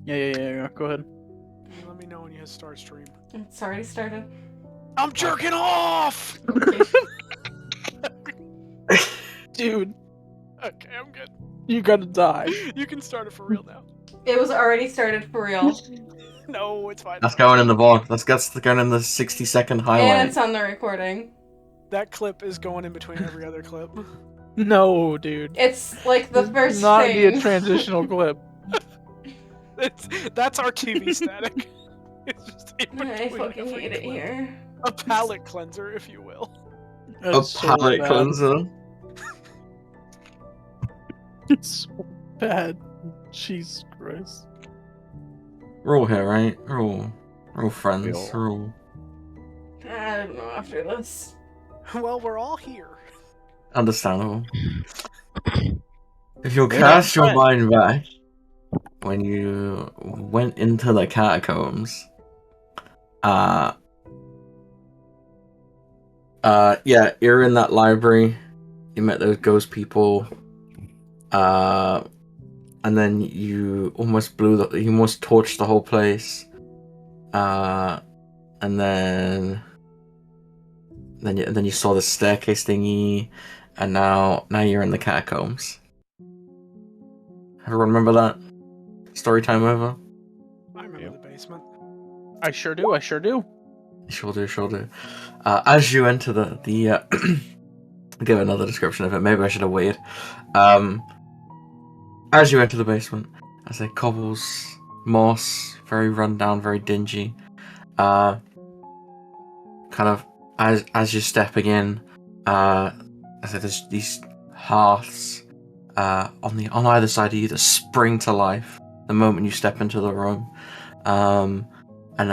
Yeah. Go ahead. Let me know when you hit start stream. It's already started. I'm jerking off! Dude, Okay, I'm good. you gotta die. You can start it for real now. It was already started for real. No, it's fine. That's going in the vlog. That's going in the 60-second highlight. And it's on the recording. That clip is going in between every other clip. No, dude. It's like the first Not thing. be a transitional clip. That's our TV static. It's just in I between fucking every hate it clip. here. A palate cleanser, if you will. A That's so palate bad. cleanser. It's so bad. Jesus Christ. We're all here, right? We're all friends. We all- We're all I don't know after this. Well, we're all here. understandable. If you We're cast not your mind back when you went into the catacombs, yeah, you're in that library. You met those ghost people, and then you almost you almost torched the whole place, and then you saw the staircase thingy, and now you're in the catacombs. Everyone remember that? Story time over? I remember the basement. I sure do. Sure do. As you enter the I'll give another description of it. Maybe I should have waited. As you enter the basement, I say cobbles, moss, very run down, very dingy. Kind of as you're stepping in, I say there's these hearths on either side of you that spring to life the moment you step into the room. And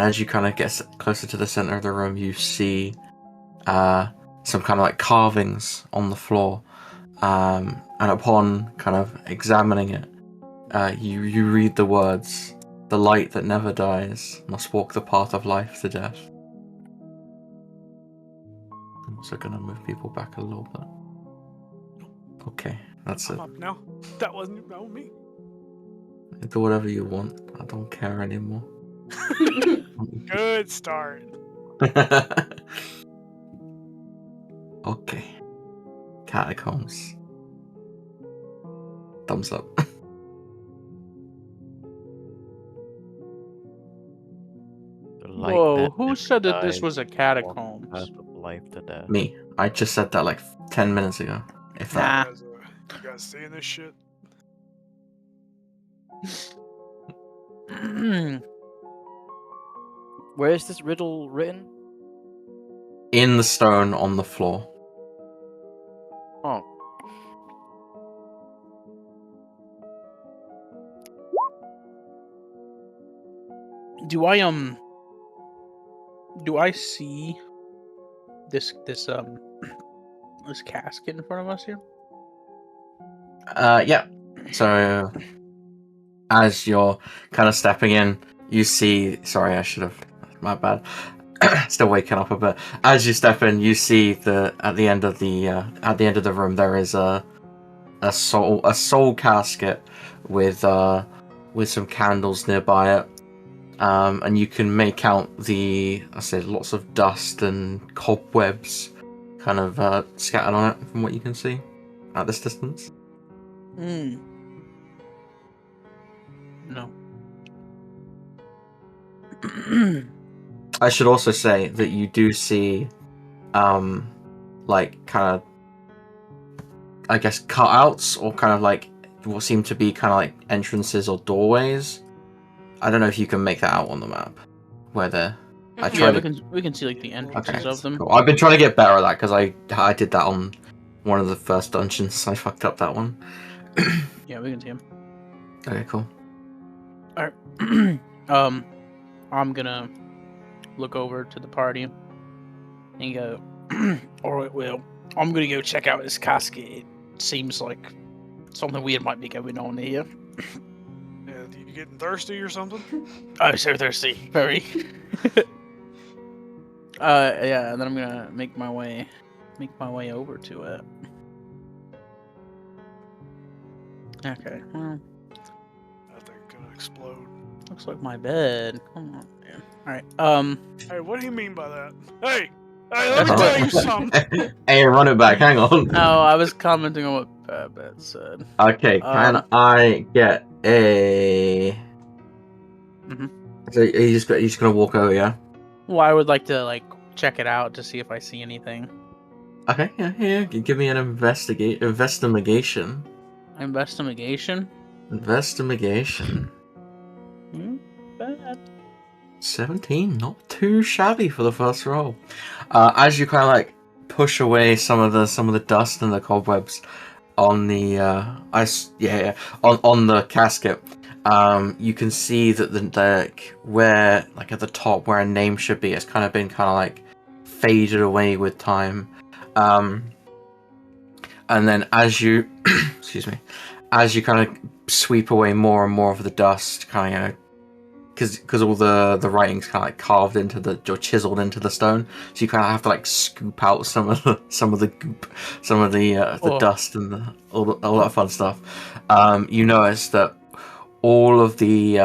as you kind of get closer to the center of the room, you see some kind of like carvings on the floor. And upon kind of examining it, you read the words, "The light that never dies must walk the path of life to death." I'm also gonna move people back a little bit. Okay, that's I'm it. up now. That wasn't me. Do whatever you want. I don't care anymore. Good start. Okay. Catacombs. Thumbs up. Whoa, who said that this was a catacombs? Life to death. Me. I just said that like 10 minutes ago. If that. Nah. You guys seeing this shit? Where is this riddle written? In the stone on the floor. Oh, Do I see this this casket in front of us here? Yeah. So as you're kind of stepping in, you see. Sorry, I should have. My bad. Still waking up a bit. As you step in, you see at the end of the room there is a soul casket with some candles nearby it. And you can make out lots of dust and cobwebs kind of scattered on it from what you can see at this distance. No. I should also say that you do see, like kind of, I guess, cutouts or kind of like what seem to be kind of like entrances or doorways. I don't know if you can make that out on the map. Where they're... we can see like the entrances of them. Cool. I've been trying to get better at that because I did that on one of the first dungeons. I fucked up that one. Yeah, we can see them. Okay, cool. Alright. I'm gonna look over to the party and go, alright, well, I'm gonna go check out this casket. It seems like something weird might be going on here. Yeah, you getting thirsty or something? I'm so thirsty. Very. Yeah, and then I'm gonna make my way over to it. Okay. Well, That thing's gonna explode. Looks like my bed. Come on, man. All right. Hey, what do you mean by that? Hey, let me That's tell you something. Hey, run it back. Hang on. No, I was commenting on what Babette said. Okay, can I get a? Mhm. So you're just gonna walk over, yeah? Well, I would like to check it out to see if I see anything. Okay, yeah. Give me an investigation. Investigation. Investigation. Bad. 17, not too shabby for the first roll. As you kind of like push away some of the dust and the cobwebs on the on the casket, you can see that the where like at the top where a name should be, it's kind of been faded away with time. And then as you excuse me, as you kind of sweep away more and more of the dust, kind of because all the writing's kind of carved into or chiseled into the stone, so you kind of have to scoop out some of the goop, some of the dust and all that fun stuff. You notice that all of the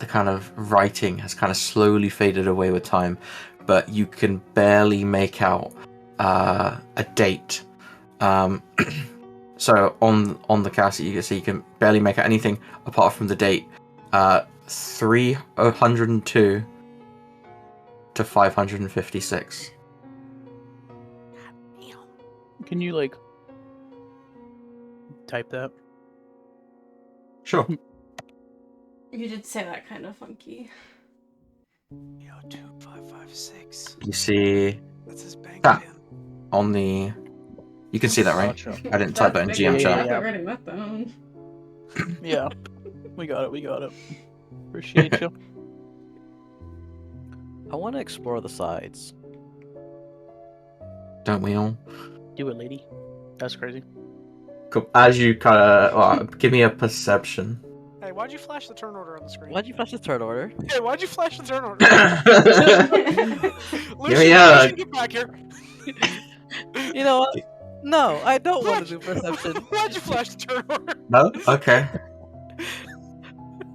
kind of writing has kind of slowly faded away with time, but you can barely make out a date. So on the casket, you can barely make out anything apart from the date. 302 to 556. Can you type that? Sure. You did say that kind of funky. Yo, 2556. You see That's his bank Ah. pin. on the. You can see that, right? Gotcha. I didn't type that in That's GM big chat. enough. Yeah. I'm writing that down. Yeah. We got it. Appreciate you. I want to explore the sides. Don't we all? Do it, lady. That's crazy. Cool. As you kind of give me a perception. Hey, why'd you flash the turn order on the screen? Why'd you flash the turn order? Hey, why'd you flash the turn order? Lucian, Yeah. Lucian, get back here. You know what? No, I don't want to do perception. Why'd you flash the turn order? No. Okay.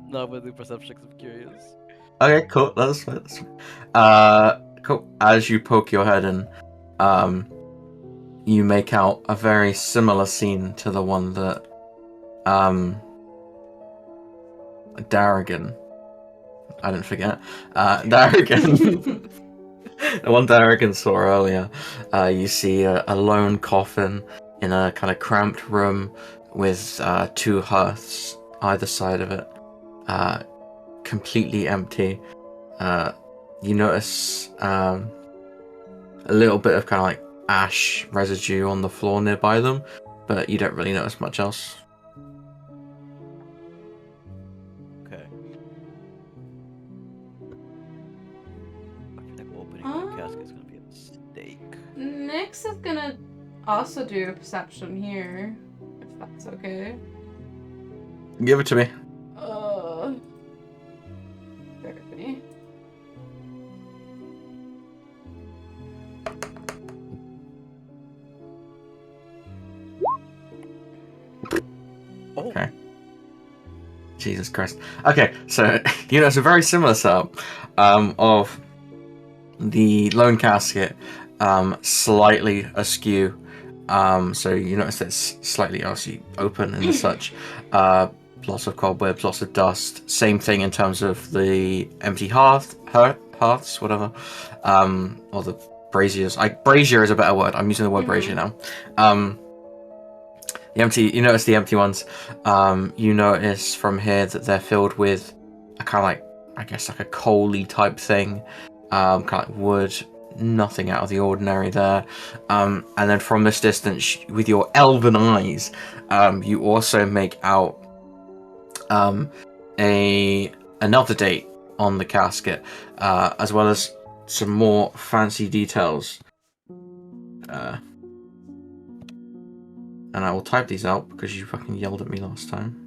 No, I'm gonna do perception because I'm curious. Okay. Cool. That's fine. Cool. As you poke your head in, you make out a very similar scene to the one that Darrigan. I didn't forget. Darrigan. The one Darrigan saw earlier. You see a lone coffin in a kind of cramped room with two hearths either side of it, completely empty. You notice a little bit of kind of ash residue on the floor nearby them, but you don't really notice much else. Okay. I feel like opening that casket is gonna be a mistake. Nyx is gonna also do a perception here, if that's okay. Give it to me. Bear with me. Oh. Okay. Jesus Christ. Okay, so it's a very similar setup of the lone casket, slightly askew. So you notice it's slightly obviously open and such. Lots of cobwebs, lots of dust. Same thing in terms of the empty hearths, whatever. Or the braziers. Brazier is a better word. I'm using the word brazier now. You notice the empty ones. You notice from here that they're filled with a kind of I guess a coaly type thing. Kind of wood, nothing out of the ordinary there. And then from this distance, with your elven eyes, you also make out another date on the casket, as well as some more fancy details. And I will type these out because you fucking yelled at me last time.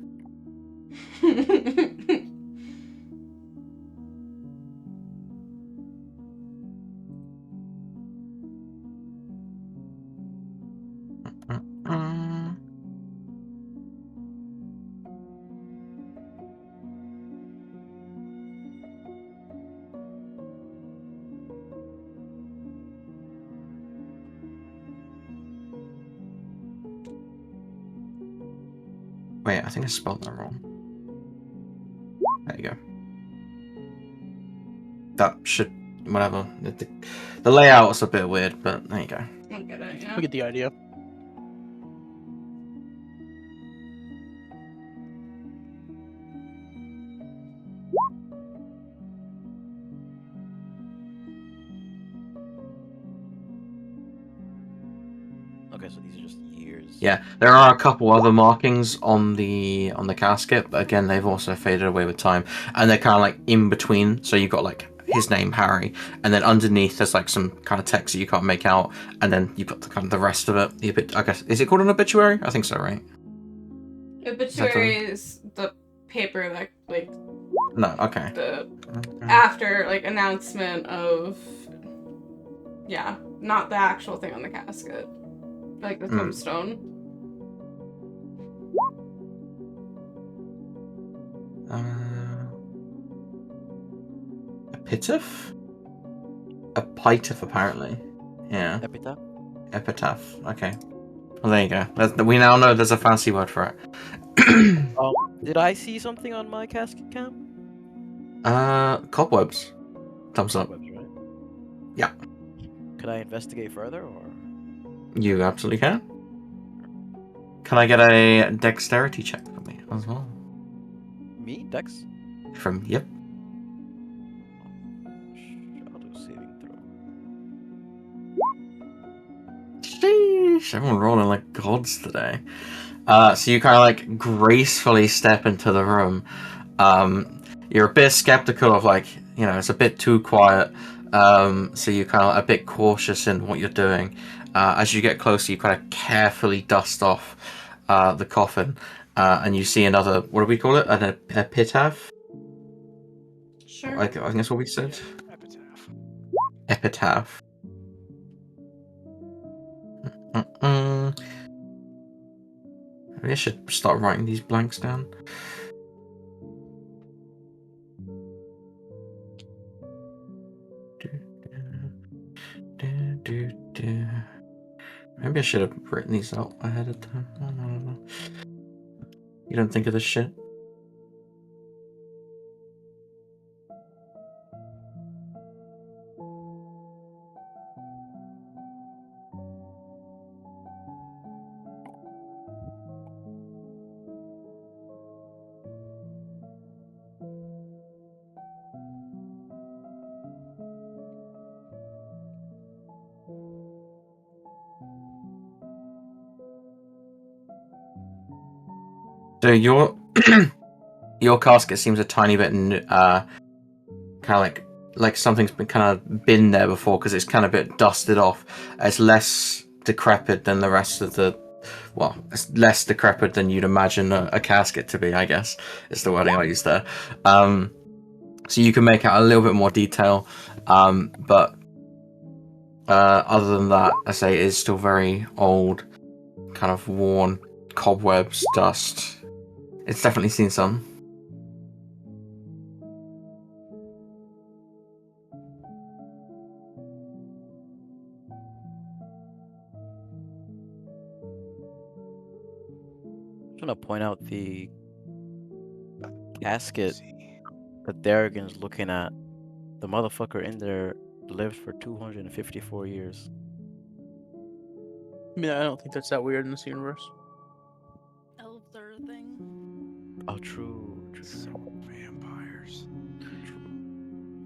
Wait, I think I spelled that wrong. There you go. That should... whatever. The layout's a bit weird, but there you go. I get it, yeah. We get the idea. Okay, so these are just years. Yeah, there are a couple other markings on the casket, but again, they've also faded away with time, and they're kind of like in between. So you've got like his name, Harry, and then underneath there's like some kind of text that you can't make out, and then you've got the kind of the rest of it. I guess, is it called an obituary? I think so, right? Obituary is the paper that, like, No, okay. the after, like, announcement of, yeah, not the actual thing on the casket. Like the tombstone. Epitaph? Epitaph, apparently. Yeah. Epitaph? Epitaph. Okay. Well, there you go. We now know there's a fancy word for it. Did I see something on my casket cam? Cobwebs. Thumbs up. Webs, right? Yeah. Could I investigate further, or? You absolutely can. Can I get a dexterity check for me as well? Me? Dex? Yep. I'll do saving throw. Sheesh, everyone rolling like gods today. So you kind of like gracefully step into the room. You're a bit skeptical of like, it's a bit too quiet. So you're kind of a bit cautious in what you're doing. As you get closer, you kind of carefully dust off the coffin, and you see another, what do we call it? An epitaph? Sure. I think that's what we said. Epitaph. Epitaph. Maybe I should start writing these blanks down. Maybe I should have written these out ahead of time. I don't know. You don't think of this shit? So your casket seems a tiny bit kind of like something's been there before, because it's kind of a bit dusted off. It's less decrepit than the rest of it's less decrepit than you'd imagine a casket to be, I guess, is the wording I use there. So you can make out a little bit more detail, but other than that, I say it is still very old, kind of worn, cobwebs, dust. It's definitely seen some. I just want to point out the casket that Darrigan's looking at. The motherfucker in there lived for 254 years. I mean, I don't think that's that weird in this universe. Elves are a thing. Oh, true. Vampires.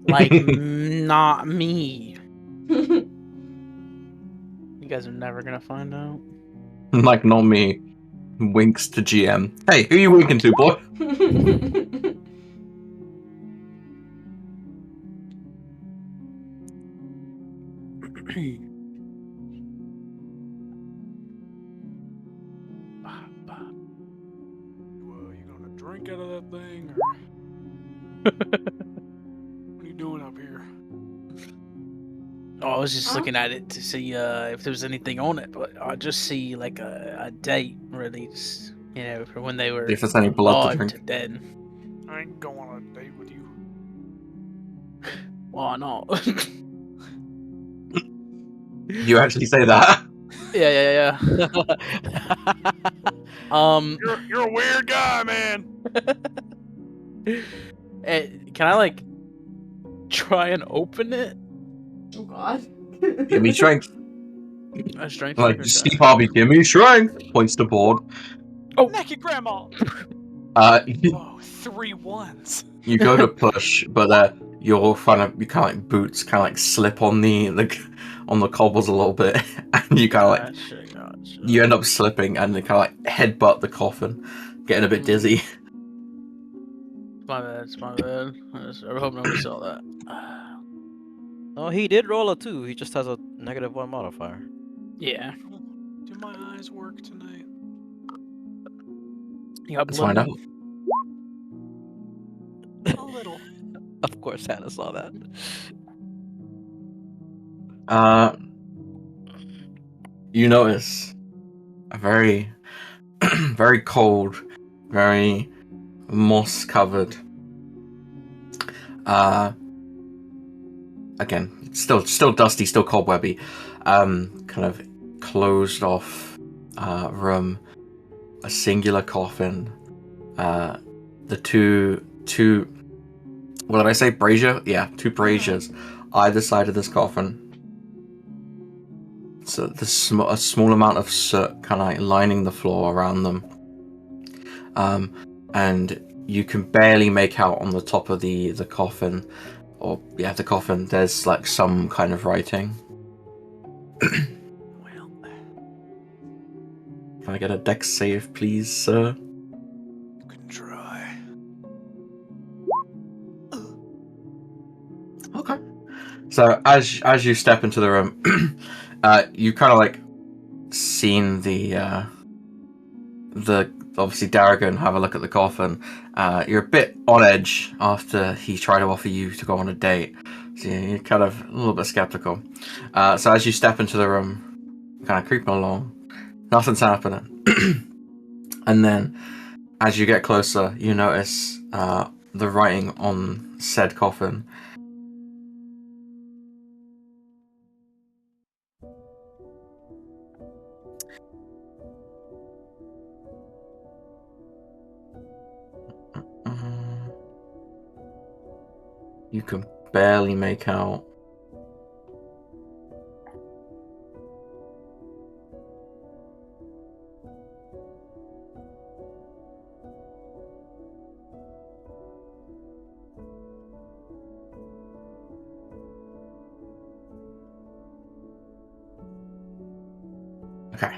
Like, not me. You guys are never gonna find out. Like, not me. Winks to GM. Hey, who you winking to, boy? You gonna drink out of that thing, or what are you doing up here? Oh, I was just Huh? looking at it to see if there was anything on it, but I just see like a date release, for when they were If there's any blood to alive drink. to dead. I ain't going on a date with you. Why not? You actually say that? yeah. You're a weird guy, man. Can I like try and open it? Oh God. Give me strength. A strength Like check or Steve check? Harvey, give me strength. Points to board. Naked grandma. You Whoa, 3 1s. go to push, but you kind of like boots kind of like slip on the cobbles a little bit, and you kind of like Gotcha. you end up slipping and then kind of like headbutt the coffin, getting a bit dizzy. It's my bad. I hope nobody saw that. No, he did roll a 2. He just has a -1 modifier. Yeah. Do my eyes work tonight? You got Let's blood find in out. A little. Of course, Hannah saw that. You notice a very, very cold, very moss-covered. Again, still dusty, still cobwebby. Kind of closed off room, a singular coffin. The two. What did I say? Brazier? Yeah, 2 braziers either side of this coffin. So a small amount of soot kind of like lining the floor around them. And you can barely make out on the top of the coffin, the coffin. There's like some kind of writing. Well, Can I get a dex save, please, sir? you can try. Okay. So as you step into the room, you kind of like seen the obviously Darrigan have a look at the coffin. You're a bit on edge after he tried to offer you to go on a date, so you're kind of a little bit skeptical. So as you step into the room, kind of creeping along, nothing's happening. And then as you get closer, you notice the writing on said coffin. You can barely make out. Okay.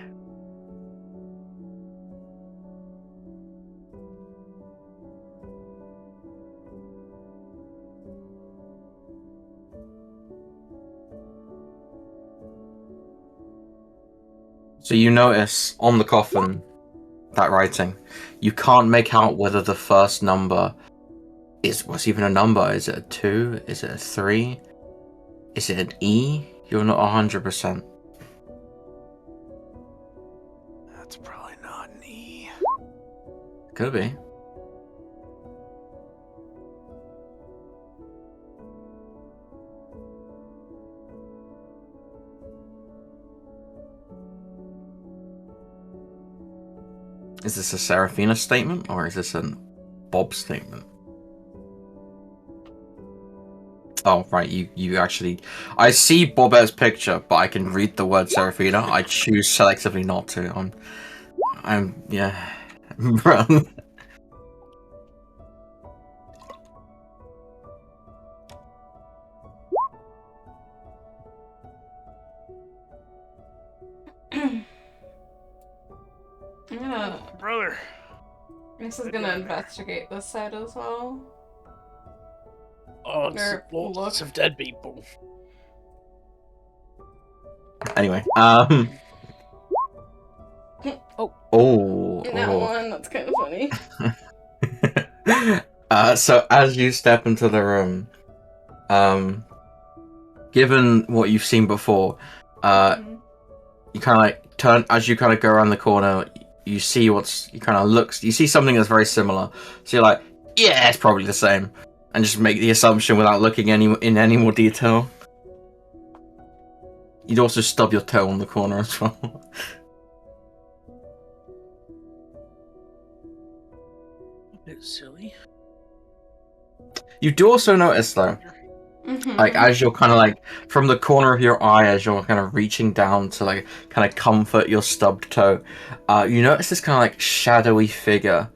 So you notice on the coffin, that writing, you can't make out whether the first number what's even a number. Is it a 2? Is it a 3? Is it an E? You're not 100%. That's probably not an E. Could be. Is this a Seraphina statement or is this a Bob statement? Oh, right, you actually... I see Bobette's picture, but I can read the word Seraphina. I choose selectively not to. Yeah. Run. Yeah. Brother. This is gonna investigate this side as well. Oh, it's Or lots look. of dead people. Anyway, Oh. Oh. That one, that's kind of funny. So as you step into the room, given what you've seen before, you kind of like turn as you kind of go around the corner. You see you see something that's very similar. So you're like, yeah, it's probably the same, and just make the assumption without looking in any more detail. You'd also stub your toe on the corner as well. bit silly. You do also notice though, Mhm. like as you're kind of like from the corner of your eye, as you're kind of reaching down to like kind of comfort your stubbed toe, you notice this kind of like shadowy figure,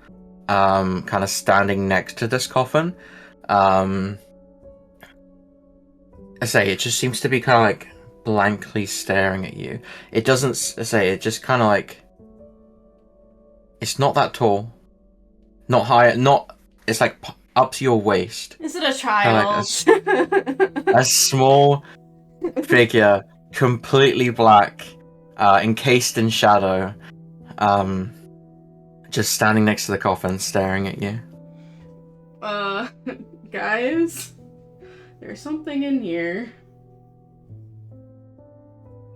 kind of standing next to this coffin. I say it just seems to be kind of like blankly staring at you. It doesn't say it just kind of like it's not that tall, not high, not it's like up to your waist. Is it a Kinda child? A small figure, completely black, encased in shadow, just standing next to the coffin, staring at you. Guys, there's something in here.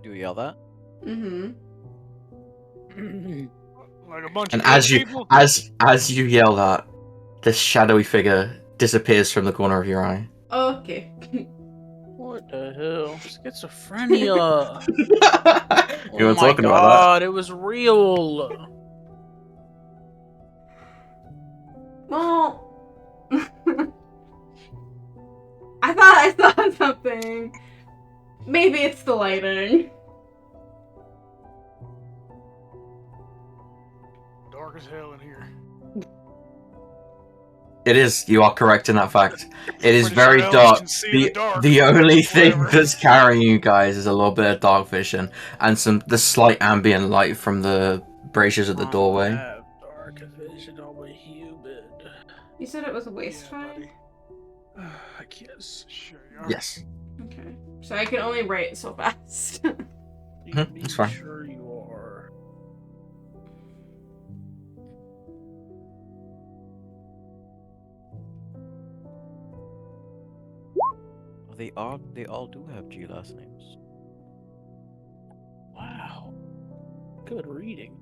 Do you yell that? Mm-hmm. Like a bunch And of dead as you people. as you yell that, this shadowy figure disappears from the corner of your eye. Okay. What the hell? Schizophrenia. You were Oh my talking about god, it was real. Well, I thought I saw something. Maybe it's the lighting. Dark as hell in here. It is. You are correct in that fact. It is Pretty very sure elves dark. can see in the dark. The only thing Whatever. that's carrying you guys is a little bit of dark vision and the slight ambient light from the braziers at the doorway. Have dark vision over humid. You said it was a waste Yeah, time? buddy. I guess. Sure you are. Yes. Okay. So I can only write so fast. You Mhm, be that's fine. sure you are. They all do have G last names. Wow. Good reading.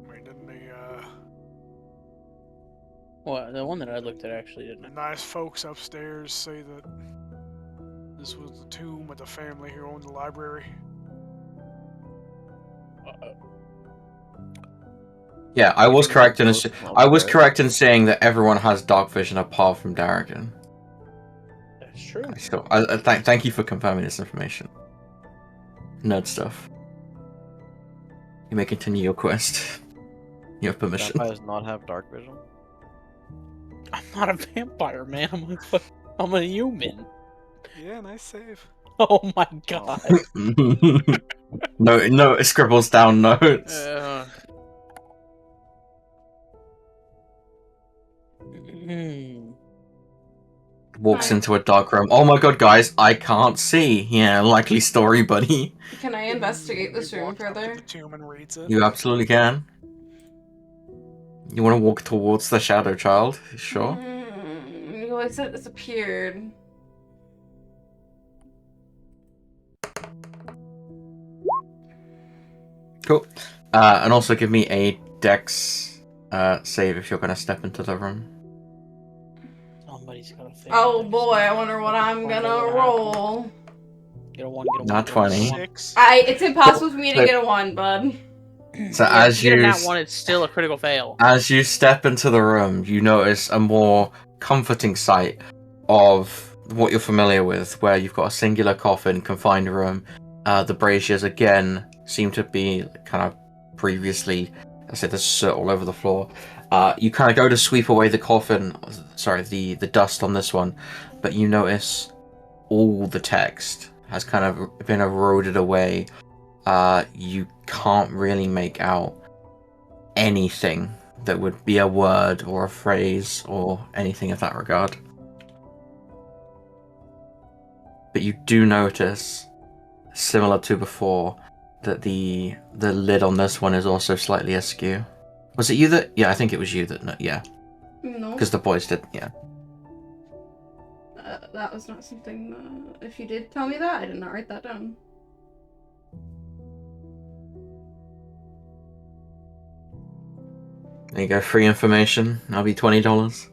I mean, didn't Well, the one that I looked at actually the didn't. nice folks upstairs say that this was the tomb of the family who owned the library? Yeah, I was Even correct though in those from I was upstairs- correct in saying that everyone has dark vision apart from Darrigan. That's true. So thank you for confirming this information. Nerd stuff. You may continue your quest. You have permission. Vampires not have dark vision. I'm not a vampire, man. I'm a human. Yeah, nice save. Oh my god. No, it scribbles down notes. Walks into a dark room. Oh my god, guys, I can't see. Yeah, likely story, buddy. Can I investigate this He room walks up to further? the tomb and reads it. You absolutely can. You want to walk towards the shadow child? Sure. Well, I said it disappeared. Cool. And also give me a dex save if you're going to step into the room. Somebody's gonna fail. Oh next boy, I time. wonder what I'm Wonder gonna what roll. Get a one. Get a one. Not get a one, 20. get a one. 6. It's impossible for me to Look. get a 1, bud. So Yeah, as if you get you that one, it's still a critical fail. As you step into the room, you notice a more comforting sight of what you're familiar with, where you've got a singular coffin, confined room. The braziers again seem to be kind of previously, I said, there's soot all over the floor. You kind of go to sweep away the coffin, sorry, the dust on this one, but you notice all the text has kind of been eroded away. You can't really make out anything that would be a word or a phrase or anything of that regard. But you do notice, similar to before, that the lid on this one is also slightly askew. Was it you that? Yeah, I think it was you that. No, yeah, No. because the boys did. Yeah. That was not something. If you did tell me that, I did not write that down. There you go. Free information. That'll be $20.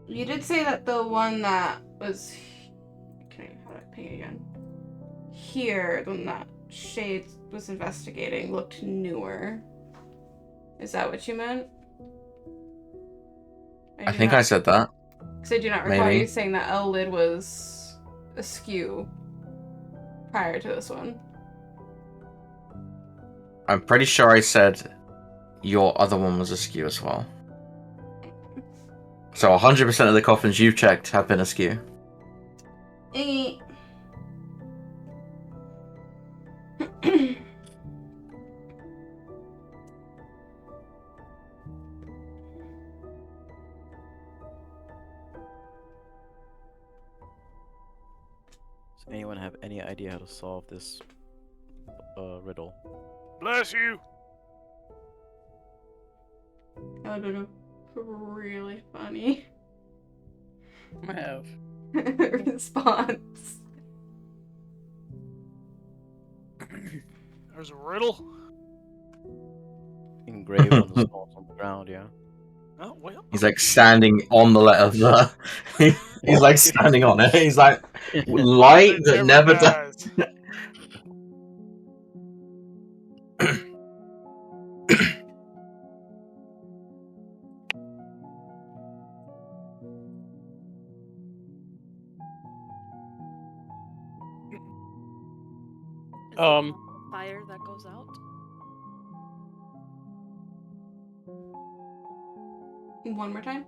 You did say that the one that was. Okay, how do I ping again? here, the one that Shade was investigating, looked newer. Is that what you meant? I think I said that. Because I do not recall maybe. you saying that L lid was askew prior to this one. I'm pretty sure I said your other one was askew as well. So 100% of the coffins you've checked have been askew. Eh. Does anyone have any idea how to solve this riddle? Bless you. That would have been really funny. I have. Response. There's a riddle. Engraved on the stones on the ground, yeah. Oh well. He's like standing on the letter. He's like standing on it. He's like light that never dies. Is Um. it fire that goes out? One more time.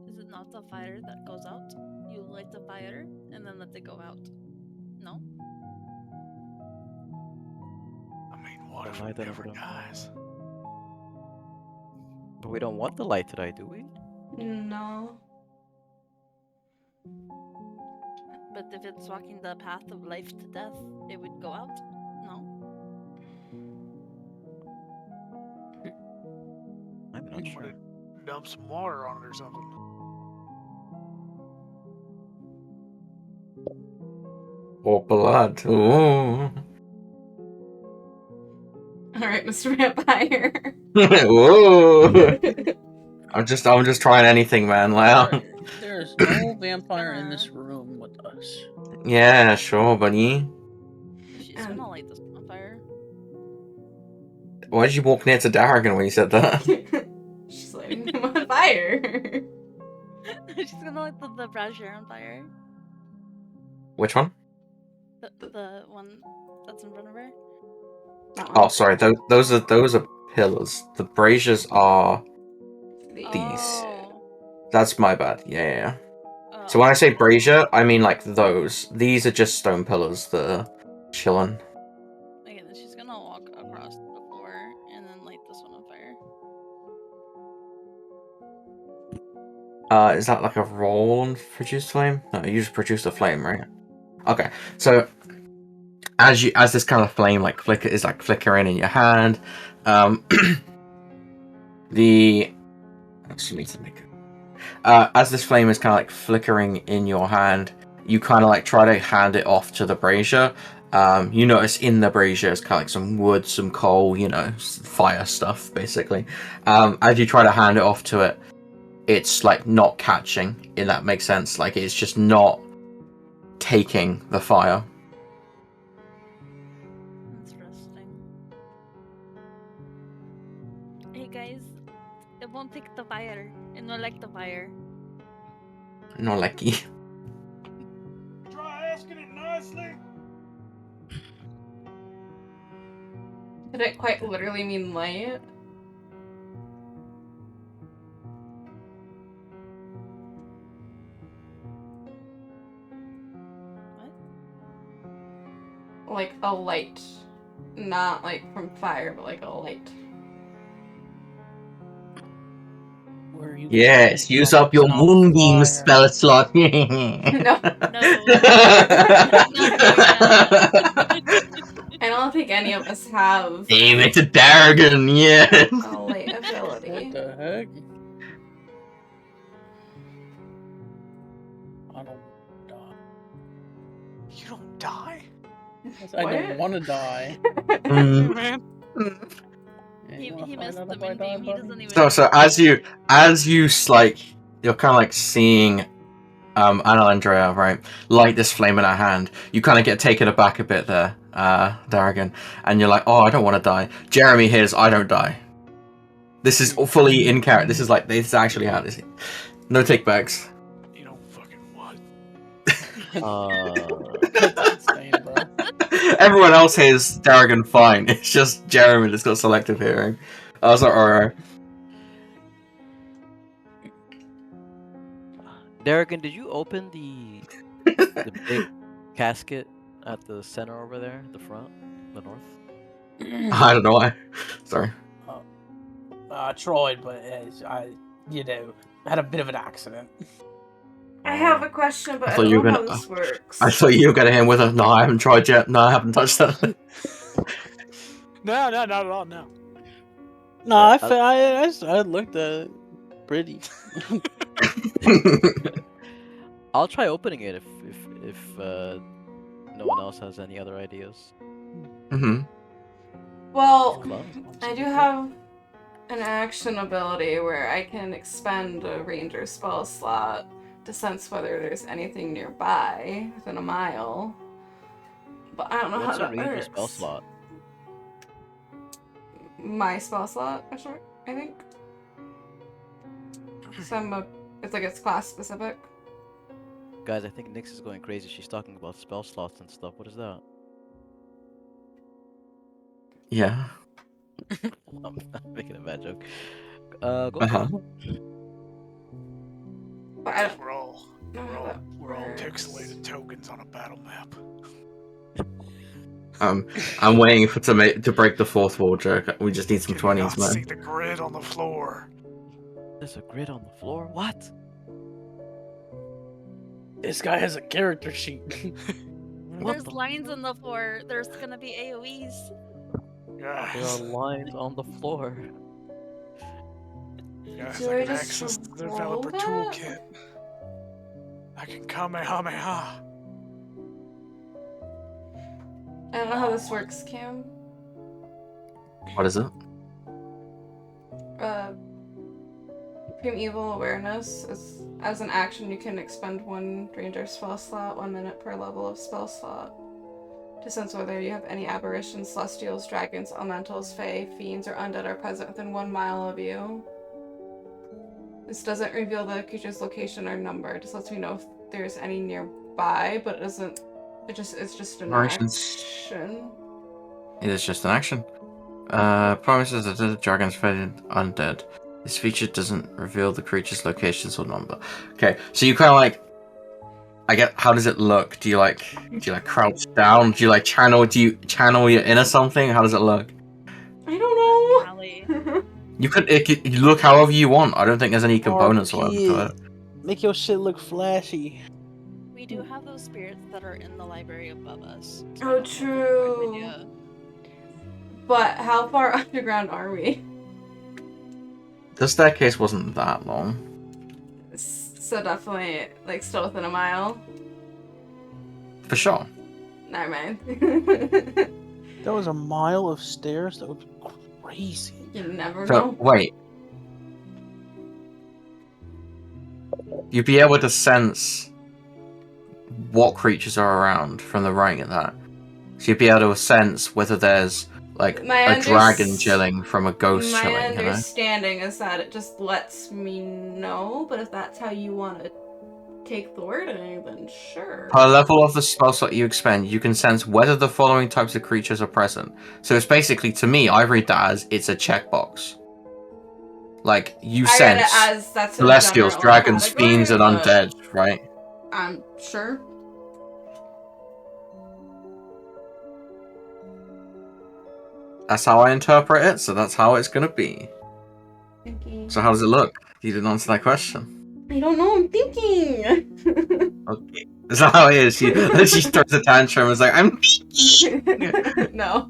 Is it not the fire that goes out? You light the fire and then let it go out. No? I mean, what if Light it that never over the- dies? But we don't want the light to die, do we? No. But if it's walking the path of life to death, it would go out? No? I'm not Would sure. it dump some water on it or something? Or blood. Ooh. Alright, Mr. Vampire. Ooh. I'm just trying anything, man. Like, There's no vampire in this room with us. yeah, sure, buddy. She's Um, gonna light this on fire. Why did you walk near to Darrigan when you said that? She's lighting him on fire. She's gonna light the brazier on fire. Which one? The one that's in front of her. That Oh, one. sorry. Those are pillars. The braziers are. These. Oh. That's my bad. Yeah. Oh. So when I say brazier, I mean like those. These are just stone pillars that are chilling. Okay, then she's gonna walk across the floor and then light this one on fire. Is that like a roll on produce flame? No, you just produce a flame, right? Okay, so as this kind of flame like flickering in your hand, as this flame is kind of like flickering in your hand, you kind of like try to hand it off to the brazier. You notice in the brazier is kind of like some wood, some coal, fire stuff, basically. As you try to hand it off to it, it's like not catching, if that makes sense. Like it's just not taking the fire. Interesting. Hey guys, it won't take the fire. It not like the fire. No lucky. Try asking it nicely. Did it quite literally mean light? What? Like a light. Not like from fire, but like a light. Where are you Yes, going? use up your Not moonbeam fire. spell slot. No. I don't think any of us have Aim it to Darrigan, yes. a light What ability. the heck? I don't die. You don't die, I don't What? want to die. Mm. man. Yeah, He you wanna missed find the out if I die, moonbeam. He buddy? doesn't even. So as you like, you're kind of like seeing and Andrea, right, light this flame in her hand. You kind of get taken aback a bit there, Darrigan, and you're like, oh, I don't want to die. Jeremy hears, I don't die. This is fully in character. This is actually how this is. No takebacks. You don't fucking what? That's insane, bro. Everyone else hears Darrigan fine. It's just Jeremy that's got selective hearing. I was like, alright. Darrigan, did you open the big casket at the center over there, the front, the north? I don't know why. Sorry. I tried, but I had a bit of an accident. I have a question, but I I thought don't you know were how gonna- this works. I thought you were gonna hit him with a, no, I haven't tried yet. No, I haven't touched that. No, not at all. No. No, I looked at it. Pretty. I'll try opening it if no one else has any other ideas. Mm-hmm. Well, Club? I do have an action ability where I can expend a ranger spell slot to sense whether there's anything nearby within a mile. But I don't know What's how a that ranger works. spell slot? My spell slot, I think. It's like it's class specific. Guys, I think Nyx is going crazy. She's talking about spell slots and stuff. What is that? Yeah. I'm making a bad joke. Go Uh-huh. for it. But I don't We're all know how that we're all works. pixelated tokens on a battle map. I'm waiting to break the fourth wall joke. We just need some Can you 20s, not see man. the grid on the floor? There's a grid on the floor. What? This guy has a character sheet. What There's the- lines on the floor. There's gonna be AoEs. Yeah. There are lines on the floor. Guys, Do I I can just access the roll developer that? toolkit. I can Kamehameha. I don't know how this works, Cam. What is it? Primeval awareness is as an action you can expend one ranger spell slot 1 minute per level of spell slot to sense whether you have any aberrations, celestials, dragons, elementals, fae, fiends, or undead are present within 1 mile of you. This doesn't reveal the creature's location or number. It just lets me know if there's any nearby, but it doesn't. It's just an Aberrations. action. It is just an action. Promises that the dragon's faded undead. This feature doesn't reveal the creature's locations or number. Okay, so you kind of like. I get. How does it look? Do you like crouch down? Do you channel? Do you channel your inner something? How does it look? I don't Callie. know. You look however you want. I don't think there's any components or whatever to it. Make your shit look flashy. We do have those spirits that are in the library above us. so Oh, I don't know if you have true. an idea. But how far underground are we? The staircase wasn't that long. So definitely, like, still within a mile. For sure. Never mind. That was a mile of stairs. That would be crazy. You never So, know. wait. You'd be able to sense what creatures are around from the writing of that. So you'd be able to sense whether there's, like, My a dragon chilling from a ghost My chilling, you know? understanding is that it just lets me know, but if that's how you want to take the wording, then sure. Per level of the spell slot you expend, you can sense whether the following types of creatures are present. So it's basically, to me, I read that as it's a checkbox. Like, you I read sense it as that's a celestials, general dragons, category, fiends, and but undead, right? I'm sure. That's how I interpret it, so that's how it's gonna be. Thinking. So how does it look? You didn't answer that question. I don't know. I'm thinking. Okay. Is that how it is? She throws a tantrum and is like, I'm thinking. No.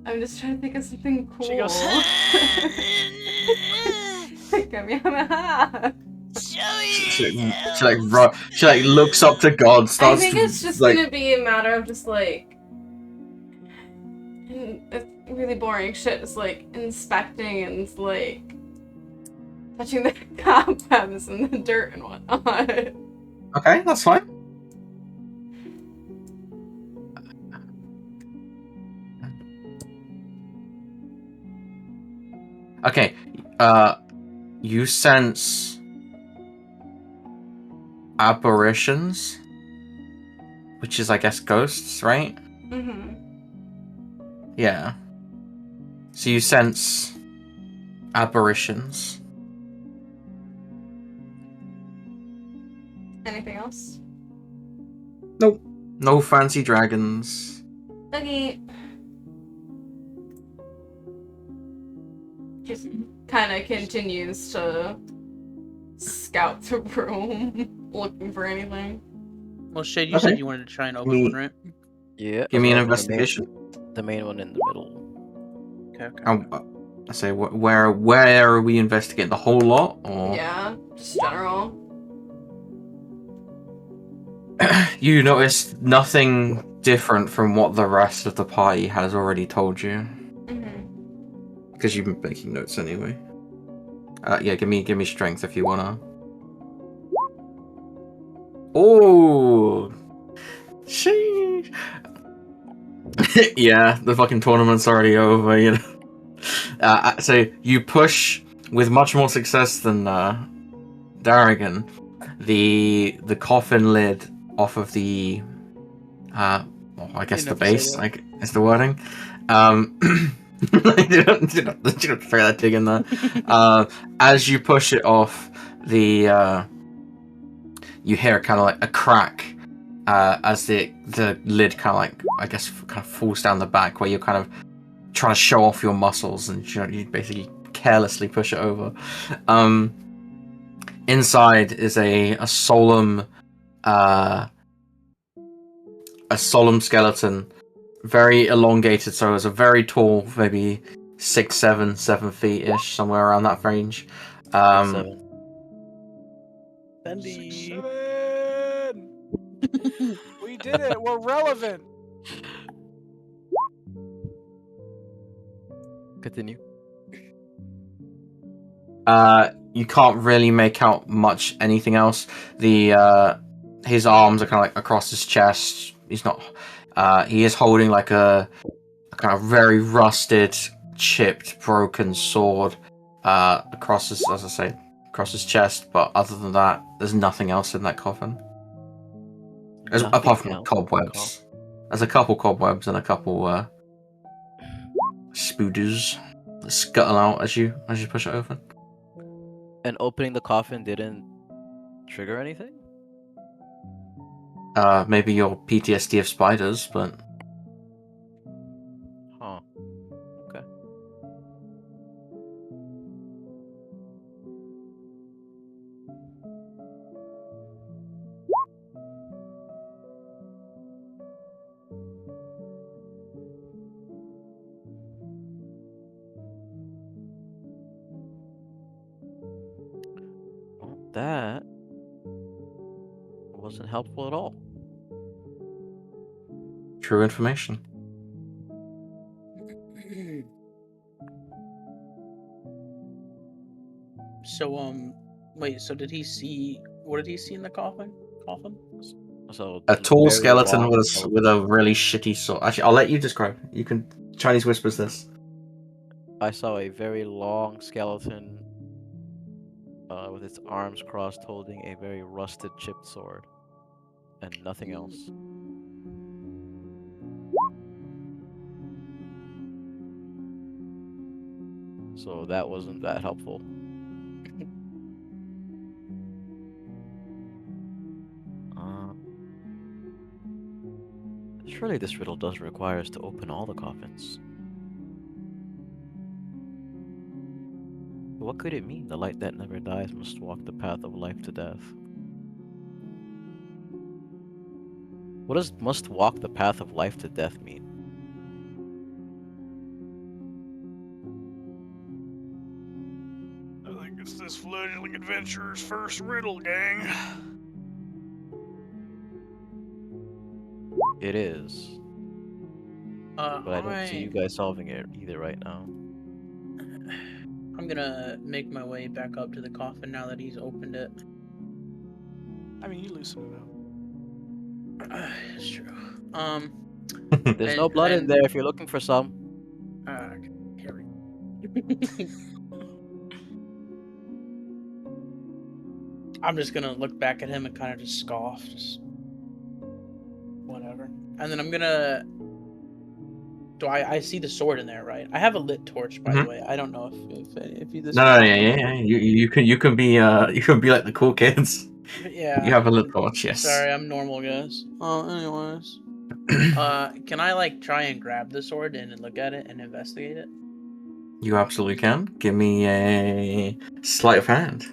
I'm just trying to think of something cool. She goes, Kamehameha. She looks up to God, I starts think it's just like, gonna be a matter of just like it's really boring shit, just like inspecting and like touching the cobwebs and the dirt and whatnot. Okay, that's fine. Okay, you sense apparitions, which is, I guess, ghosts, right? Mm-hmm. Yeah. So you sense apparitions. Anything else? Nope. No fancy dragons. Boogie just kind of continues to scout the room, looking for anything. Well, Shade, you Okay. said you wanted to try and open Me- one, right? Yeah. Give me an I'll open investigation. The main one in the middle. Okay. I say, where are we investigating? The whole lot, or Yeah, just general. you notice nothing different from what the rest of the party has already told you, Mm-hmm. because you've been making notes anyway. Yeah, give me strength if you wanna. Oh, sheesh. Yeah, the fucking tournament's already over, you know. So you push with much more success than Darrigan the coffin lid off of the well, I guess Didn't the have to say base, that. like is the wording. didn't throw that dig in there. As you push it off, the you hear kind of like a crack as the lid kind of like, I guess, kind of falls down the back, where you're kind of trying to show off your muscles, and you basically carelessly push it over. Inside is a solemn skeleton, very elongated, so it's a very tall, maybe 6, 7 feet ish, somewhere around that range. 7. Bendy. 7! We did it! We're relevant! Continue. You can't really make out much anything else. The his arms are kind of like across his chest. He's not. He is holding like a kind of very rusted, chipped, broken sword across his, as I say, across his chest. But other than that, there's nothing else in that coffin. Apart Nothing from else. cobwebs. There's a couple cobwebs and a couple spooders that scuttle out as you push it open. And opening the coffin didn't trigger anything? Maybe your PTSD of spiders, but Huh. Okay. Well, that wasn't helpful at all. true information. So, wait. So did he see? What did he see in the coffin? So A tall very skeleton long with skeleton. with a really shitty sword. Actually, I'll let you describe. You can Chinese whispers this. I saw a very long skeleton with its arms crossed, holding a very rusted, chipped sword, and nothing else. So that wasn't that helpful. Surely this riddle does require us to open all the coffins. What could it mean? The light that never dies must walk the path of life to death. What does must walk the path of life to death mean? I think it's this fledgling adventurer's first riddle, gang. It is, but I don't see you guys solving it either right now. I'm gonna make my way back up to the coffin now that he's opened it. I mean, you loosen it up. It's true. There's no blood in there if you're looking for some. Here we I'm just gonna look back at him and kind of just scoff, just whatever. And then I'm gonna. I see the sword in there, right? I have a lit torch, by the way. I don't know if you this. No, yeah. You can be like the cool kids. Yeah. You have a lit torch, yes. Sorry, I'm normal, guys. Anyways. Can I like try and grab the sword and look at it and investigate it? You absolutely can. Give me a sleight of hand.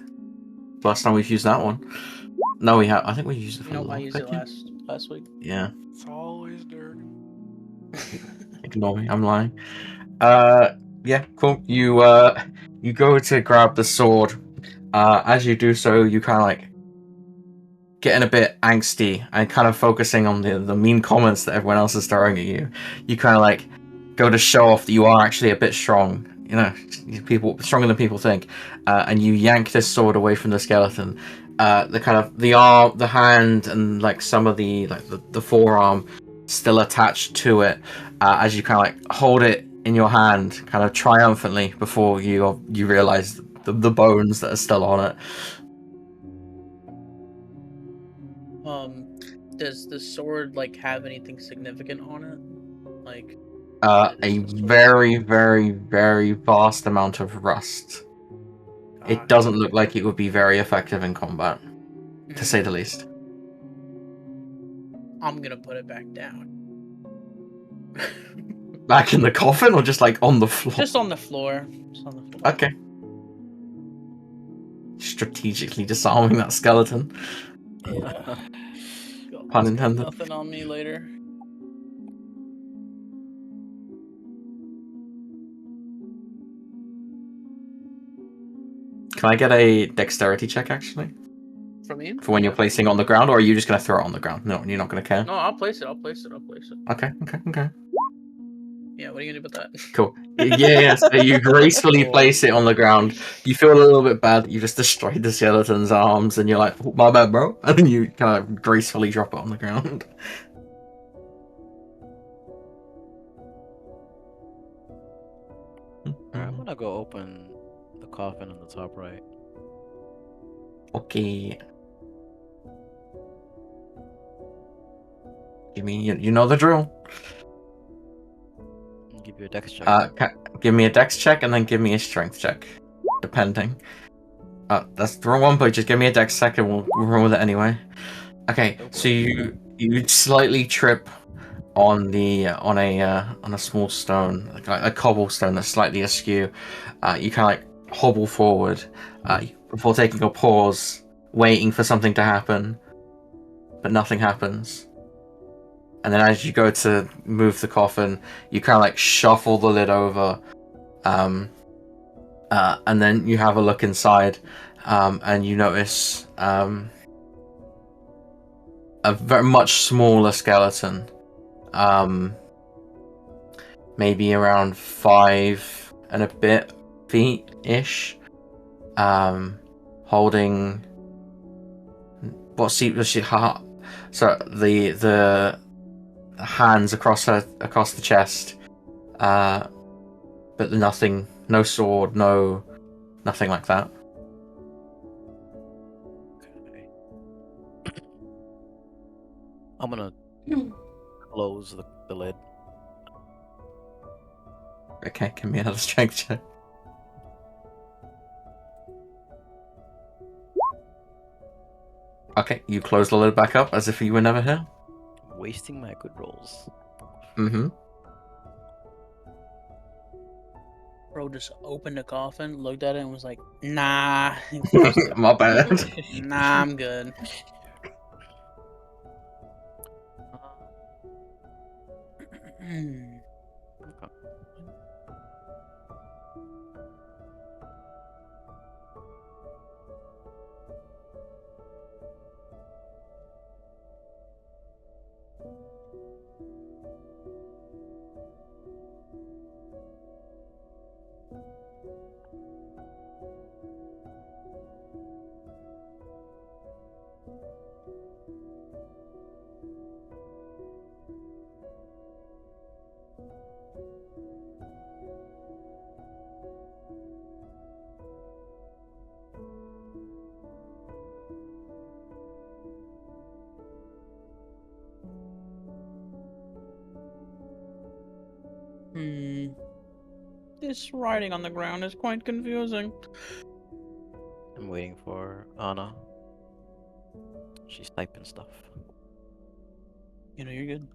Last time we've used that one. No, we have. I think we used it for Nope, I used it lockpicking. last week. Yeah. It's always dirty. Ignore me. I'm lying. Yeah, cool. You go to grab the sword. As you do so, you kind of like getting a bit angsty and kind of focusing on the mean comments that everyone else is throwing at you. You kind of like go to show off that you are actually a bit strong. You know, people stronger than people think. And you yank this sword away from the skeleton. The kind of the arm, the hand, and like some of the forearm still attached to it. As you kind of like hold it in your hand, kind of triumphantly, before you realize the bones that are still on it. Does the sword like have anything significant on it? Like A very, very, very vast amount of rust. It doesn't look like it would be very effective in combat, to say the least. I'm gonna put it back down. Back in the coffin, or just like on the floor? Just on the floor. Okay. Strategically disarming that skeleton. Yeah. Pun intended. Nothing on me later. Can I get a dexterity check, actually? From you? For when you're placing it on the ground, or are you just going to throw it on the ground? No, you're not going to care? No, I'll place it. Okay. Yeah, what are you gonna do about that? Cool. Yeah, so you gracefully place it on the ground. You feel a little bit bad that you just destroyed the skeleton's arms, and you're like, oh, my bad, bro. And then you kind of gracefully drop it on the ground. Alright, I'm gonna go open the coffin on the top right. Okay. You mean you know the drill? I'll give you a dex check. Give me a dex check and then give me a strength check, depending. That's the wrong one, but just give me a dex check and we'll run with it anyway. Okay, so you slightly trip on a small stone, like a cobblestone that's slightly askew. You kind of like hobble forward before taking a pause, waiting for something to happen, but nothing happens. And then as you go to move the coffin, you kind of like shuffle the lid over, and then you have a look inside, and you notice a very much smaller skeleton, maybe around 5 and a bit feet ish, holding what seat was she? So the hands across the chest, but nothing, no sword, nothing like that. Okay. I'm gonna close the lid. Okay, give me another strength check. Okay, you close the lid back up as if you were never here. Wasting my good rolls. Mm-hmm. Bro just opened the coffin, looked at it, and was like, "Nah, My bad. nah, I'm good." This writing on the ground is quite confusing. I'm waiting for Anna. She's typing stuff. You know, you're good.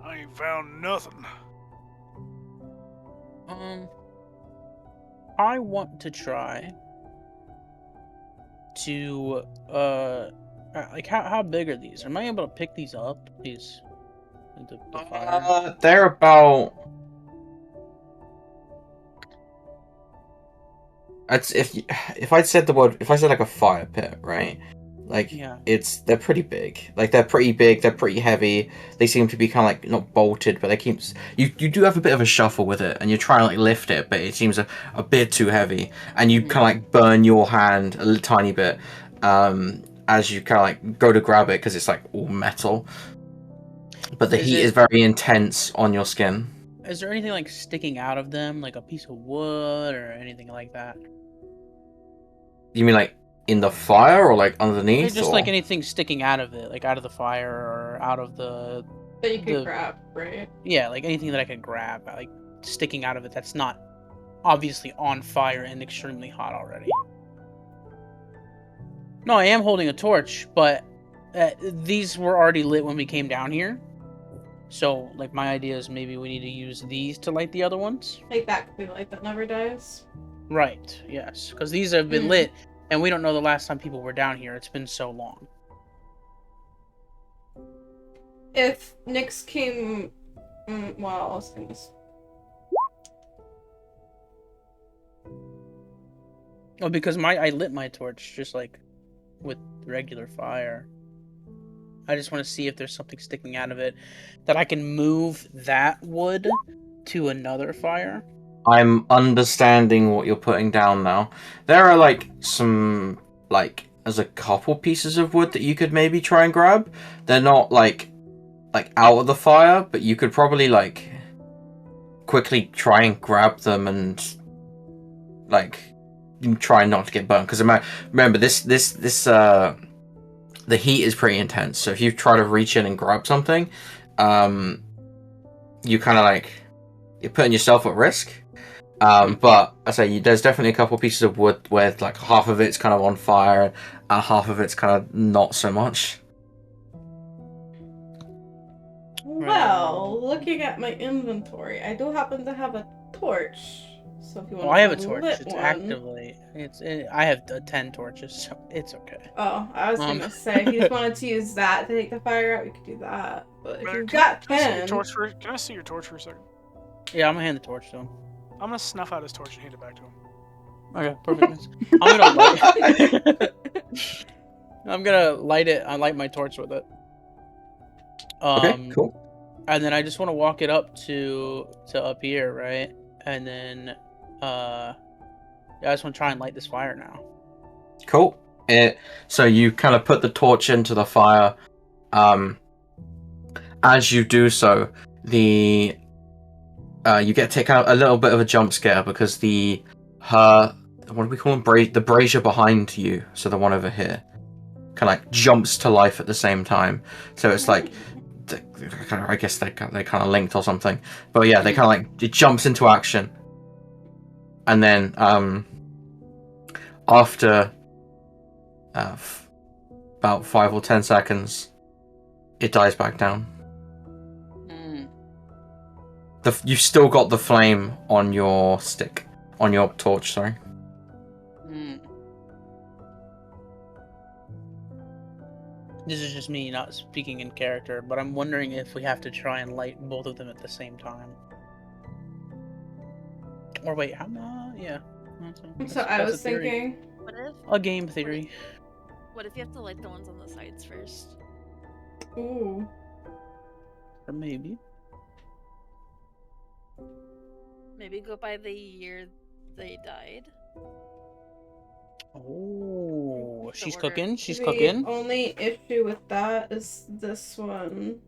I ain't found nothing. I want to try to like how big are these? Am I able to pick these up? These the fire? They're about. If I'd said the word, if I said like a fire pit, right? Like Yeah. they're pretty big. Like they're pretty big. They're pretty heavy. They seem to be kind of like not bolted, but they keep. You do have a bit of a shuffle with it, and you try and like lift it, but it seems a bit too heavy, and you kind of like burn your hand a little tiny bit, as you kind of like go to grab it because it's like all metal. But the heat is very intense on your skin. Is there anything like sticking out of them, like a piece of wood or anything like that? You mean like in the fire or like underneath? Just or? like anything sticking out of it, like out of the fire or out of the. That you could grab, right? Yeah, like anything that I could grab, like sticking out of it that's not obviously on fire and extremely hot already. No, I am holding a torch, but these were already lit when we came down here. So, like, my idea is maybe we need to use these to light the other ones. Like that could be light that never dies. Right, yes. Because these have been lit, and we don't know the last time people were down here. It's been so long. If Nyx came... well, I was gonna... Oh, because I lit my torch just, like, with regular fire. I just want to see if there's something sticking out of it that I can move that wood to another fire. I'm understanding what you're putting down now. There are like some there's a couple pieces of wood that you could maybe try and grab. They're not like out of the fire, but you could probably like quickly try and grab them and like try not to get burnt. Because remember this the heat is pretty intense. So if you try to reach in and grab something, you kind of like you're putting yourself at risk. But I say there's definitely a couple pieces of wood where like half of it's kind of on fire and half of it's kind of not so much. Well, looking at my inventory, I do happen to have a torch. So if you want I have a to torch. lit It's one... actively. I have 10 torches, so it's okay. Oh, I was gonna say, if you just wanted to use that to take the fire out, we could do that. But if you've got 10... Can I see your torch for a second? Yeah, I'm gonna hand the torch to him. I'm gonna snuff out his torch and hand it back to him. Okay, perfect. I'm gonna light I'm gonna light it. I light my torch with it. Okay, cool. And then I just want to walk it up to up here, right? And then I just want to try and light this fire now. Cool. So you kind of put the torch into the fire. As you do so, you get to take out a little bit of a jump scare because what do we call them? The brazier behind you, so the one over here, kind of like jumps to life at the same time. So it's like, I guess they kind of linked or something. But yeah, they kind of like it jumps into action, and then after about 5 or 10 seconds, it dies back down. You've still got the flame on your stick, on your torch, sorry. Hmm. This is just me not speaking in character, but I'm wondering if we have to try and light both of them at the same time. Or wait, how? Yeah. So I that's was a theory. thinking, What if? A game theory. What if you have to light the ones on the sides first? ooh, Or maybe. Maybe go by the year they died. Oh, The she's order. cooking. She's the cooking. only issue with that is this one.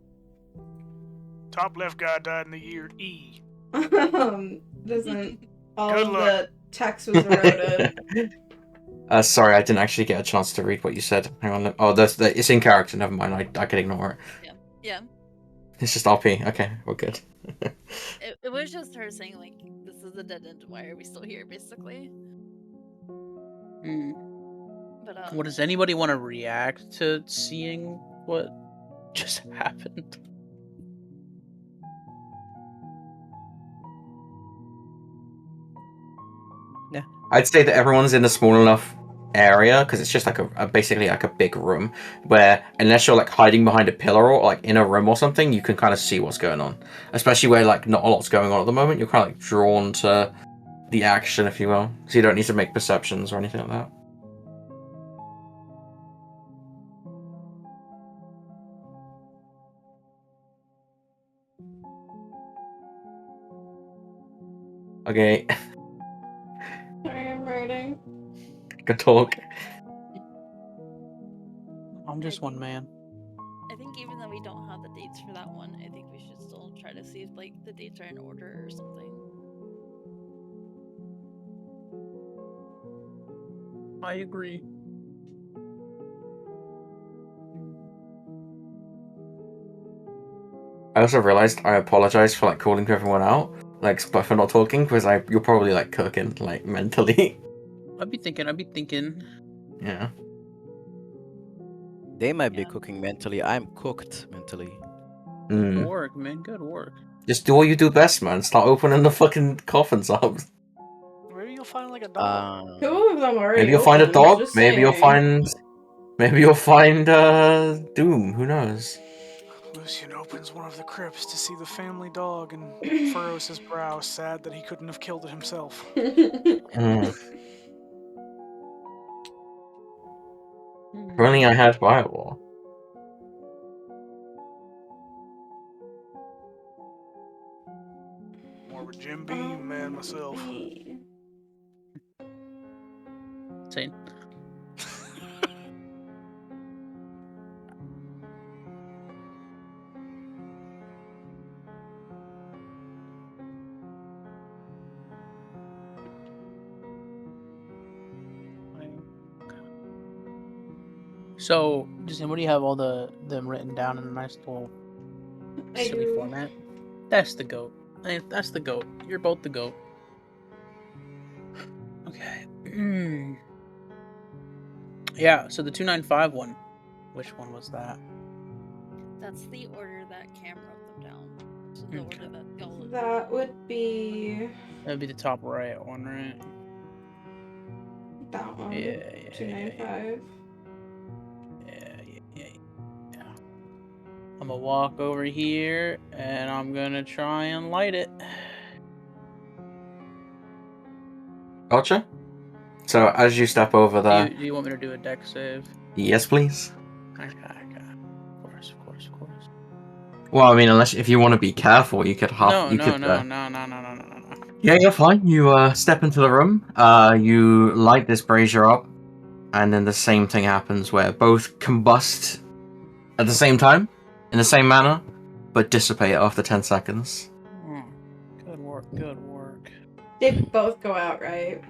Top left guy died in the year E. Doesn't all Good of luck. the text was eroded. Sorry, I didn't actually get a chance to read what you said. Hang on. Oh, it's in character. Never mind. I can ignore it. Yeah. It's just RP. Okay, we're good. It was just her saying like, "This is a dead end. Why are we still here?" Basically. Hmm. But What does anybody want to react to seeing what just happened? I'd say that everyone's in a small enough area because it's just like basically like a big room where unless you're like hiding behind a pillar or like in a room or something, you can kind of see what's going on. Especially where like not a lot's going on at the moment, you're kind of like drawn to the action, if you will. So you don't need to make perceptions or anything like that. Okay, Sorry, I'm writing. good talk. I'm just one man. I think even though we don't have the dates for that one, I think we should still try to see if like the dates are in order or something. I agree. I also realized I apologize for like calling everyone out, like but for not talking because you're probably like cooking like mentally. I'd be thinking. Yeah. They might be Yeah. cooking mentally. I'm cooked mentally. Good Mm. work, man. Good work. Just do what you do best, man. Start opening the fucking coffins up. Maybe you'll find like a dog. Two of them already Maybe you'll find a opened, dog. just Maybe you'll saying. find. Maybe you'll find Doom. Who knows? Lucian opens one of the crypts to see the family dog and furrows his brow, sad that he couldn't have killed it himself. Mm. If only I had Firewall. More of a Jim Beam man myself. Same. So, does anybody have all them written down in a nice little I silly do. format? That's the goat. That's the goat. You're both the goat. Okay. Yeah. So the 295 one. Which one was that? That's the order that Cam wrote them down. So the Okay. order that y'all. That would be That'd be the top right one, right? that one. Yeah. 295. Yeah. I'm gonna walk over here and I'm gonna try and light it. Gotcha. So as you step over there, Do you want me to do a deck save? yes, please. Okay. Of course. Well, I mean, if you want to be careful, you could No. No. Yeah, you're fine. You step into the room. You light this brazier up, and then the same thing happens where both combust at the same time, in the same manner, but dissipate after 10 seconds. Good work. They both go out, right?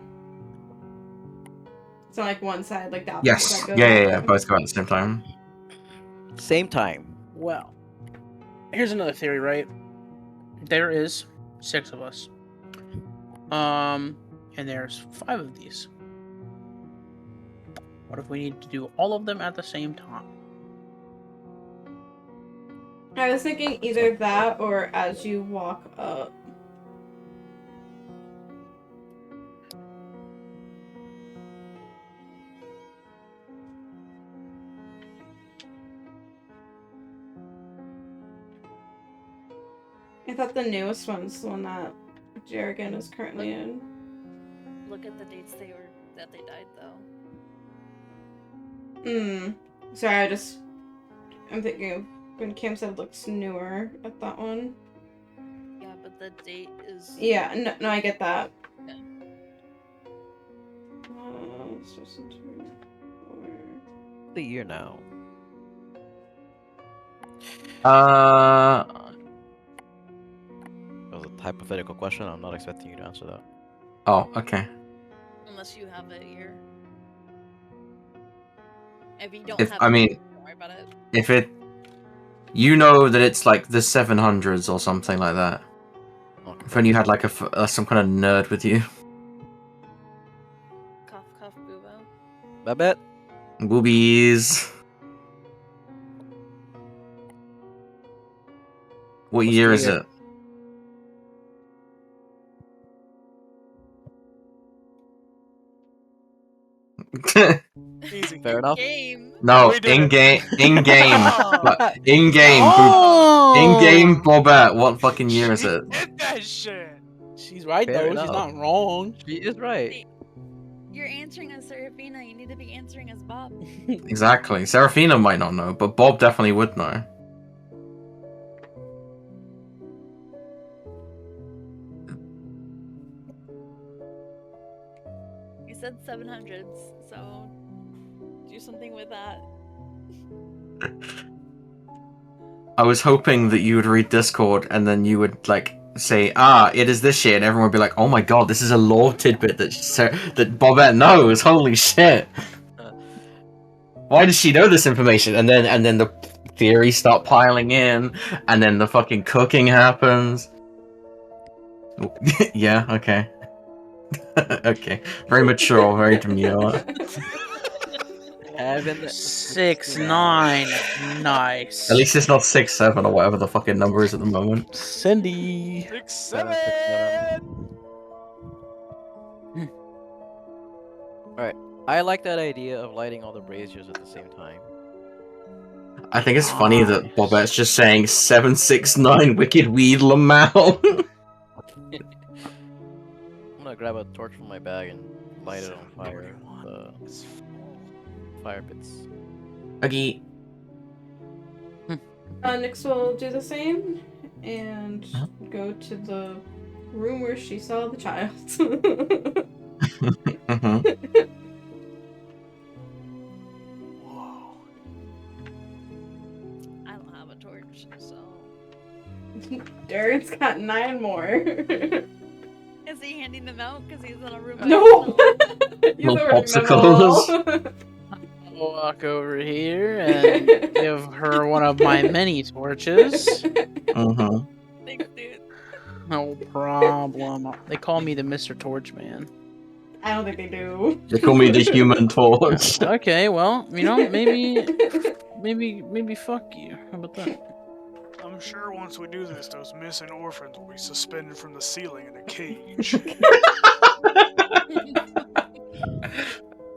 It's not like one side, like the opposite Yes. side goes Yeah. out. Both go at the same time. Same time. Well, here's another theory, right? There is 6 of us. And there's 5 of these. What if we need to do all of them at the same time? I was thinking either that or as you walk up. I thought the newest one's the one that Jarrigan is currently in. Look at the dates that they died though. Sorry, I'm thinking of when Cam said it looks newer at that one. Yeah, but the date is. Yeah, no, I get that. Okay. The year now. Uh, That was a hypothetical question. I'm not expecting you to answer that. oh, okay. Unless you have it here. If you don't If have I it, mean, don't worry about it. if it, you know that it's like the 700s or something like that. Okay. If only you had like some kind of nerd with you. Cough, cough, boo-boo. Babette. Boobies. What What's year the is year? it? Easy. Fair enough. Game. No, We did in it. game, in game, Oh. in game, Oh! in game, Bobette. What fucking year is She it? did that shit. She's right Fair though. She's enough. not wrong. She is right. Wait, you're answering as Serafina. You need to be answering as Bob. Exactly. Serafina might not know, but Bob definitely would know. You said 700s, so do something with that. I was hoping that you would read Discord and then you would like say, it is this shit, and everyone would be like, oh my god, this is a lore tidbit that Bobette knows. Holy shit. Why does she know this information? And then the theories start piling in, and then the fucking cooking happens. Yeah, okay. Okay. Very mature, very demure. Heaven 6'9". Nice. At least it's not 6'7" or whatever the fucking number is at the moment. Cindy. 6, 7, 7. I like that idea of lighting all the braziers at the same time. I think it's funny that Bobette's just saying 769 Wicked Weed Lamau. I'm gonna grab a torch from my bag and light it on fire. 7:21. The It's full. fire pits. Okay. Nyx will do the same and go to the room where she saw the child. Mhm. Whoa. I don't have a torch, so. Darren's got 9 more. Is he handing them out because he's in a room? by No! himself? You Little already know them all. I'll walk over here and give her one of my many torches. Mhm. Thanks, dude. No problem. They call me the Mr. Torch Man. I don't think they do. They call me the Human Torch. Okay, well, maybe fuck you. How about that? I'm sure once we do this, those missing orphans will be suspended from the ceiling in a cage.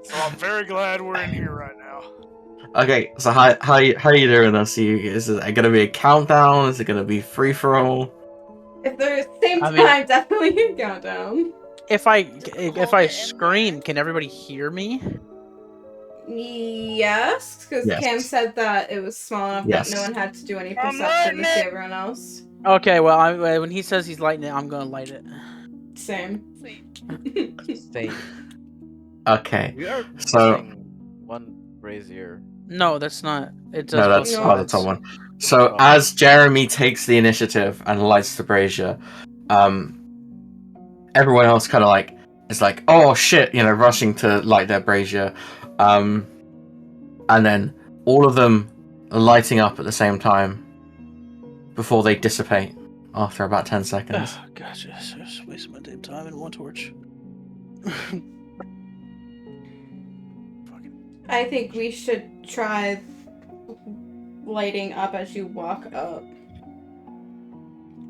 So I'm very glad we're in here right now. Okay, so how you doing this? Is it gonna be a countdown? Is it gonna be free for all? If they're at the same I mean- time, definitely a countdown. If I scream, can everybody hear me? Yes, because Yes. Cam said that it was small enough Yes. that no one had to do any I'm perception to see lighting it! everyone else. Okay, well, when he says he's lighting it, I'm gonna light it. Same. Sweet. Same. Okay. We are So- missing one brazier. No, that's not. It does. No, that's No. the top one. So Oh. as Jeremy takes the initiative and lights the brazier, everyone else kind of like is like, oh shit, rushing to light their brazier, and then all of them are lighting up at the same time before they dissipate after about 10 seconds. Oh, gotcha. Just wasting my damn time in one torch. Fucking I think we should try lighting up as you walk up.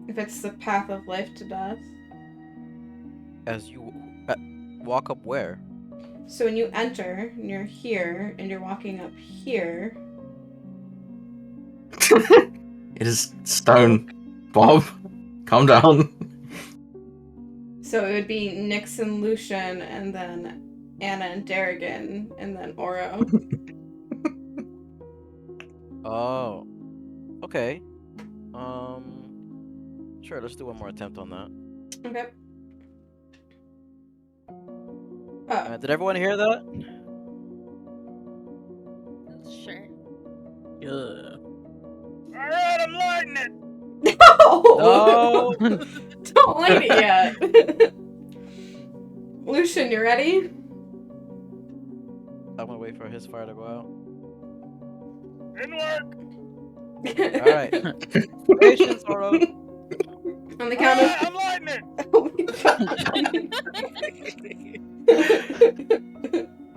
If it's the path of life to death. As you walk up where? So when you enter, and you're here, and you're walking up here. It is stone, Bob. Calm down. So it would be Nyx and Lucian, and then Anna and Darrigan, and then Oro. Oh. Okay. Sure, let's do one more attempt on that. Okay. Oh. Did everyone hear that? Sure. Yeah. Alright, I'm lighting it! No! No. Don't light it yet. Lucian, you ready? I'm gonna wait for his fire to go out. Didn't work! Alright. Patience, Oro. On the count of... I'm lighting it!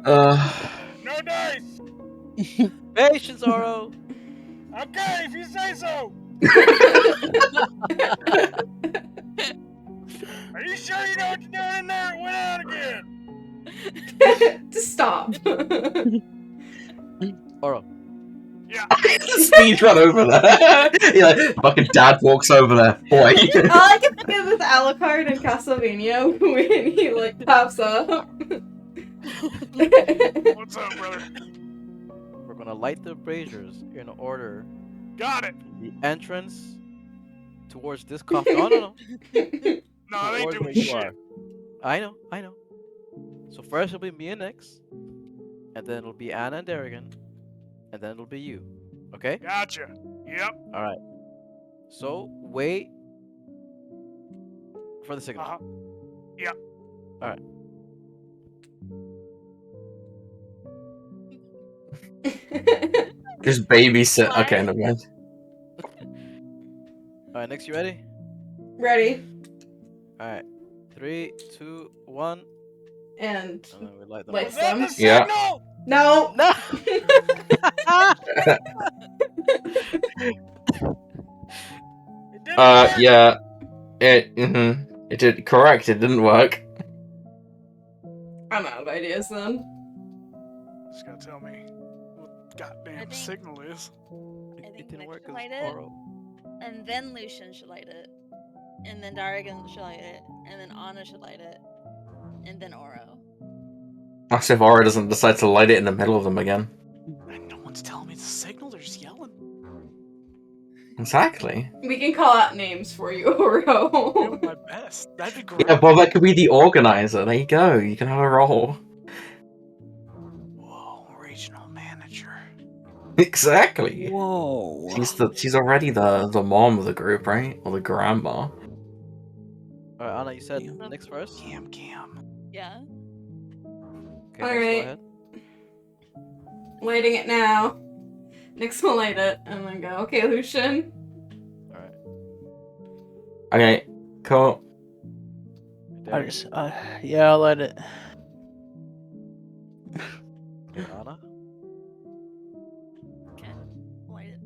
Oh my No dice! Patience, Oro. Okay, if you say so! Are you sure you know what you're doing in there? It went out again! God. Just stop. Oro. Yeah. Speed run over there. Yeah, fucking dad walks over there. Boy. All I can think of is Alucard in Castlevania when he like pops up. What's up, brother? We're gonna light the braziers in order. Got it! The entrance towards this coffin. No. No, I ain't Towards doing where you shit. are. I know. So first it'll be me and Nyx, and then it'll be Anna and Darrigan, and then it'll be you. Okay? Gotcha. Yep. Alright. So wait for the signal. Uh-huh. Just babysit. Okay, never mind. Alright, Nyx, you ready? Ready. Alright. 3, 2, 1. And And then we light them Light up. Was that the Yeah. signal? no. No! It didn't work. Yeah. It did correct. It didn't work. I'm out of ideas then. Just gotta tell me what goddamn think- signal is. I It think didn't Nyx work should 'cause light it, Oro. and then Lucian should light it, and then Darrigan should light it, and then Anna should light it, and then Oro. That's if Aura doesn't decide to light it in the middle of them again. And no one's telling me the signal, they're just yelling. Exactly. We can call out names for you, Oro. Doing my best. That'd be great. Yeah, well, that could be the organizer. There you go. You can have a role. Whoa, regional manager. Exactly. Whoa. She's already the mom of the group, right? Or the grandma. Alright, Anna, you said Yeah. Nyx first? Cam. Yeah. Okay, Nyx, go Alright. ahead. Lighting it now. Nyx will light it and then go, okay, Lucian. Alright. Okay, cool. I just, yeah, I'll let it. Anna? Okay. Light it.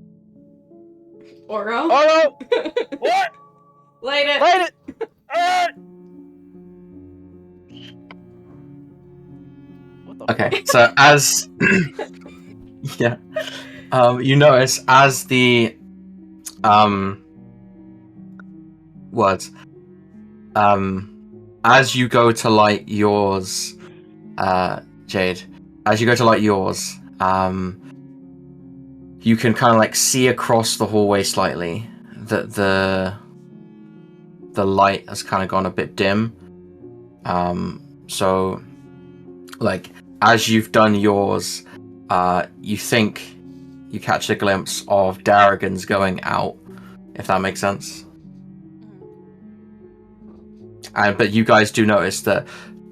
Oro. Oro! What? Light it. Light it! Alright! What the Okay, fuck? so as yeah, you notice as the words as you go to light yours, Jade, as you go to light yours, you can kind of like see across the hallway slightly that the light has kind of gone a bit dim. So like as you've done yours, you think you catch a glimpse of Darrigan's going out, if that makes sense. But you guys do notice that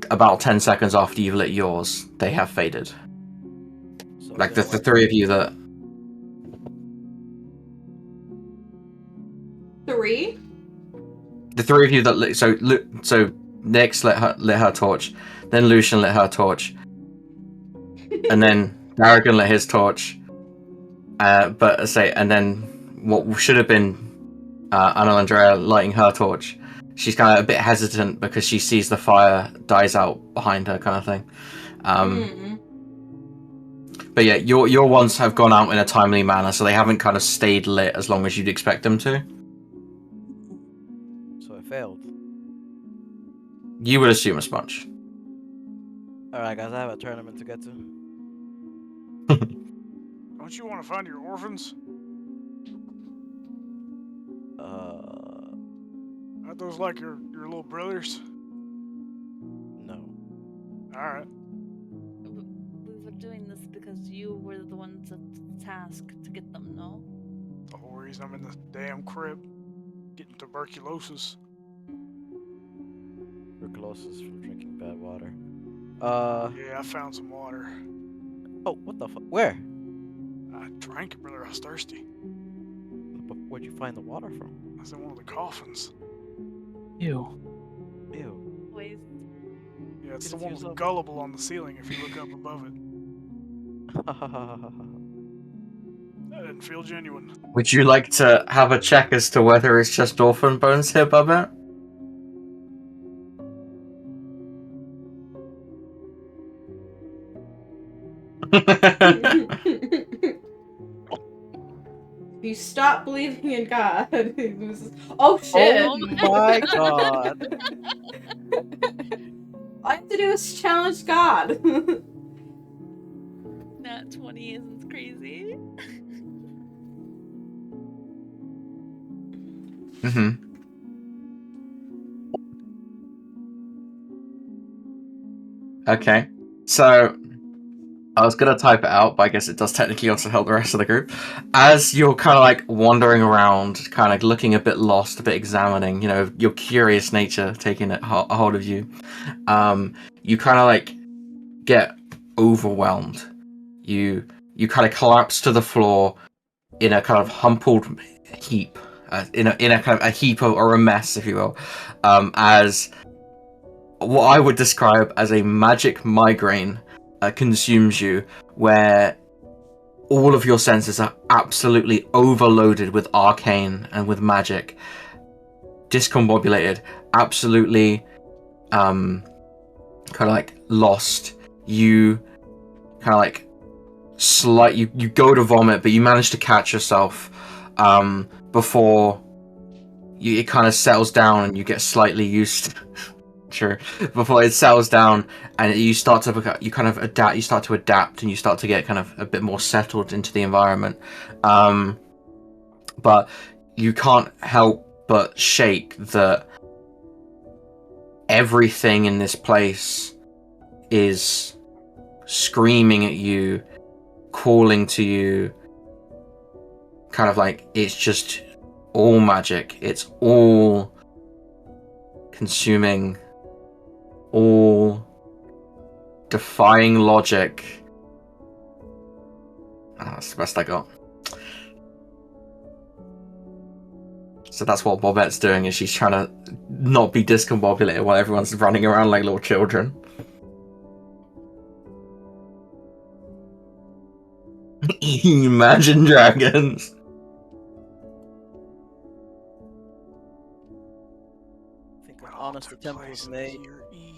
about 10 seconds after you've lit yours, they have faded. So Like then the what- three of you that... 3. The three of you that lit... So Nyx lit her torch, then Lucian lit her torch, and then Darrigan lit his torch. And then what should have been Anna Andrea lighting her torch, she's kind of a bit hesitant because she sees the fire dies out behind her, kind of thing. But yeah, your ones have gone out in a timely manner, so they haven't kind of stayed lit as long as you'd expect them to. failed. You would assume a sponge. Alright, guys, I have a tournament to get to. Don't you want to find your orphans? Aren't those like your little brothers? No. Alright. We were doing this because you were the ones at the task to get them, no? The whole reason I'm in the damn crib. Getting tuberculosis. Tuberculosis from drinking bad water. Yeah, I found some water. Oh, what the fuck? Where? I drank it, brother. I was thirsty. Where'd you find the water from? I was in one of the coffins. Ew. Ew. Ways. Yeah, it's Get the it one with the yourself. gullible on the ceiling if you look up above it. That didn't feel genuine. Would you like to have a check as to whether it's just orphan bones here, Bubba? You stop believing in God. Oh shit! Oh my god. All I have to do is challenge God. Nat 20 isn't crazy. Mm-hmm. Okay, so I was gonna type it out, but I guess it does technically also help the rest of the group. As you're kind of like wandering around, kind of looking a bit lost, a bit examining, you know, your curious nature taking a hold of you, you kind of like get overwhelmed. You kind of collapse to the floor in a kind of humbled heap, in a kind of a heap or a mess, if you will, as what I would describe as a magic migraine consumes you, where all of your senses are absolutely overloaded with arcane and with magic, discombobulated, absolutely kind of like lost. You kind of like you go to vomit, but you manage to catch yourself before it kind of settles down and you get slightly used Sure. Before it settles down and you start to you kind of adapt, you start to adapt and you start to get kind of a bit more settled into the environment. But you can't help but shake that everything in this place is screaming at you, calling to you, kind of like it's just all magic. It's all consuming, all defying logic. That's the best I got. So that's what Bobette's doing, is she's trying to not be discombobulated while everyone's running around like little children. Imagine Dragons. I think an What all honest took attempt place was in made. year E?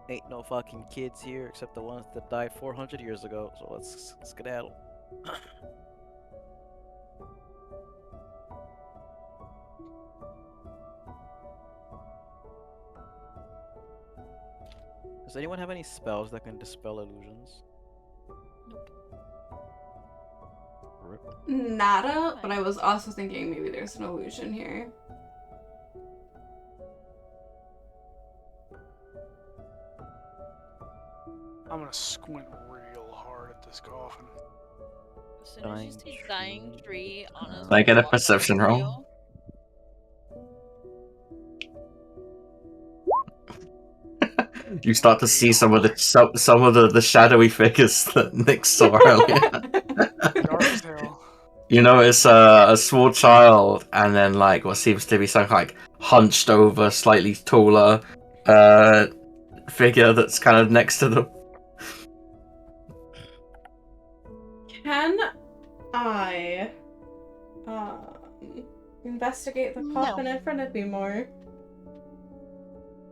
Ain't no fucking kids here except the ones that died 400 years ago, so let's skedaddle. Does anyone have any spells that can dispel illusions? Rip. Nada, but I was also thinking maybe there's an illusion here. I'm gonna squint real hard at this coffin. As soon as you see dying tree on his Can I get a walk perception up to roll? You start to see some of the shadowy figures that Nick saw earlier. Dark as hell. You notice a small child, and then like what seems to be some like hunched over, slightly taller figure that's kind of next to them. Can I investigate the coffin in front of me more?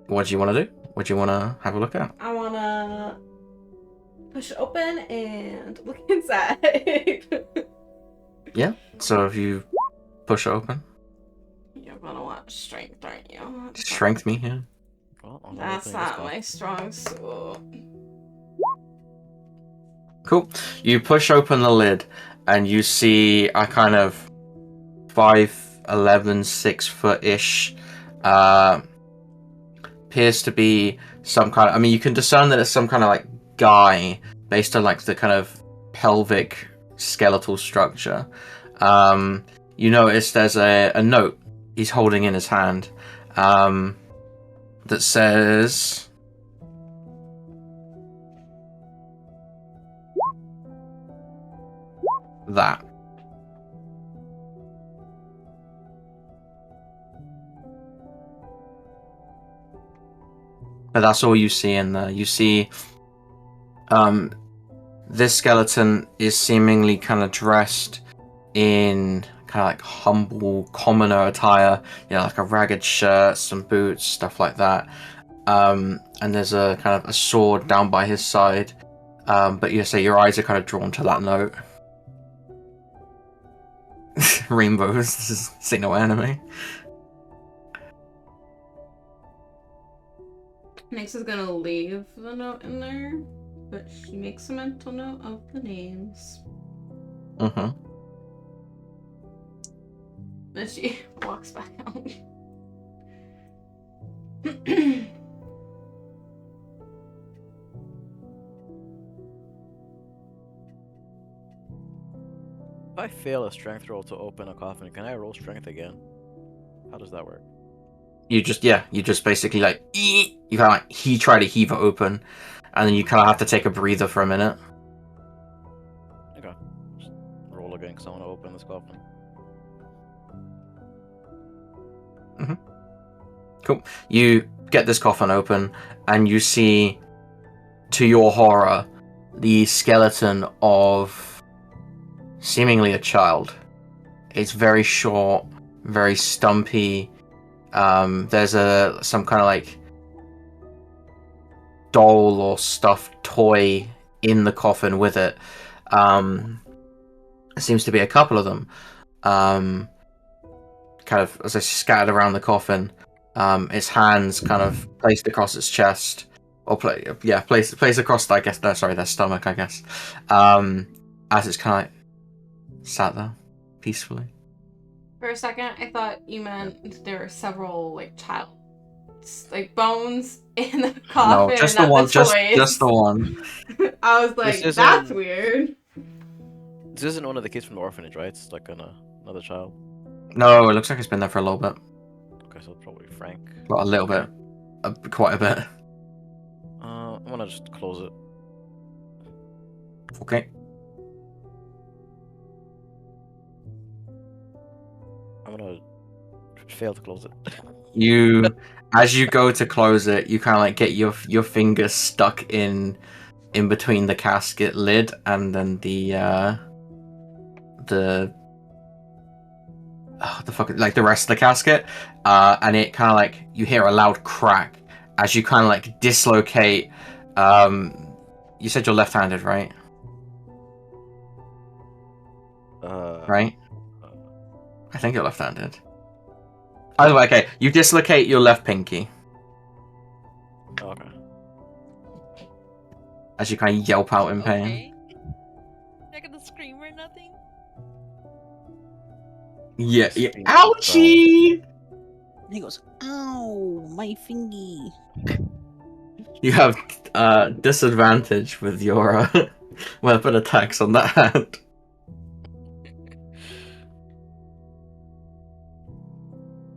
What do you want to do? What do you want to have a look at? I wanna push it open and look inside. So if you push it open, gonna want strength, aren't you? Strength me here. Well, I'm That's opening this not my coffin. strong suit. Cool. You push open the lid, and you see a kind of 5'11", 6-foot-ish. Appears to be some kind of. I mean, you can discern that it's some kind of like guy based on like the kind of pelvic skeletal structure. You notice there's a note he's holding in his hand that says. That. But that's all you see in there. You see this skeleton is seemingly kind of dressed in kind of like humble commoner attire, you know, like a ragged shirt, some boots, stuff like that. And there's a kind of a sword down by his side. But you say your eyes are kind of drawn to that note. Rainbows, this is Sinnoh anime. Nyx is gonna leave the note in there, but she makes a mental note of the names. Mm-hmm. Then she walks back out. If I fail a strength roll to open a coffin, can I roll strength again? How does that work? You just basically like you kind of like try to heave it open, and then you kind of have to take a breather for a minute. Okay. Just roll again because I want to open this coffin. Cool. You get this coffin open, and you see, to your horror, the skeleton of seemingly a child. It's very short, very stumpy. There's some kind of like doll or stuffed toy in the coffin with it. There seems to be a couple of them. Kind of as I scattered around the coffin. Its hands kind of placed across its chest, or placed across. I guess their stomach. I guess. As it's kind of like sat there peacefully. For a second, I thought you meant there were several like bones in the coffin. No, just the one. Just the one. I was like, This that's isn't- weird. This isn't one of the kids from the orphanage, right? It's like another child. No, it looks like it's been there for a little bit. Okay, so it's probably Frank. Well, a little bit. Quite a bit. I'm gonna just close it. Okay. I'm gonna fail to close it. As you go to close it, you kind of like get your fingers stuck in between the casket lid and then the rest of the casket, and it kind of like you hear a loud crack as you kind of like dislocate. You said you're left-handed, right? Right? I think you're left-handed. Either way, okay. You dislocate your left pinky Okay. as you kind of yelp out in pain. Okay. Not gonna scream or nothing. Yeah. Scream. Ouchie! And he goes, ow, my fingy. You have disadvantage with your weapon attacks on that hand.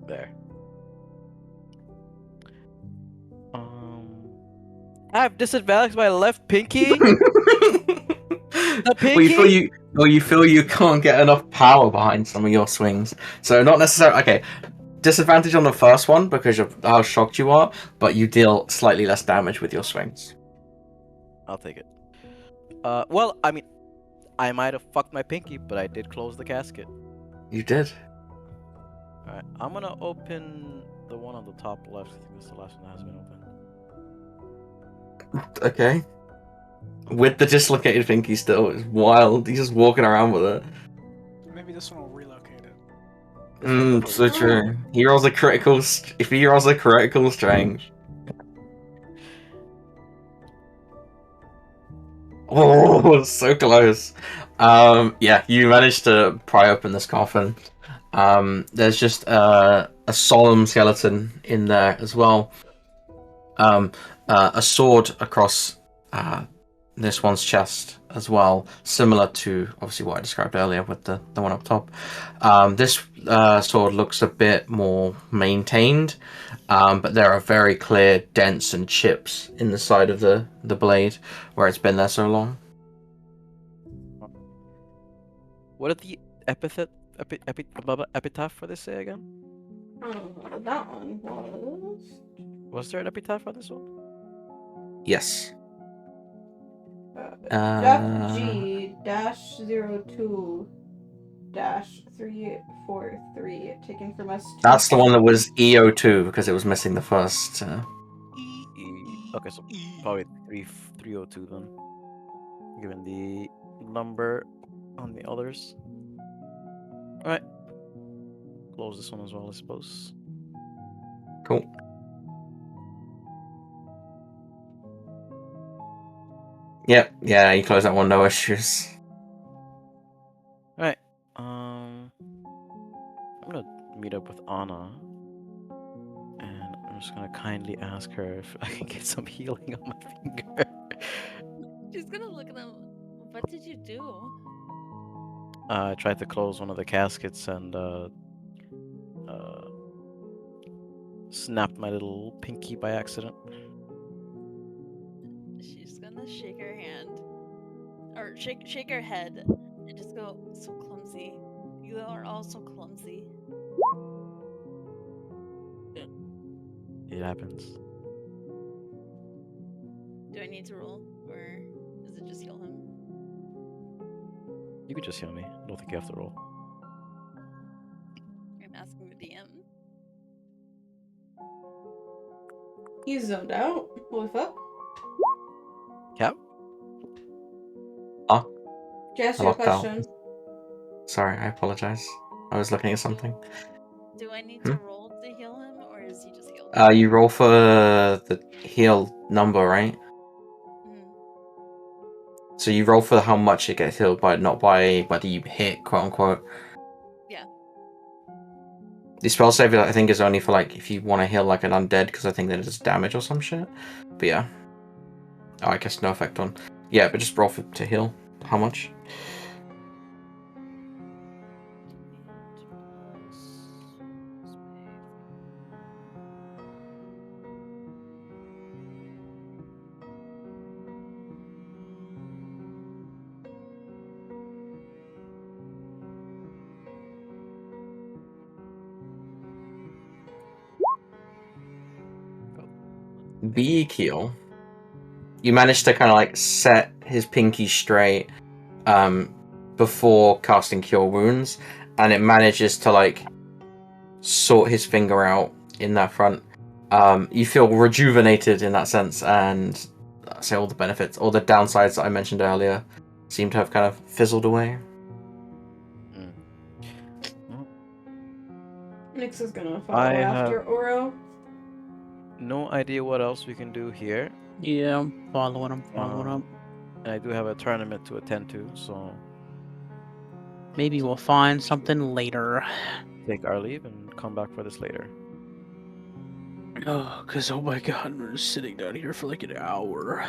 There. I have disadvantage with my left pinky. Well, you feel you can't get enough power behind some of your swings. So not necessarily okay. Disadvantage on the first one because of how shocked you are, but you deal slightly less damage with your swings. I'll take it. Well, I mean, I might have fucked my pinky, but I did close the casket. You did. Alright, I'm gonna open the one on the top left. I think that's the last one that has been opened. Okay. With the dislocated pinky still, it's wild. He's just walking around with it. Maybe this one will relocate it. So true. He rolls a critical. If he rolls a critical strength. Oh, so close. Yeah, you managed to pry open this coffin. There's just a solemn skeleton in there as well. A sword across this one's chest as well, similar to obviously what I described earlier with the one up top. This sword looks a bit more maintained, but there are very clear dents and chips in the side of the blade where it's been there so long. What did the epitaph for this say again? That one was. Was there an epitaph on this one? Yes. Jeff G -02 -343 taken from us. That's the one that was EO2 because it was missing the first. Okay, so probably 302 then, given the number on the others. All right, close this one as well, I suppose. Cool. Yep, yeah, you close that one, no issues. Alright, I'm gonna meet up with Anna, and I'm just gonna kindly ask her if I can get some healing on my finger. She's gonna look at them. What did you do? I tried to close one of the caskets and snapped my little pinky by accident. She's gonna shake her hand, or shake her head, and just go, "So clumsy. You are all so clumsy." It happens. Do I need to roll, or is it just heal him? You can just heal me. I don't think you have to roll. I'm asking the DM. He's zoned out. Holy fuck. Cap? Jess, I your locked out. question. Sorry, I apologize. I was looking at something. Do I need to roll to heal him, or is he just healed? You roll for the heal number, right? Mhm. So you roll for how much it gets healed by, not by whether you hit, quote unquote. Yeah. The spell save, I think, is only for like if you want to heal like an undead, because I think that it does damage or some shit. But yeah. Oh, I guess no effect on. Yeah, but just roll for to heal. How much? B heal. You managed to kind of like set his pinky straight before casting Cure Wounds, and it manages to like sort his finger out in that front. You feel rejuvenated in that sense, and say all the benefits, all the downsides that I mentioned earlier seem to have kind of fizzled away. Nyx is gonna follow after Oro. No idea what else we can do here. Yeah, I'm following him. And I do have a tournament to attend to, so Maybe we'll find something later. take our leave and come back for this later. Oh, because, oh my god, we're just sitting down here for like an hour.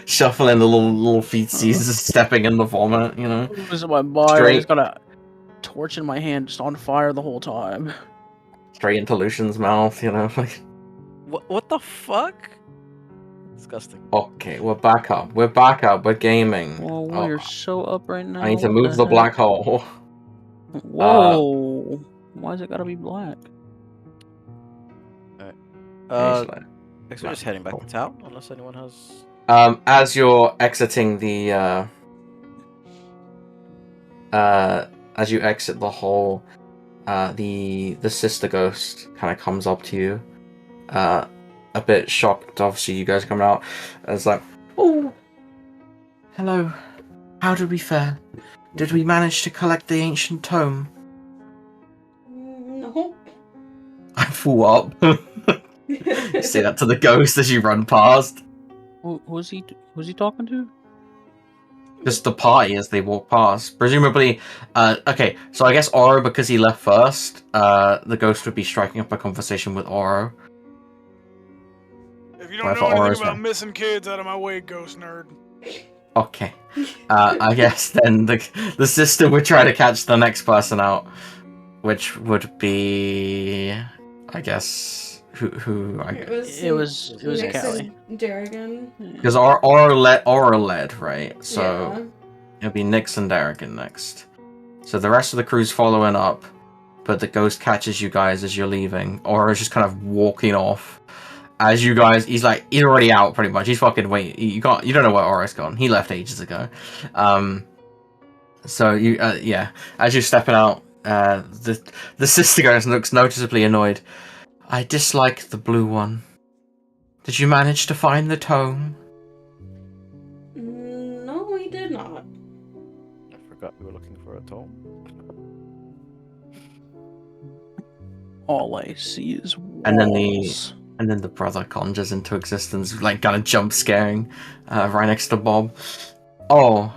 Shuffling the little feetsies, stepping in the vomit, you know. Losing my mind. I Straight. just got a torch in my hand, just on fire the whole time. Straight into Lucian's mouth, you know. Like, What the fuck? Disgusting. okay, we're back up. We're back up. We're gaming. Whoa, Oh, you're so up right now. I need to what move the heck? black hole. Whoa. Why is it gotta be black? Guess we're just heading back to town, unless anyone has. As you're exiting the as you exit the hole, the sister ghost kind of comes up to you, a bit shocked. Obviously, you guys coming out. It's like, oh, hello. How did we fare? Did we manage to collect the ancient tome? waffle up. You say that to the ghost as you run past. Who's he talking to? Just the party as they walk past. Presumably, okay, so I guess Oro, because he left first, the ghost would be striking up a conversation with Oro. If you don't Whatever know anything Oro's about name. missing kids, out of my way, ghost nerd. Okay. I guess then the sister would try to catch the next person out, which would be, I guess, who It was Nix Callie. and Darrigan. because Oro led, right? So Yeah. it'll be Nix and Darrigan next. So the rest of the crew's following up, but the ghost catches you guys as you're leaving. Oro's just kind of walking off. As you guys, he's already out pretty much. He's fucking you don't know where Oro's gone. He left ages ago. So you, yeah, as you're stepping out, the sister ghost looks noticeably annoyed. I dislike the blue one. Did you manage to find the tome? No, we did not. I forgot we were looking for a tome. All I see is walls. And then the brother conjures into existence, like kind of jump scaring, right next to Bob. Oh,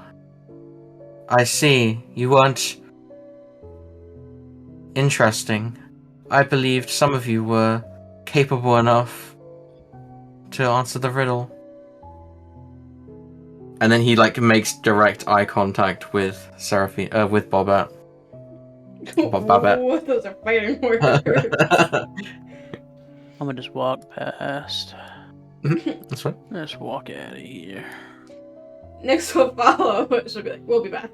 I see. You weren't interesting. I believed some of you were capable enough to answer the riddle. And then he makes direct eye contact with with Bobette. Babette. Ooh, those are fighting words. I'm gonna just walk past. That's right. Let's walk out of here. Nix will follow, but she'll be like, we'll be back.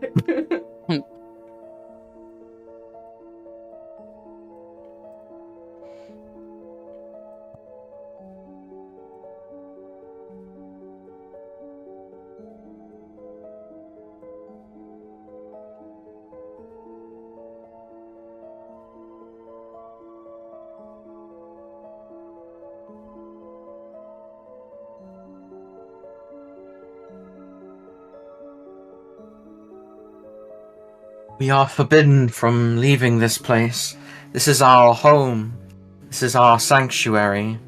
We are forbidden from leaving this place. This is our home. This is our sanctuary.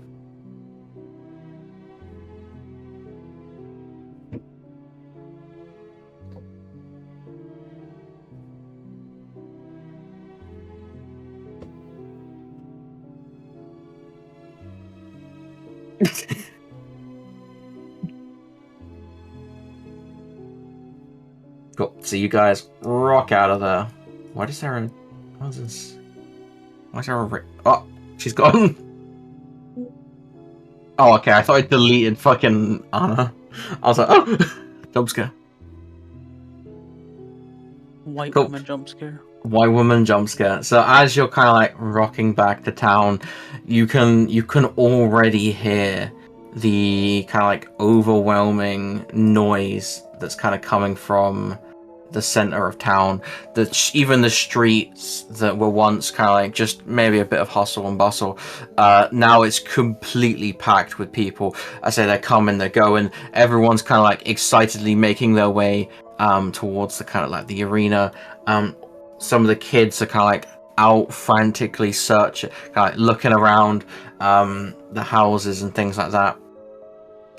Cool. So you guys rock out of there. What is there? What is this? Why is there a? Oh, she's gone. Oh, okay. I thought I deleted fucking Anna. I was like, oh, jump scare. White Cool. woman jump scare. White woman jump scare. So as you're kind of rocking back to town, you can already hear the kind of overwhelming noise that's kind of coming from the center of town. Even the streets that were once kind of just maybe a bit of hustle and bustle, now it's completely packed with people. I say they're coming, they're going. Everyone's kind of excitedly making their way towards the kind of the arena. Some of the kids are kind of out frantically searching, kind of looking around the houses and things like that,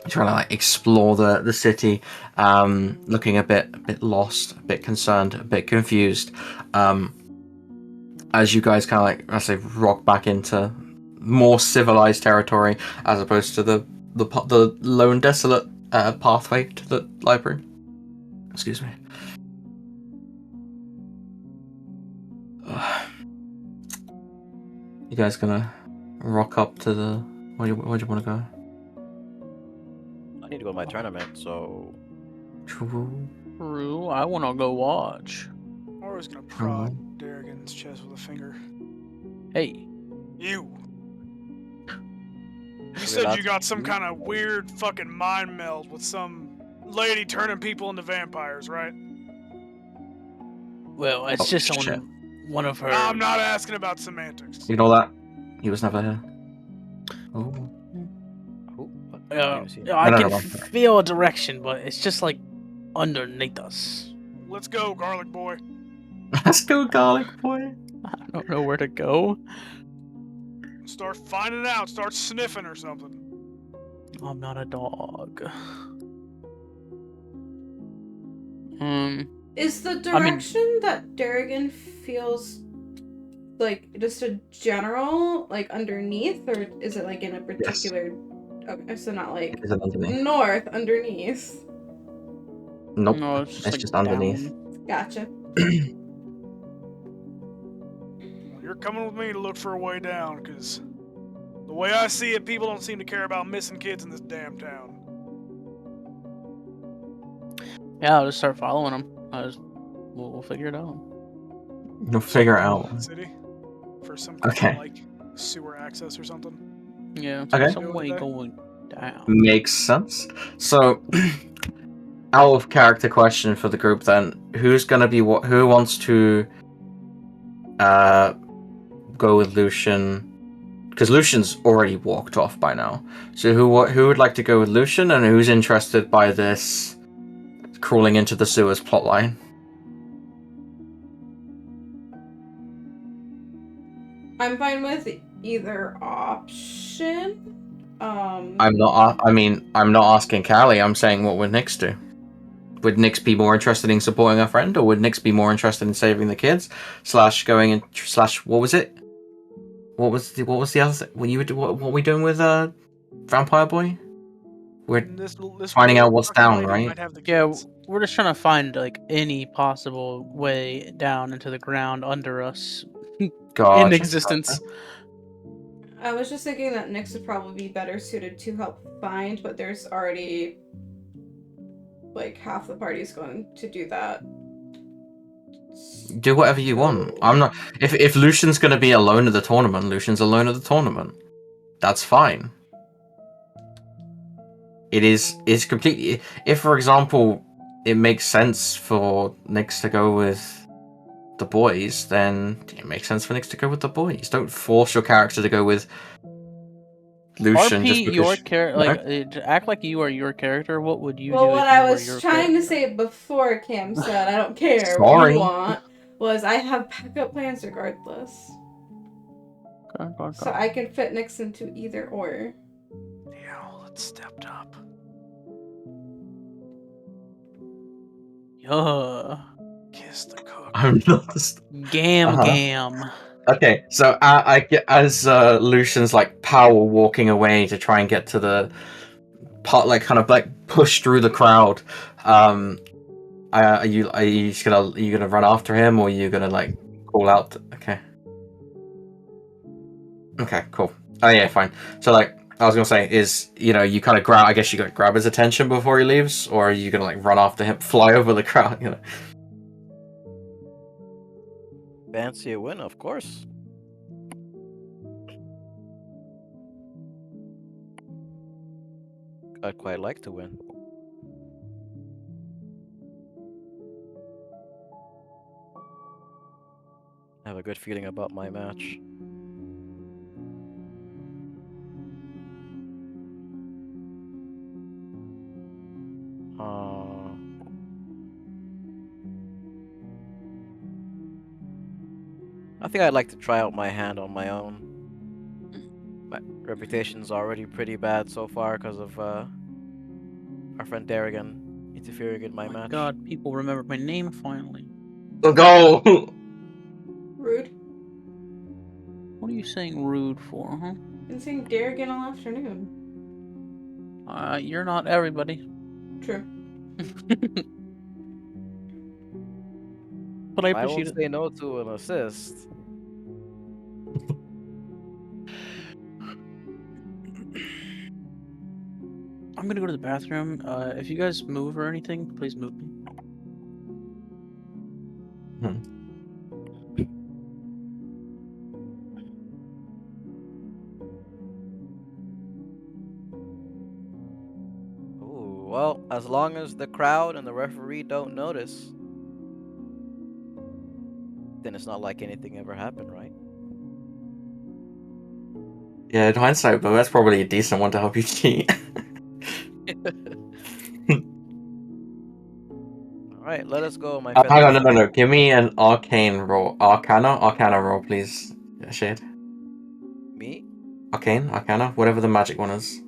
trying to explore the city, looking a bit lost, a bit concerned, a bit confused. As you guys kind of I say rock back into more civilized territory, as opposed to the lone desolate pathway to the library. Excuse me. You guys gonna rock up to the? Where do you want to go? I need to go to my tournament, so True. I want to go watch. Oro's gonna prod Darrigan's chest with a finger. Hey. You said you got some kind of weird fucking mind meld with some lady turning people into vampires, right? Well, it's just shit. one of her. I'm not asking about semantics. You know that? He was never here. Oh. I No, can no. feel a direction, but it's just underneath us. Let's go, garlic boy. Let's go, garlic boy. I don't know where to go. Start finding out. Start sniffing or something. I'm not a dog. Is the I mean- direction that Darrigan feels like just a general, like underneath, or is it like in a particular? Okay, so not like Is it underneath? north underneath. Nope. No, it's just, It's like, just underneath. down. Gotcha. You're coming with me to look for a way down, because the way I see it, people don't seem to care about missing kids in this damn town. Yeah, I'll just start following him. We'll figure it out. You'll figure it Go out. to the city for some kind Okay. of, like, sewer access or something. Yeah, Okay. some way going down. Makes sense. So, out of character question for the group then, who's gonna be what? Who wants to go with Lucian? Because Lucian's already walked off by now. So who would like to go with Lucian, and who's interested by this crawling into the sewers plotline? I'm fine with either option. I'm not. I mean, I'm not asking Callie. I'm saying what would Nyx do? Would Nyx be more interested in supporting a friend, or would Nyx be more interested in saving the kids? Slash going in. Slash what was it? What was the other thing? When you were what we doing with Vampire Boy? We're This finding little out what's fucking down, lady right? might have the Yeah, kids. we're just trying to find like any possible way down into the ground under us God. in existence. I was just thinking that Nyx would probably be better suited to help find, but there's already like half the party's going to do that. Do whatever you want. I'm not. If Lucian's gonna be alone at the tournament, Lucian's alone at the tournament. That's fine. It's completely. If, for example, it makes sense for Nyx to go with the boys, then it makes sense for Nyx to go with the boys. Don't force your character to go with Lucian just RP because. your character, No? like to act like you are your character. What would you do? Well, if what you I were was your trying to character? say before Cam said, I don't care what Sorry. you want, was I have backup plans regardless. So I can fit Nyx into either or. The owl had stepped up. Yeah. Kiss the cook. I'm not. Gam Uh-huh. gam. Okay, so I get as Lucian's like power walking away to try and get to the part, like kind of like push through the crowd. Are you just gonna run after him, or are you gonna like call out? Okay, cool. Oh yeah, fine. So like I was gonna say is you kind of grab. I guess you gotta grab his attention before he leaves, or are you gonna like run after him, fly over the crowd? Fancy a win, of course. I'd quite like to win. I have a good feeling about my match. I think I'd like to try out my hand on my own. My reputation's already pretty bad so far because of our friend Darrigan interfering in my Oh my match. God, people remember my name finally. Go. Rude. What are you saying rude for, huh? Been seeing Darrigan all afternoon. You're not everybody. True. But I I appreciate won't it. say no to an assist. I'm gonna go to the bathroom. If you guys move or anything, please move me. Ooh, well, as long as the crowd and the referee don't notice, then it's not like anything ever happened, right? Yeah, in hindsight, but that's probably a decent one to help you cheat. Alright, let us go, my Hang on, fellows. no. Give me an arcana roll, please. Shade. Me? Arcane, Arcana, whatever the magic one is.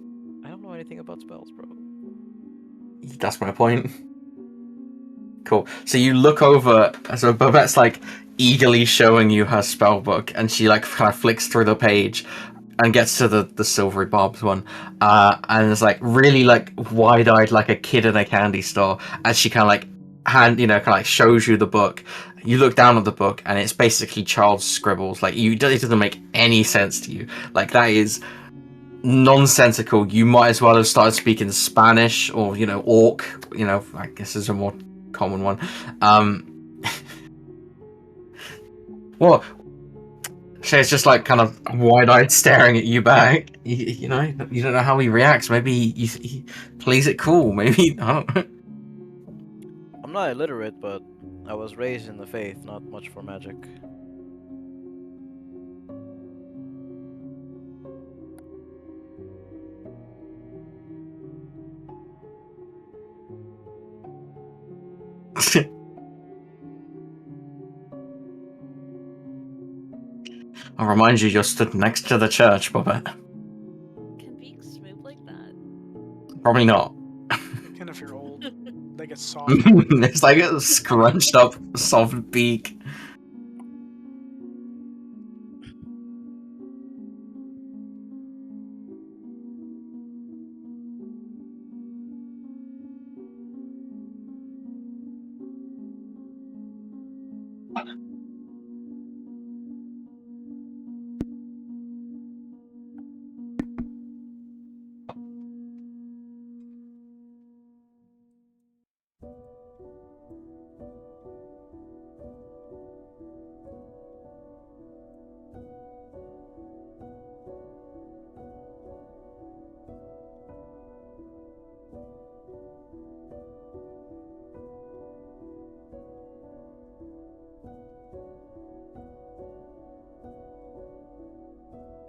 I don't know anything about spells, bro. That's my point. Cool. So you look over. So Babette's like eagerly showing you her spell book, and she like kind of flicks through the page and gets to the silvery barbed one, and it's like really like wide-eyed, like a kid in a candy store, as she kind of like shows you the book. You look down at the book, and it's basically child's scribbles. Like it doesn't make any sense to you. Like that is nonsensical. You might as well have started speaking Spanish or Orc. I guess is a more common one. Well, Shay's just like kind of wide-eyed staring at you back. You don't know how he reacts. Maybe he plays it cool. Maybe I don't know. I'm not illiterate, but I was raised in the faith, not much for magic. I'll remind you, you're stood next to the church, Bobbit. Can beaks move like that? Probably not. And if you're old, they get soft. It's like a scrunched up, soft beak.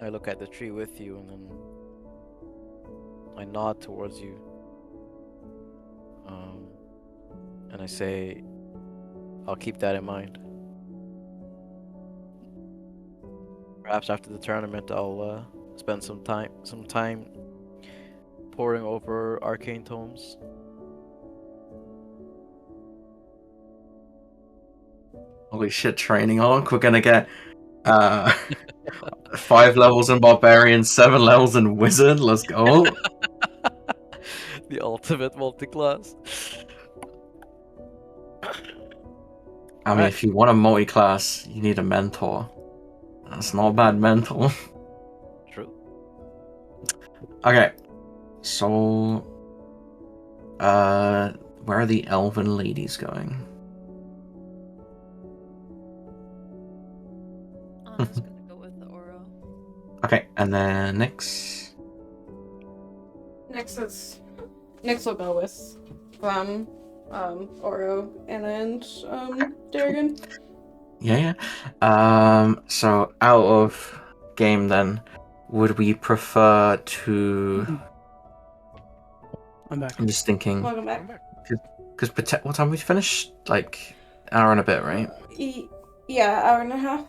I look at the tree with you, and then I nod towards you. And I say, I'll keep that in mind. Perhaps after the tournament, I'll spend some time poring over arcane tomes. Holy shit, training arc. We're gonna get 5 levels in Barbarian, 7 levels in Wizard. Let's go. The ultimate multi-class. I mean, if you want a multi-class, you need a mentor. That's not a bad mentor. True. Okay, so where are the elven ladies going? I'm just gonna go with the Oro. Okay, and then Nyx. Nyx will go with Oro and Darrigan. Yeah. So out of game then, would we prefer to? I'm back. I'm just thinking, Welcome back. because what time we finish? Like hour and a bit, right? Yeah, hour and a half.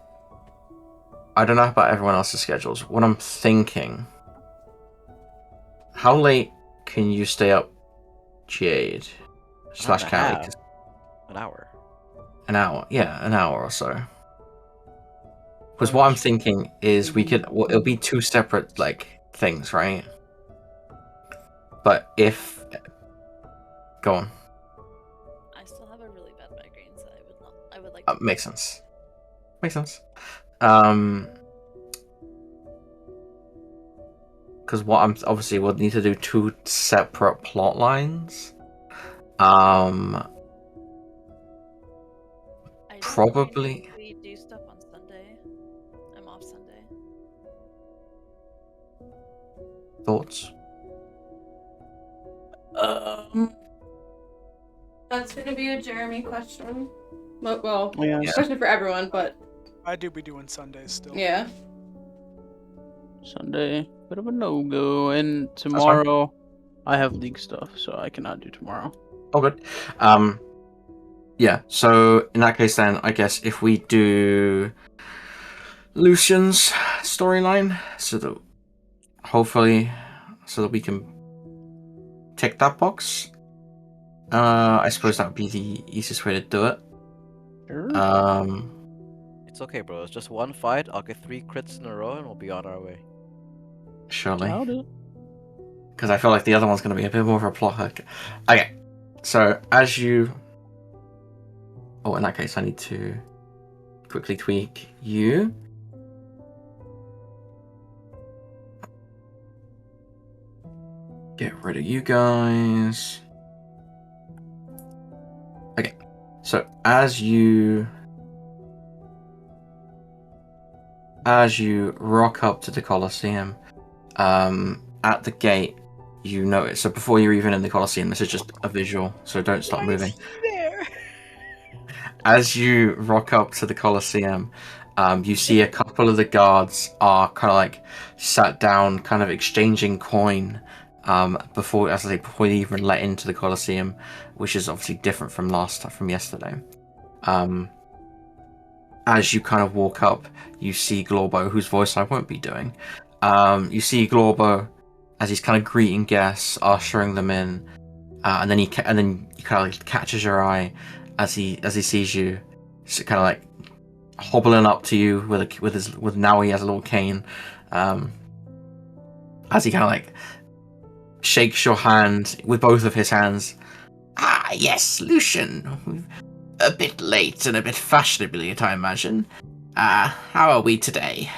I don't know about everyone else's schedules. What I'm thinking, how late can you stay up, Jade / Callie? An hour. An hour, yeah, an hour or so. Because what I'm thinking is it'll be 2 separate like things, right? But if, go on. I still have a really bad migraine, so I would like. Makes sense. Because what I'm obviously we'll need to do 2 separate plot lines. I don't Probably. We do stuff on Sunday. I'm off Sunday. Thoughts? That's gonna be a Jeremy question. Well, Yeah. question for everyone, but I do be doing Sundays still. yeah. Sunday, bit of a no-go, and tomorrow I have league stuff, so I cannot do tomorrow. Oh, good. Yeah, so in that case then, I guess if we do Lucian's storyline, so hopefully, so that we can tick that box. I suppose that would be the easiest way to do it. Sure. It's okay, bro. It's just one fight. I'll get 3 crits in a row, and we'll be on our way. Surely. I'll do it. Because I feel like the other one's going to be a bit more of a plot hook. Okay, so as you... Oh, in that case, I need to quickly tweak you. Get rid of you guys. Okay, so as you rock up to the Colosseum, at the gate, you notice. So before you're even in the Colosseum, this is just a visual, so don't start moving. There. As you rock up to the Colosseum, you see a couple of the guards are kind of like sat down, kind of exchanging coin. Before they even let into the Colosseum, which is obviously different from yesterday. As you kind of walk up, you see Glorbo, whose voice I won't be doing. You see Glorbo as he's kind of greeting guests, ushering them in, and then he kind of like catches your eye as he sees you, so kind of like hobbling up to you with now he has a little cane, as he kind of like shakes your hand with both of his hands. Ah, yes, Lucian. A bit late and a bit fashionably, I imagine. How are we today?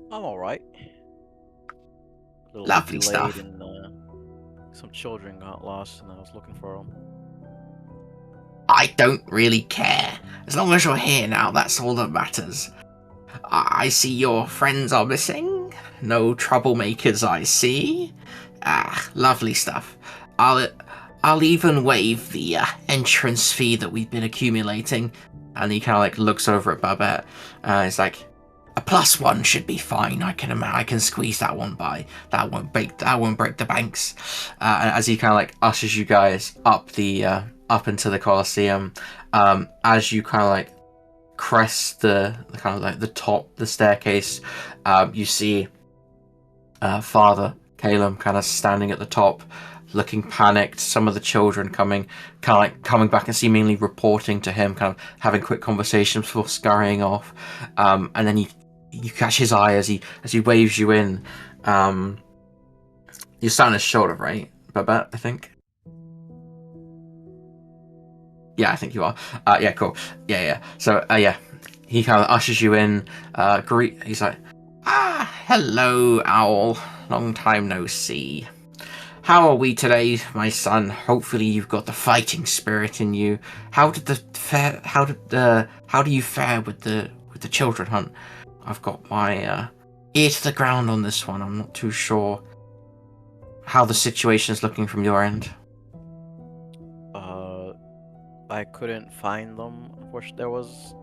I'm alright. Lovely stuff. And, some children got lost, and I was looking for them. I don't really care. As long as you're here now, that's all that matters. I see your friends are missing. No troublemakers, I see. Lovely stuff. I'll even waive the entrance fee that we've been accumulating. And he kind of like looks over at Babette. It's like, a +1 should be fine. I can squeeze that one by. That won't break the banks. As he kind of like ushers you guys up into the Colosseum. As you kind of like crest the kind of like the staircase, you see Father Calum kind of standing at the top, looking panicked. Some of the children coming back and seemingly reporting to him, kind of having quick conversations before scurrying off. And then you catch his eye as he waves you in. You're sat on his shoulder, right, Babette? I think. Yeah, I think you are. Yeah, cool. Yeah. So, yeah, he kind of ushers you in. He's like, hello, Owl. Long time no see. How are we today, my son? Hopefully you've got the fighting spirit in you. How do you fare with the children hunt? I've got my ear to the ground on this one. I'm not too sure how the situation's looking from your end. I couldn't find them. Unfortunately, there was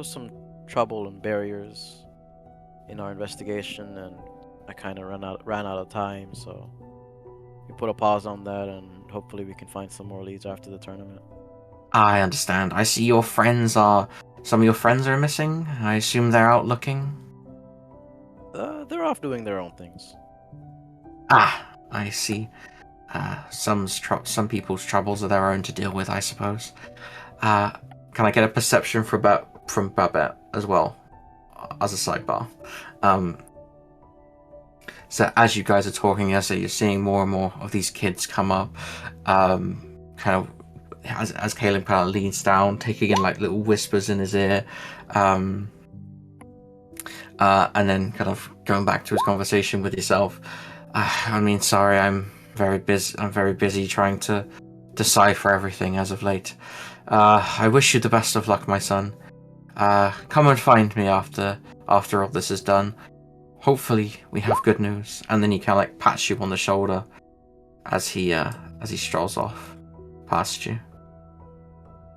some trouble and barriers in our investigation, and I kind of ran out of time. So we put a pause on that, and hopefully we can find some more leads after the tournament. I understand. I see some of your friends are missing. I assume they're out looking. They're off doing their own things. I see. Some people's troubles are their own to deal with, I suppose. Can I get a perception from Babette as well, as a sidebar? So as you guys are talking, you're seeing more and more of these kids come up, kind of as Caleb kind of leans down, taking in like little whispers in his ear, and then kind of going back to his conversation with yourself. I mean, sorry, I'm very busy trying to decipher everything as of late. I wish you the best of luck, my son. Come and find me after all this is done. Hopefully we have good news. And then he kind of like pats you on the shoulder as he strolls off past you.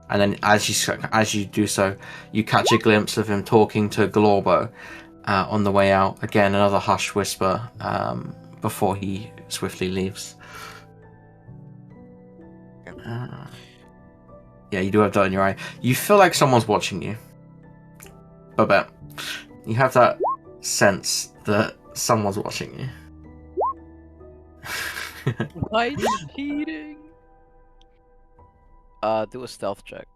And then as you do so, you catch a glimpse of him talking to Glorbo on the way out. Again, another hushed whisper before he swiftly leaves. Yeah, you do have dirt in your eye. You feel like someone's watching you. Babette, you have that sense that someone's watching you. Why cheating? Do a stealth check.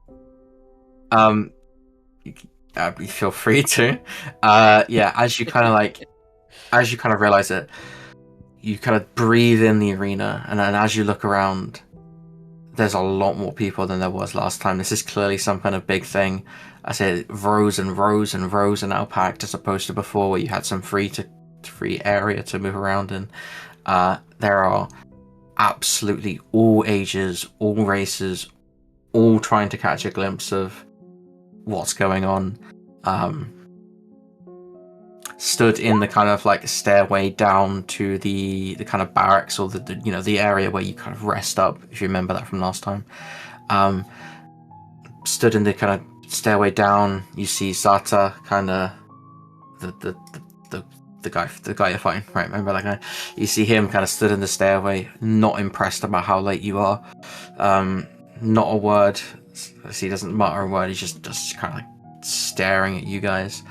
You feel free to. Yeah, as you kind of realize it, you kind of breathe in the arena, and then as you look around, there's a lot more people than there was last time. This is clearly some kind of big thing. I say rows and rows and rows are now packed, as opposed to before where you had some free area to move around in. There are absolutely all ages, all races, all trying to catch a glimpse of what's going on. Stood in the kind of like stairway down to the kind of barracks, or the area where you kind of rest up, if you remember that from last time. Stood in the kind of stairway down, you see Zata, kind of the guy you're fighting, right? Remember that guy? You see him kind of stood in the stairway, not impressed about how late you are. Not a word. He doesn't mutter a word. He's just kind of like staring at you guys.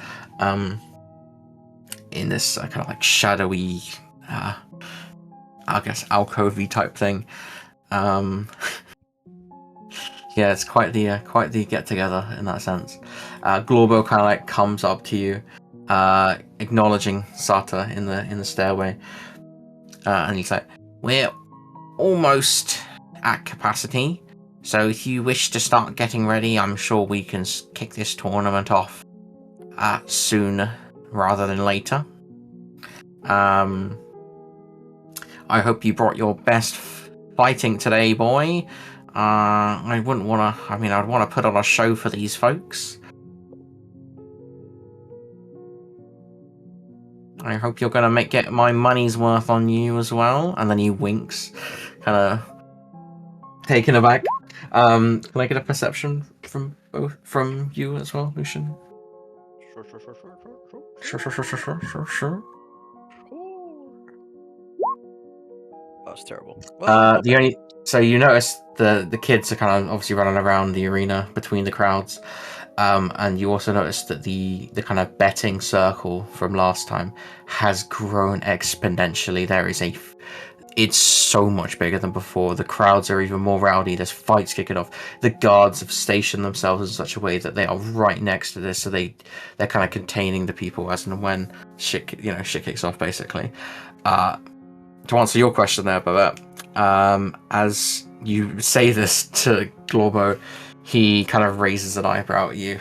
In this kind of like shadowy, I guess alcovey type thing. Yeah, it's quite the get together in that sense. Glorbo kind of like comes up to you, acknowledging Sata in the stairway, and he's like, "We're almost at capacity, so if you wish to start getting ready, I'm sure we can kick this tournament off soon rather than later. I hope you brought your best fighting today, boy. I wouldn't want to. I mean, I'd want to put on a show for these folks. I hope you're gonna get my money's worth on you as well." And then he winks, kind of taken aback. Can I get a perception from you as well, Lucian? Sure. That's terrible. So you notice the kids are kind of obviously running around the arena between the crowds, and you also notice that the kind of betting circle from last time has grown exponentially. It's so much bigger than before. The crowds are even more rowdy. There's fights kicking off. The guards have stationed themselves in such a way that they are right next to this, so they're kind of containing the people as and when shit kicks off, basically. To answer your question there, Babette, as you say this to Glorbo, he kind of raises an eyebrow at you.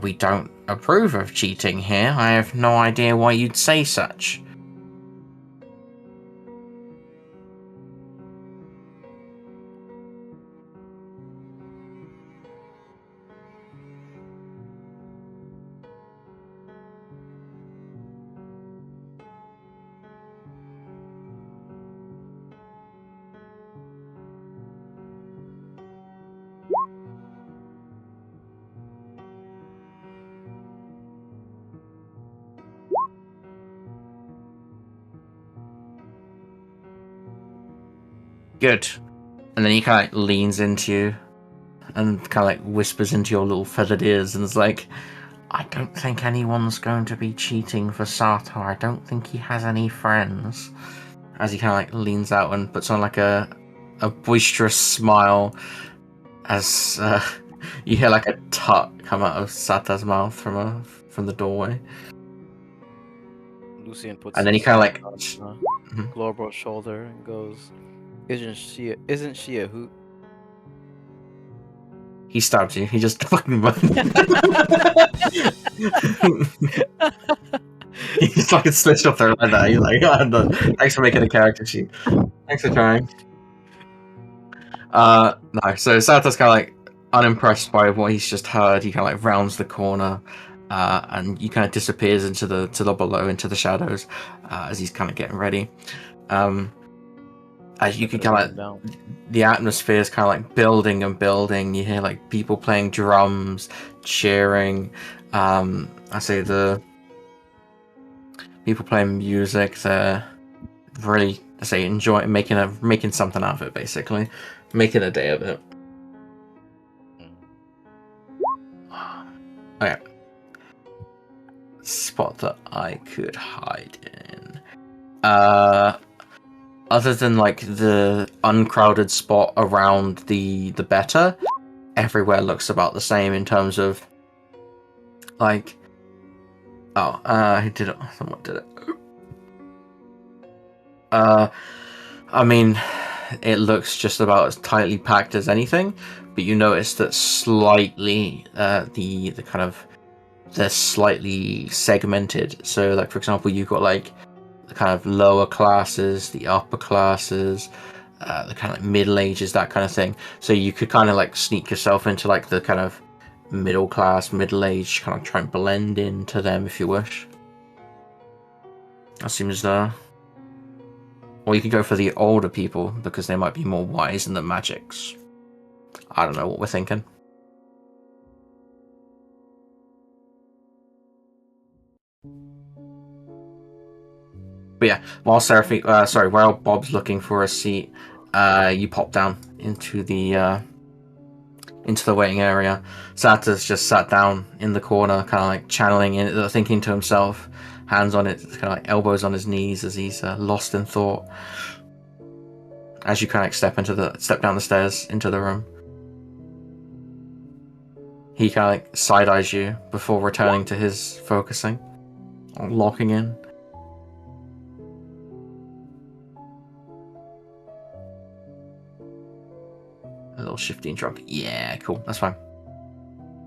We don't approve of cheating here. I have no idea why you'd say such. Good. And then he kind of like leans into you and kind of like whispers into your little feathered ears and is like, I don't think anyone's going to be cheating for Sato. I don't think he has any friends. As he kind of like leans out and puts on like a boisterous smile as you hear like a tut come out of Sata's mouth from the doorway. Lucian puts And then he kind of like on Glorbo's shoulder and goes, Isn't she a hoot? He stabs you. He just fucking He's fucking slits your throat like that. He's like, oh, thanks for making a character sheet. Thanks for trying. No, so Sato's kind of like unimpressed by what he's just heard. He kind of like rounds the corner, and he kind of disappears into the below, into the shadows, as he's kind of getting ready. As you can kind of, the atmosphere is kind of like building and building. You hear like people playing drums, cheering. I say the people playing music. They're really, I say, enjoying making something out of it, basically, making a day of it. spot that I could hide in. Other than like the uncrowded spot around the better, everywhere looks about the same in terms of like. Who did it? Someone did it. I mean, it looks just about as tightly packed as anything, but you notice that slightly the kind of they're slightly segmented. So, like for example, you've got like the kind of lower classes, the upper classes, the kind of like middle ages, that kind of thing. So you could kind of like sneak yourself into like the kind of middle class, middle age, kind of try and blend into them if you wish. That seems or you could go for the older people because they might be more wise in the magics. I don't know what we're thinking. But yeah, while Bob's looking for a seat, you pop down into the waiting area. Sata's just sat down in the corner, kind of like channeling in, thinking to himself, hands on it, kind of like elbows on his knees as he's lost in thought. As you kind of step down the stairs into the room, he kind of like side eyes you before returning to his focusing, locking in. A little shifting truck. Yeah, cool. That's fine.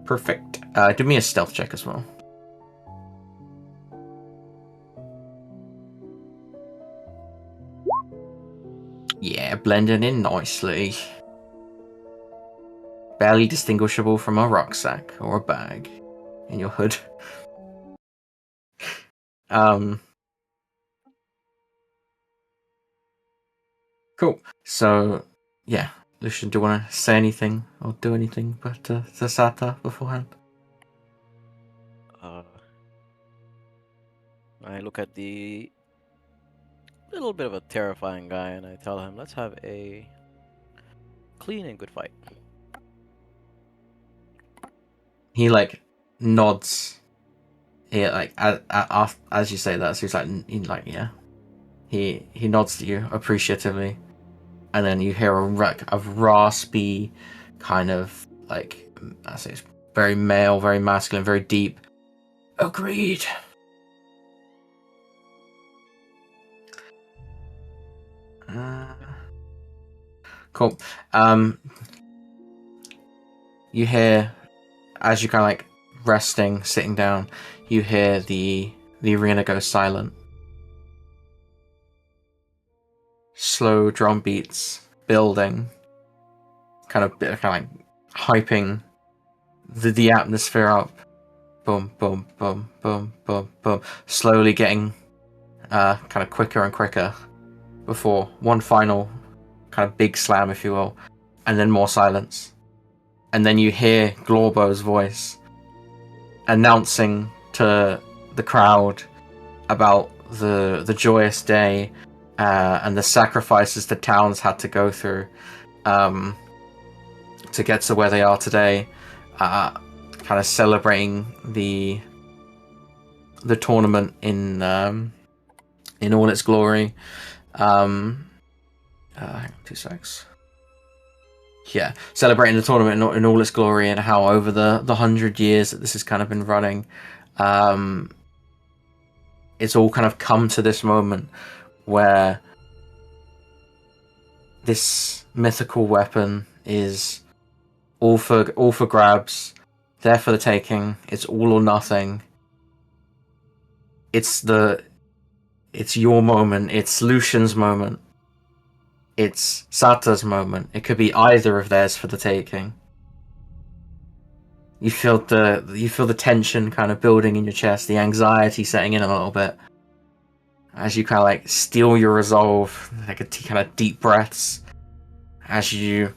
Perfect. Do me a stealth check as well. Yeah, blending in nicely. Barely distinguishable from a rucksack or a bag in your hood. Cool. So, yeah. Lucian, do you want to say anything or do anything but to Sata beforehand? I look at the little bit of a terrifying guy and I tell him, let's have a clean and good fight. He like nods. He like as you say that, so he's like yeah. He nods to you appreciatively. And then you hear a raspy kind of like, I say it's very male, very masculine, very deep. Agreed. Cool. You hear, as you kind of like resting, sitting down, you hear the arena go silent. Slow drum beats building, kind of like hyping the atmosphere up. Boom, boom, boom, boom, boom, boom. Slowly getting kind of quicker and quicker before one final kind of big slam, if you will, and then more silence. And then you hear Glorbo's voice announcing to the crowd about the joyous day and the sacrifices the towns had to go through to get to where they are today, kind of celebrating the tournament in all its glory. Hang on 2 secs. Yeah, celebrating the tournament in all its glory and how over the 100 years that this has kind of been running, it's all kind of come to this moment where this mythical weapon is all for grabs, there for the taking. It's all or nothing. It's your moment. It's Lucian's moment. It's Sata's moment. It could be either of theirs for the taking. You feel the tension kind of building in your chest, the anxiety setting in a little bit. As you kind of like steel your resolve, like a kind of deep breaths, as you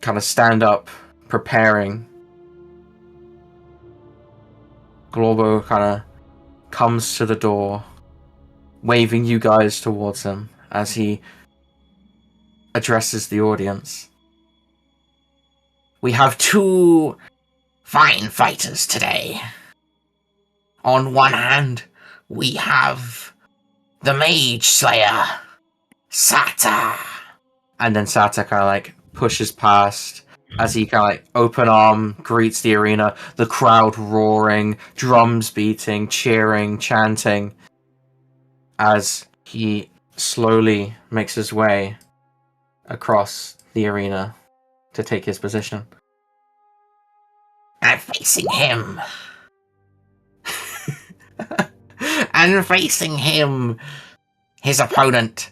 kind of stand up, preparing. Glorbo kind of comes to the door, waving you guys towards him as he addresses the audience. We have 2 fine fighters today. On one hand, we have the Mage Slayer, Sata. And then Sata kind of like pushes past as he kind of like open arm greets the arena, the crowd roaring, drums beating, cheering, chanting, as he slowly makes his way across the arena to take his position. And facing him. And facing him, his opponent,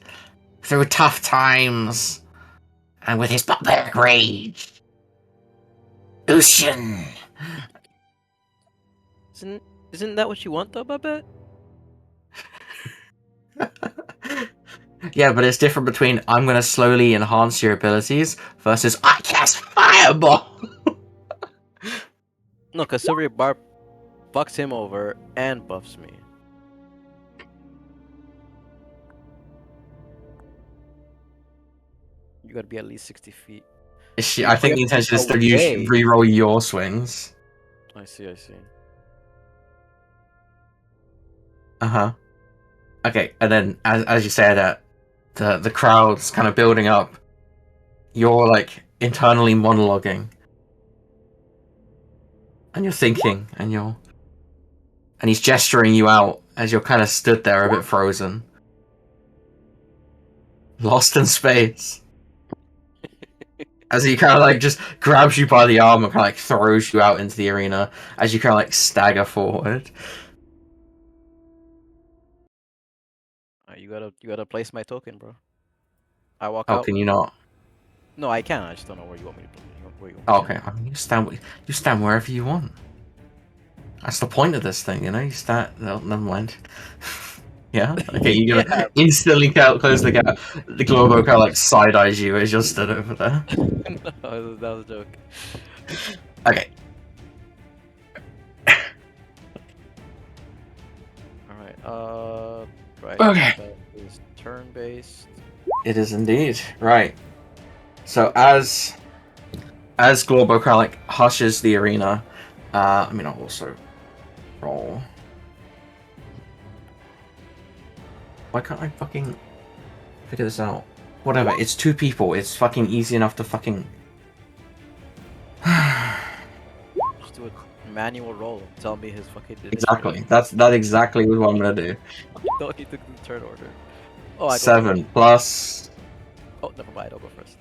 through tough times, and with his barbaric rage, Lucian. Isn't that what you want though, Babette? Yeah, but it's different between I'm gonna slowly enhance your abilities versus I cast Fireball. No, because Silvery Barb fucks him over and buffs me. You gotta be at least 60 feet. I think the intention is to use Okay. reroll your swings. I see. Uh-huh. Okay, and then as you say that, the crowd's kind of building up. You're like internally monologuing. And you're thinking, and he's gesturing you out as you're kind of stood there a bit frozen. Lost in space. As he kind of like just grabs you by the arm and kind of like throws you out into the arena as you kind of like stagger forward. You gotta place my token, bro. I walk How out. can you not? No, I can. I just don't know where you want me to put where you want Oh, me to. okay, I mean, you stand wherever you want. That's the point of this thing, you know. You stand. No, never mind. Yeah. Okay, you're gonna Yeah. instantly close the gap. The Globo kind of like side eyes you as you're stood over there. No, that was a joke. Okay. Alright, right. Okay. That is turn-based. It is indeed right. So as Globo kind of like hushes the arena, I mean, I'll also roll. Why can't I fucking figure this out? Whatever. It's two people. It's fucking easy enough to fucking. Just do a manual roll. Tell me his fucking initiative. Exactly. That's exactly what I'm gonna do. Don't need to do the turn order. Oh, I go 7 plus first. Oh, never mind. I'll go first.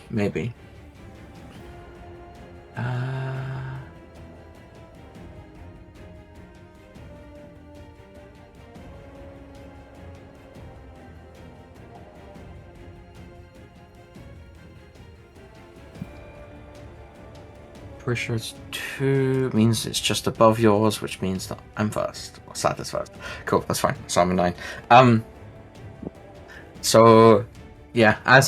maybe. Pretty sure it's 2, means it's just above yours, which means that I'm first. Or Sata's first. Cool, that's fine. So I'm a 9. So yeah, as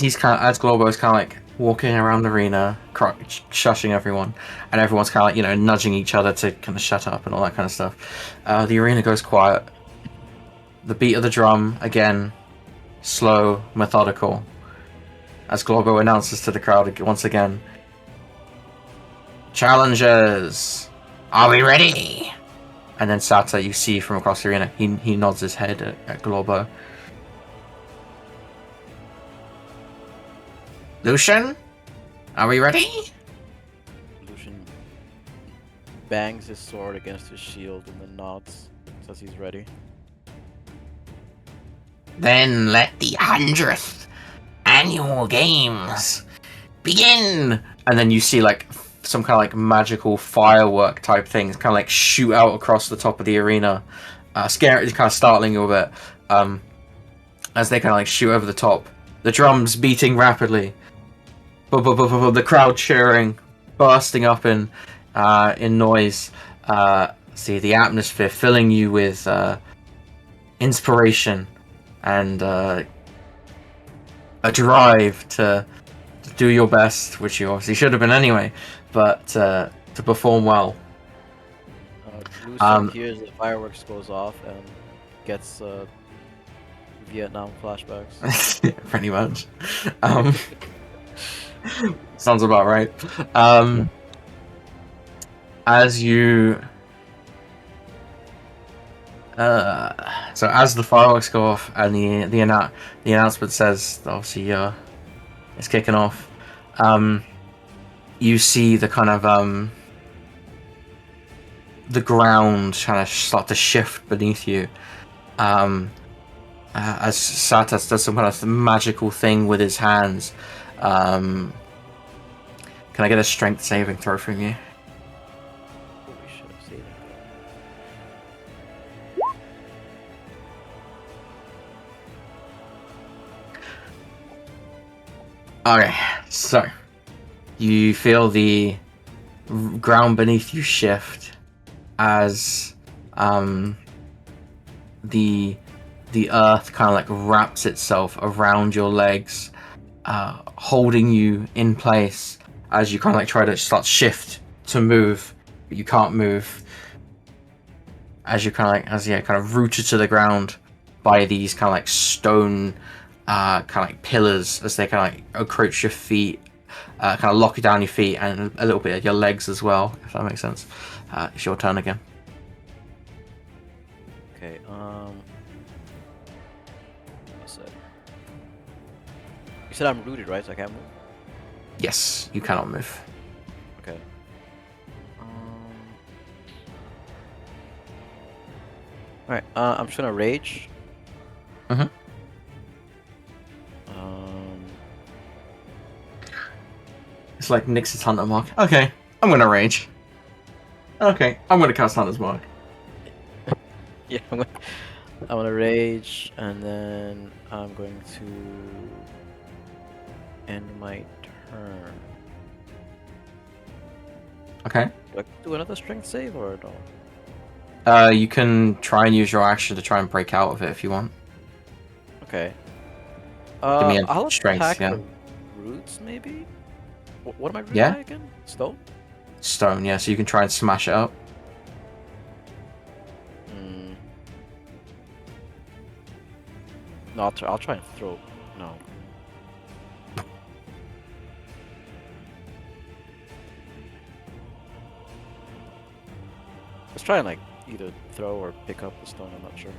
Globo is kind of like walking around the arena, shushing everyone, and everyone's kind of like, you know, nudging each other to kind of shut up and all that kind of stuff. The arena goes quiet. The beat of the drum again, slow, methodical. As Globo announces to the crowd once again, "Challengers, are we ready?" And then Sata, you see from across the arena, he nods his head at Globo. "Lucian, are we ready?" Lucian bangs his sword against his shield and then nods. Says he's ready. "Then let the 100th annual games begin." And then you see like some kind of like magical firework type things kind of like shoot out across the top of the arena. Scary, kind of startling you a bit. As they kind of like shoot over the top. The drums beating rapidly. The crowd cheering, bursting up in noise. See the atmosphere filling you with inspiration and a drive to do your best, which you obviously should have been anyway, but to perform well. Lucian hears the fireworks goes off and gets Vietnam flashbacks. Pretty much. Sounds about right. So as the fireworks go off and the announcement says that obviously it's kicking off, you see the kind of the ground kind of start to shift beneath you. As Satas does some kind of magical thing with his hands. Can I get a strength saving throw from you? Holy shit, I'm saving. Okay, so you feel the ground beneath you shift as the earth kind of like wraps itself around your legs, holding you in place as you kind of like try to start shift to move, but you can't move. As you kind of rooted to the ground by these kind of like stone kind of like pillars as they kind of like encroach your feet, kind of lock you down your feet and a little bit of your legs as well, if that makes sense. It's your turn again. Okay, what's that? You said I'm rooted, right? So I can't move? Yes, you cannot move. Okay. Alright, I'm just gonna rage. Mhm. It's like Nix's Hunter Mark. Okay, I'm gonna rage. Okay, I'm gonna cast Hunter's Mark. Yeah, I'm gonna rage, and then I'm going to end my turn. Okay. Do I do another strength save or no? You can try and use your action to try and break out of it if you want. Okay. Give me a I'll strength, attack yeah. the roots, maybe? What am I rooted Yeah? by again? Stone? Stone, yeah, so you can try and smash it up. No, I'll try and throw. No. Let's try and like either throw or pick up the stone. I'm not sure.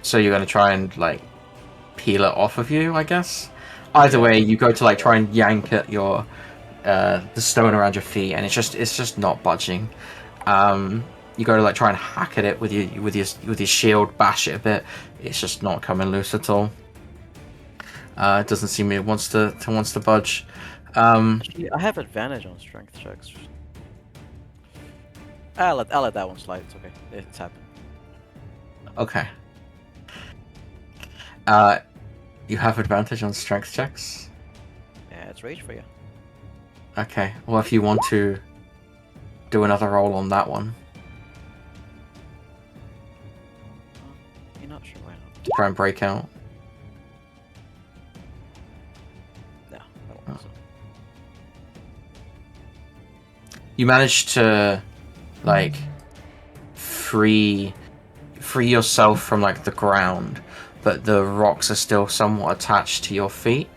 So you're gonna try and like peel it off of you, I guess. Either Yeah. way, you go to like try and yank at your the stone around your feet, and it's just not budging. You go to like try and hack at it with your shield, bash it a bit. It's just not coming loose at all. It doesn't seem it wants to budge. Actually, I have advantage on strength checks. I'll let that one slide. It's okay. It's happened. Okay. You have advantage on strength checks. Yeah, it's rage for you. Okay. Well, if you want to do another roll on that one You're not sure why not? to try and break out. No, I don't think so. You managed to like free yourself from like the ground, but the rocks are still somewhat attached to your feet.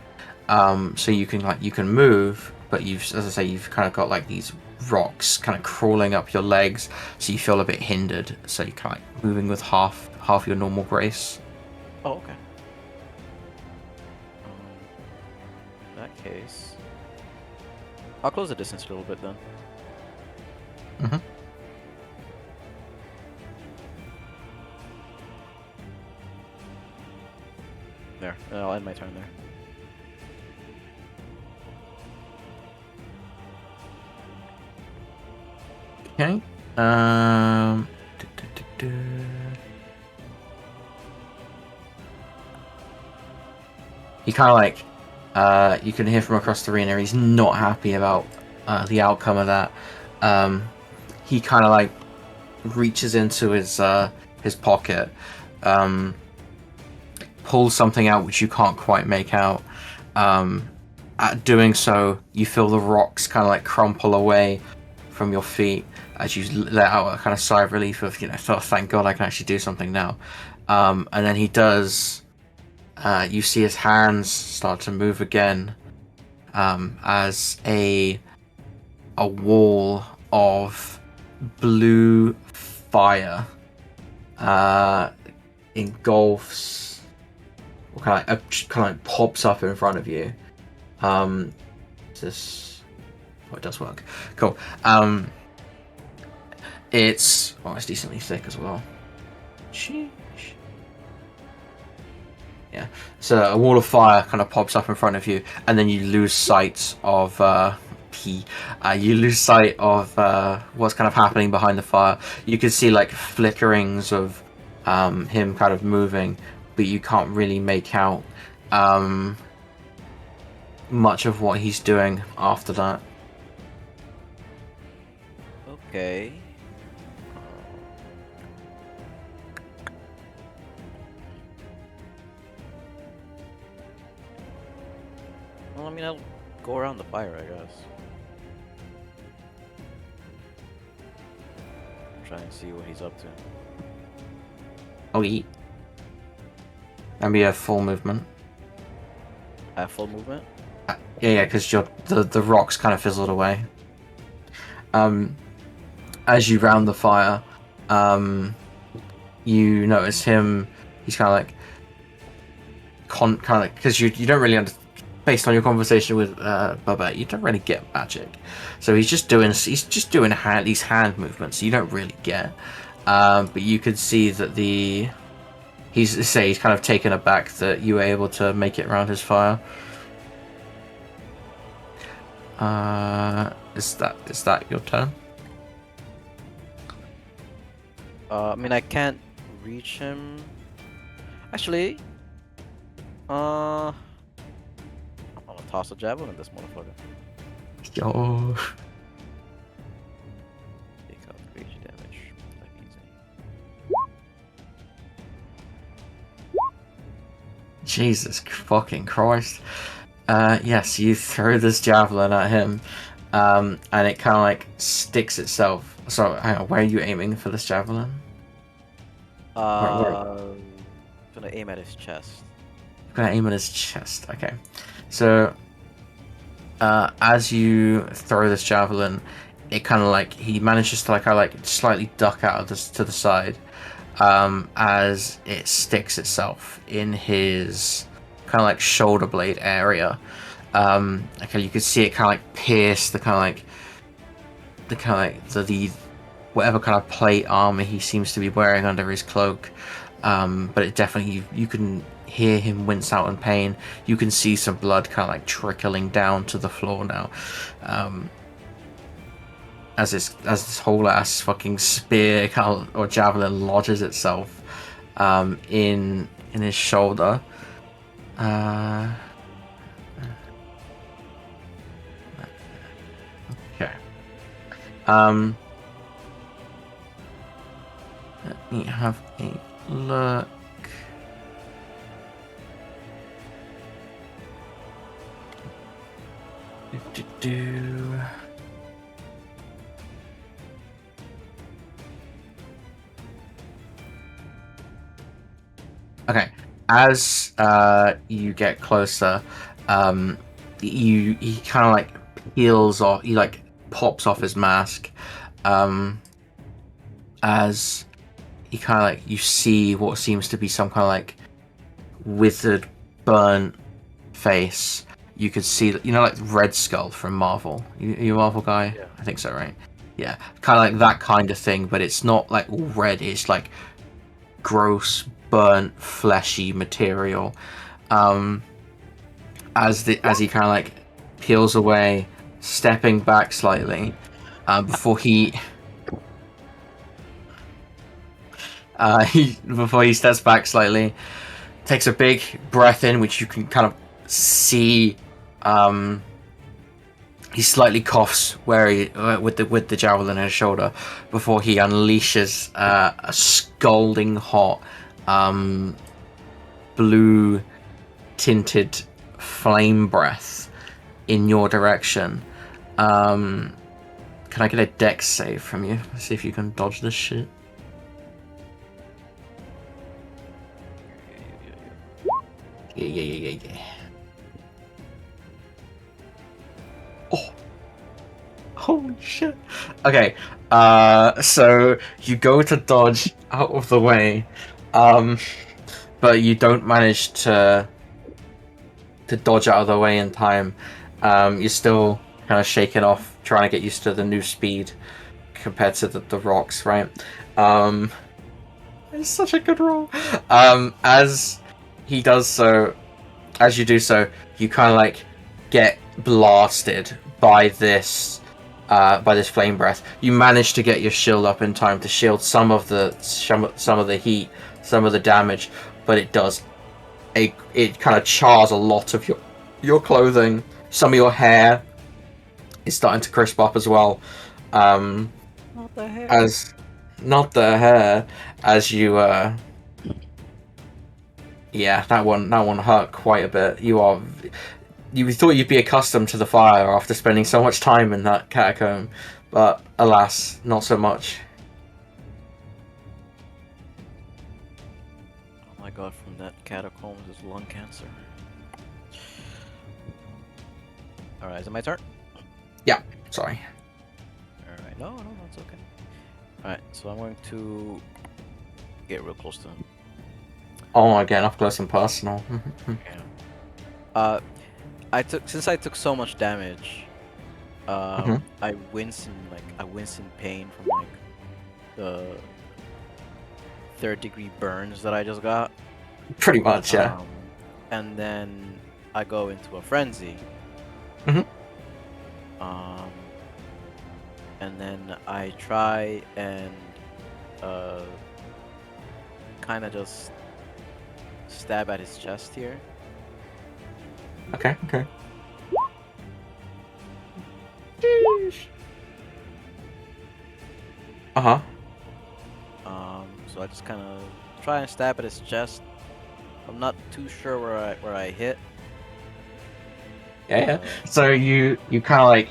So you can move, but as I say, you've kind of got like these rocks kind of crawling up your legs, so you feel a bit hindered. So you're kind of like moving with half your normal grace. Oh, okay. In that case, I'll close the distance a little bit then. Mhm. There, I'll end my turn there. Okay. He kind of like, you can hear from across the arena, he's not happy about the outcome of that. He kind of like reaches into his pocket, pulls something out which you can't quite make out. At doing so, you feel the rocks kind of like crumple away from your feet as you let out a kind of sigh of relief of, oh, thank God I can actually do something now. And then he does. You see his hands start to move again, as a wall of blue fire engulfs, or kind of like pops up in front of you. This, oh, it does work. Cool. It's decently thick as well. Sheesh. Yeah. So a wall of fire kind of pops up in front of you, and then you lose sight of you lose sight of what's kind of happening behind the fire. You can see like flickerings of him kind of moving, but you can't really make out much of what he's doing after that. Okay. Well, I mean, I'll go around the fire, I guess. Try and see what he's up to. I'll eat. And be a full movement. Have full movement? Yeah, because the rocks kind of fizzled away. As you round the fire, you notice him. He's kind of like, because you don't really based on your conversation with Bubba, you don't really get magic. So he's just doing these hand movements. You don't really get, but you could see that he's kind of taken aback that you were able to make it around his fire. Is that your turn? I mean, I can't reach him. Actually, I'm gonna toss a javelin at this motherfucker. Yo. Take out rage damage. Like easy. Jesus fucking Christ. Yes, you throw this javelin at him, and it kind of like sticks itself. So, hang on, where are you aiming for this javelin? Gonna aim at his chest. I'm gonna aim at his chest. Okay. So, as you throw this javelin, it kind of like he manages to like slightly duck out of this to the side, as it sticks itself in his kind of like shoulder blade area. Okay, you can see it kind of like pierce the whatever kind of plate armor he seems to be wearing under his cloak. But it definitely, you can hear him wince out in pain. You can see some blood kind of like trickling down to the floor now, as this whole ass fucking spear or javelin lodges itself in his shoulder. Okay. Let me have a look. Do. Okay, as you get closer, he kind of like peels off. He like pops off his mask, as he kind of like, you see what seems to be some kind of like withered, burnt face. You could see, like Red Skull from Marvel. You a Marvel guy? Yeah. I think so, right? Yeah, kind of like that kind of thing, but it's not like all red. It's like gross, burnt, fleshy material. As he kind of like peels away, stepping back slightly, before he steps back slightly, takes a big breath in, which you can kind of see. He slightly coughs with the javelin in his shoulder before he unleashes a scalding hot blue tinted flame breath in your direction. Can I get a dex save from you? Let's see if you can dodge this shit. Yeah. Oh. Holy Shit. Okay. So you go to dodge out of the way, but you don't manage to dodge out of the way in time. You're still kind of shaking off, trying to get used to the new speed compared to the rocks, right? It's such a good roll. As he does so, as you do so, you kind of like get blasted by this flame breath. You manage to get your shield up in time to shield some of the heat, some of the damage, but it kind of chars a lot of your clothing. Some of your hair is starting to crisp up as well. Not the hair. As you yeah, that one hurt quite a bit. You thought you'd be accustomed to the fire after spending so much time in that catacomb, but alas, not so much. Oh my god, from that catacombs is lung cancer. Alright, is it my turn? Sorry. Alright, no, it's okay. Alright, so I'm going to get real close to him. Oh, again, up close and personal. Yeah. Since I took so much damage, I wince in pain from like the third-degree burns that I just got. Pretty much, yeah. And then I go into a frenzy. Mhm. And then I try and kind of just stab at his chest here. Okay. Uh-huh. So I just kind of try and stab at his chest. I'm not too sure where I hit. Yeah. So you kind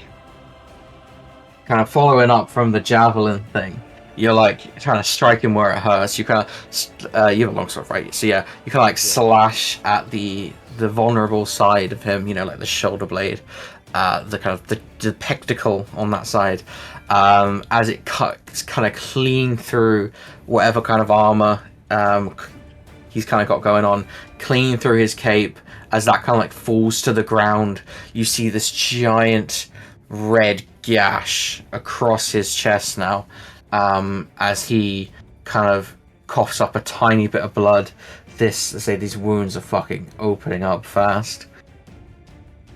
of following up from the javelin thing. You're like trying to strike him where it hurts. You kind of you have a longsword, right? So yeah, you kind of like slash at the vulnerable side of him. You know, like the shoulder blade, the kind of the pectacle on that side, as it cuts kind of clean through whatever kind of armor he's kind of got going on, clean through his cape. As that kind of like falls to the ground, you see this giant red gash across his chest now, as he kind of coughs up a tiny bit of blood. These wounds are fucking opening up fast.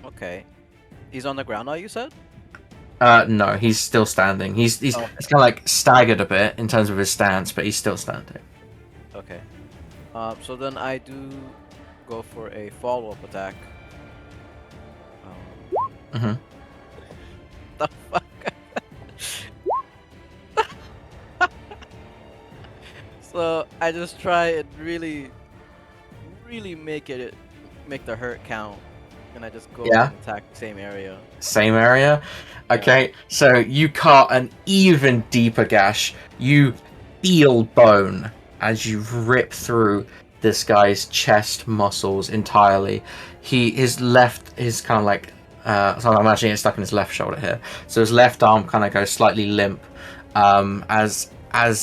Okay. He's on the ground now, you said? No, he's still standing. He's kind of like staggered a bit in terms of his stance, but he's still standing. Okay. So then I do go for a follow-up attack. Mm-hmm. The fuck? So I just try and really make the hurt count, and I just go and attack the same area. Same area? Okay, so you cut an even deeper gash. You feel bone as you rip through this guy's chest muscles entirely. His kind of like, so I'm imagining it's stuck in his left shoulder here. So his left arm kind of goes slightly limp, as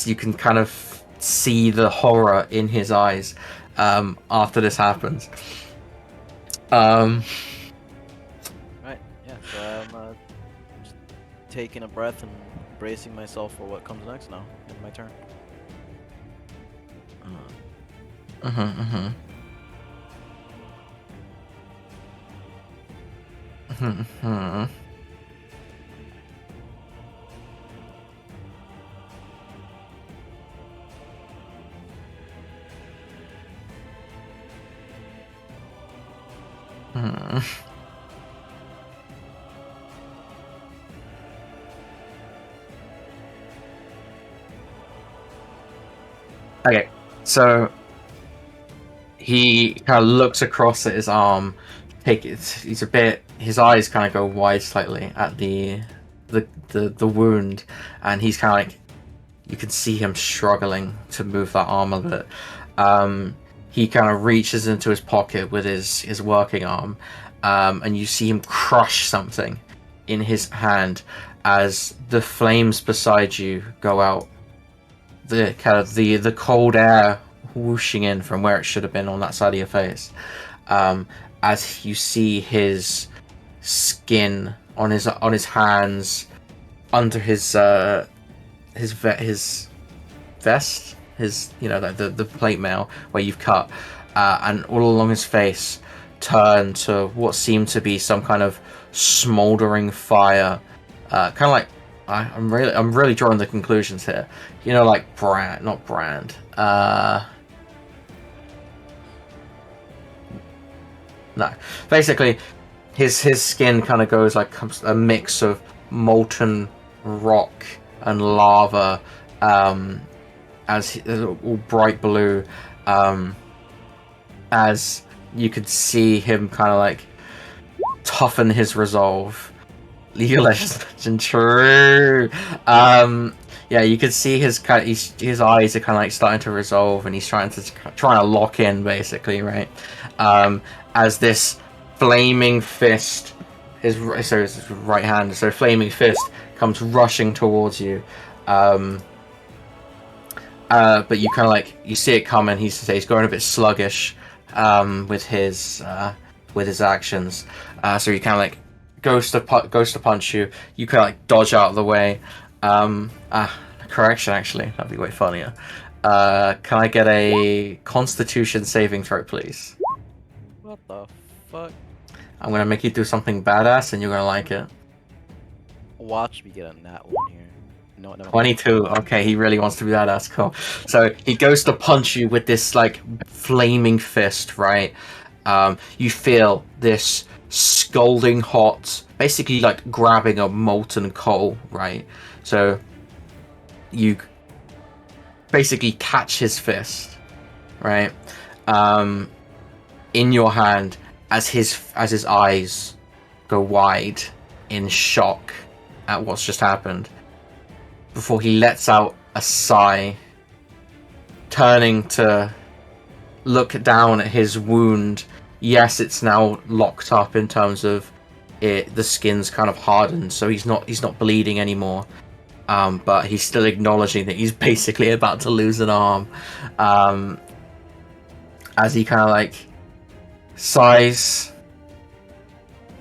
you can kind of see the horror in his eyes after this happens. Right, yeah, so I'm just taking a breath and bracing myself for what comes next now in my turn. Okay, so he kind of looks across at his arm. His eyes kind of go wide slightly at the wound, and he's kind of like, you can see him struggling to move that arm a bit. He kind of reaches into his pocket with his working arm, and you see him crush something in his hand, as the flames beside you go out. The kind of the cold air whooshing in from where it should have been on that side of your face, as you see his skin on his hands, under his vest, his the plate mail where you've cut, and all along his face turn to what seemed to be some kind of smoldering fire, kind of like I'm really drawing the conclusions here. Like not brand. No, basically, his skin kind of goes like a mix of molten rock and lava, as all bright blue, as you could see him kind of like toughen his resolve. League of Legends true. Yeah, you could see his eyes are kind of like starting to resolve, and he's trying to lock in, basically, right? As this flaming fist, his right hand, so flaming fist comes rushing towards you. But you kind of like, you see it coming. He's going a bit sluggish with his actions. So you kind of like goes to punch you. You kind of like dodge out of the way. Correction, actually, that'd be way funnier. Can I get a Constitution saving throw, please? What the fuck? I'm gonna make you do something badass, and you're gonna like it. Watch me get a nat one here. No, 22. Okay, he really wants to be badass. Cool. So he goes to punch you with this like flaming fist, right? You feel this scalding hot, basically like grabbing a molten coal, right? So you basically catch his fist, right? In your hand, as his eyes go wide in shock at what's just happened, before he lets out a sigh, turning to look down at his wound. Yes, it's now locked up in terms of it. The skin's kind of hardened, so he's not bleeding anymore. But he's still acknowledging that he's basically about to lose an arm. As he kind of like sighs,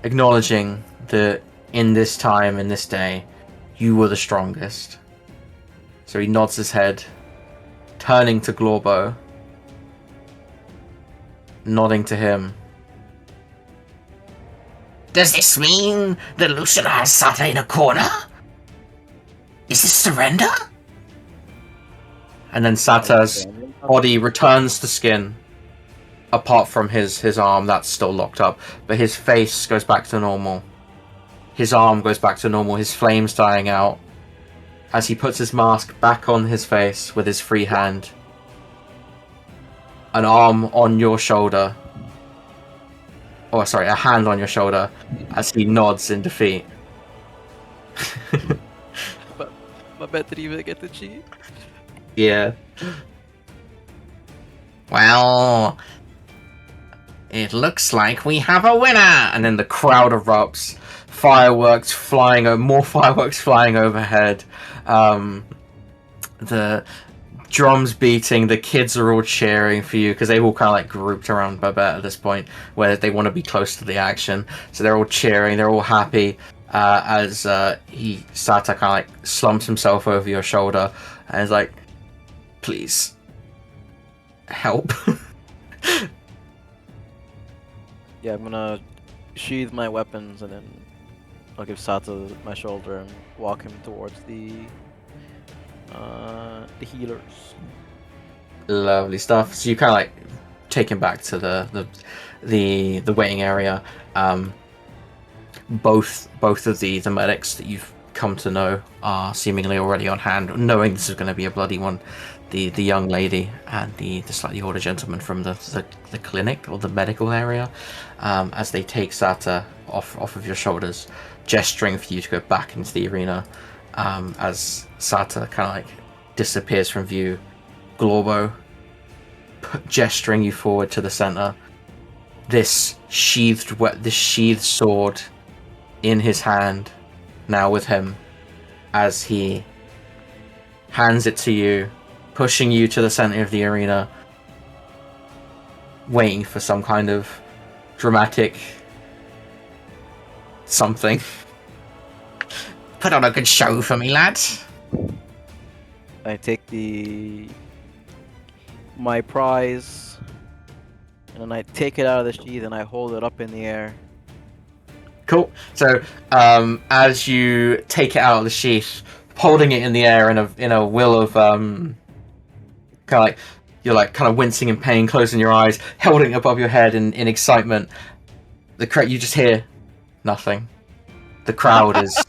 acknowledging that in this time, in this day, you were the strongest. So he nods his head, turning to Glorbo, nodding to him. Does this mean that Lucian has Sata in a corner? Is this surrender? And then Sata's body returns to skin, apart from his arm that's still locked up, but his face goes back to normal. His arm goes back to normal, his flames dying out, as he puts his mask back on his face with his free hand. An arm on your shoulder. Oh, sorry, a hand on your shoulder as he nods in defeat. My bet didn't even get to cheat. Yeah. Well, it looks like we have a winner! And then the crowd erupts. Fireworks flying, more fireworks flying overhead. The drums beating, the kids are all cheering for you because they've all kind of like grouped around Babette at this point where they want to be close to the action. So they're all cheering, they're all happy as Sata kind of like slumps himself over your shoulder and is like, please, help. Yeah, I'm gonna sheathe my weapons and then I'll give Sata my shoulder and walk him towards the healers. Lovely stuff. So you kind of like take him back to the waiting area. Both of the medics that you've come to know are seemingly already on hand, knowing this is going to be a bloody one. The young lady and the slightly older gentleman from the clinic or the medical area, as they take Sata off of your shoulders, gesturing for you to go back into the arena. As Sata kind of like disappears from view, Glorbo gesturing you forward to the center. This sheathed sword in his hand, now with him, as he hands it to you, pushing you to the center of the arena, waiting for some kind of dramatic something. Put on a good show for me, lad. I take my prize, and then I take it out of the sheath and I hold it up in the air. Cool. So, as you take it out of the sheath, holding it in the air in a will of kind of like you're like kind of wincing in pain, closing your eyes, holding it above your head in excitement. You just hear nothing. The crowd is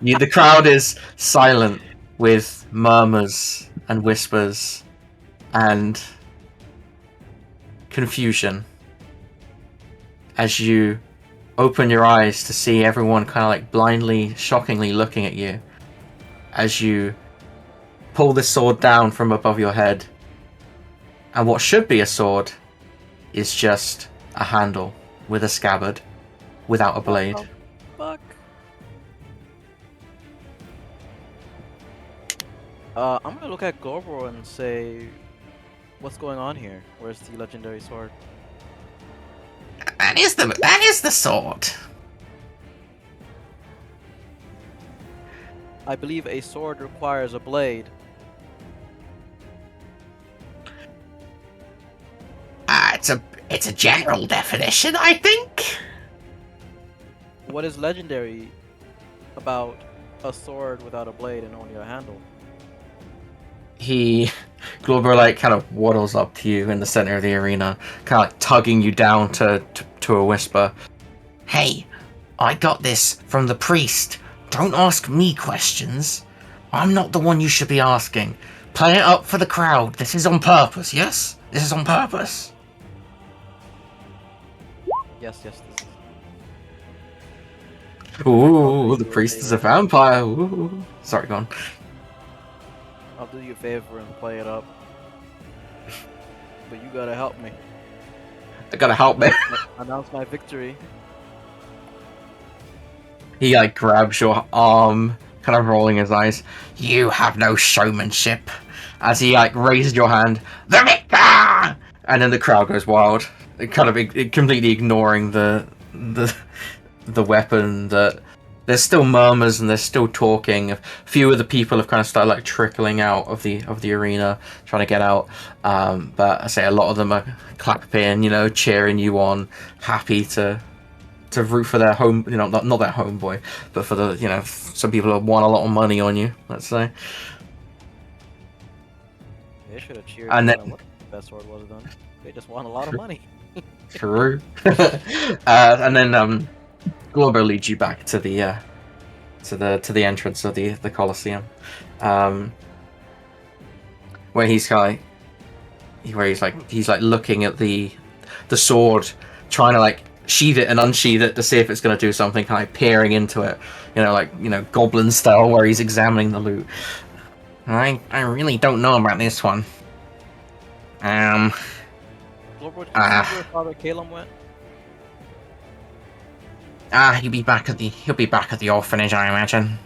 the crowd is silent with murmurs and whispers and confusion as you open your eyes to see everyone kind of like blindly, shockingly looking at you as you pull this sword down from above your head, and what should be a sword is just a handle with a scabbard without a blade. Oh, fuck. I'm gonna look at Gorbor and say, what's going on here? Where's the legendary sword? That is the sword. I believe a sword requires a blade. It's a general definition, I think. What is legendary about a sword without a blade and only a handle? Glober like kind of waddles up to you in the center of the arena, kind of like tugging you down to a whisper. Hey, I got this from the priest. Don't ask me questions. I'm not the one you should be asking. Play it up for the crowd. This is on purpose, yes? This is on purpose. Yes, this is. Ooh, the priest is a vampire. Ooh. Sorry, go on. I'll do you a favor and play it up. But you gotta help me. I gotta help me. Announce my victory. He like grabs your arm, kind of rolling his eyes. You have no showmanship. As he like raises your hand, the victor! And then the crowd goes wild, kind of completely ignoring the weapon. That there's still murmurs and there's still talking. A few of the people have kind of started like trickling out of the arena, trying to get out. But I say a lot of them are clapping, cheering you on, happy to root for their home, not their homeboy, but for the, some people have won a lot of money on you, let's say. They should have cheered. And then what the best sword was done. They just won a lot of money. True. And then Globo leads you back to the entrance of the Colosseum, where he's looking at the sword, trying to like sheath it and unsheath it to see if it's going to do something, kind of peering into it, goblin style, where he's examining the loot. I really don't know about this one. Global, did you see where Father Calum went? He'll be back at the orphanage, I imagine.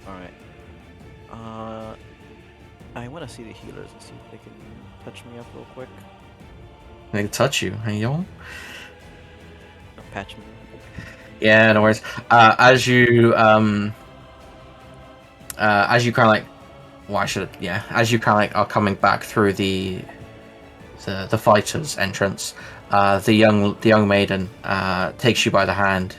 Alright. I want to see the healers and see if they can touch me up real quick. They touch you, hey yo. Or patch me. Yeah, no worries. As you kind of like, as you kind of like are coming back through the fighters' entrance, the young maiden takes you by the hand.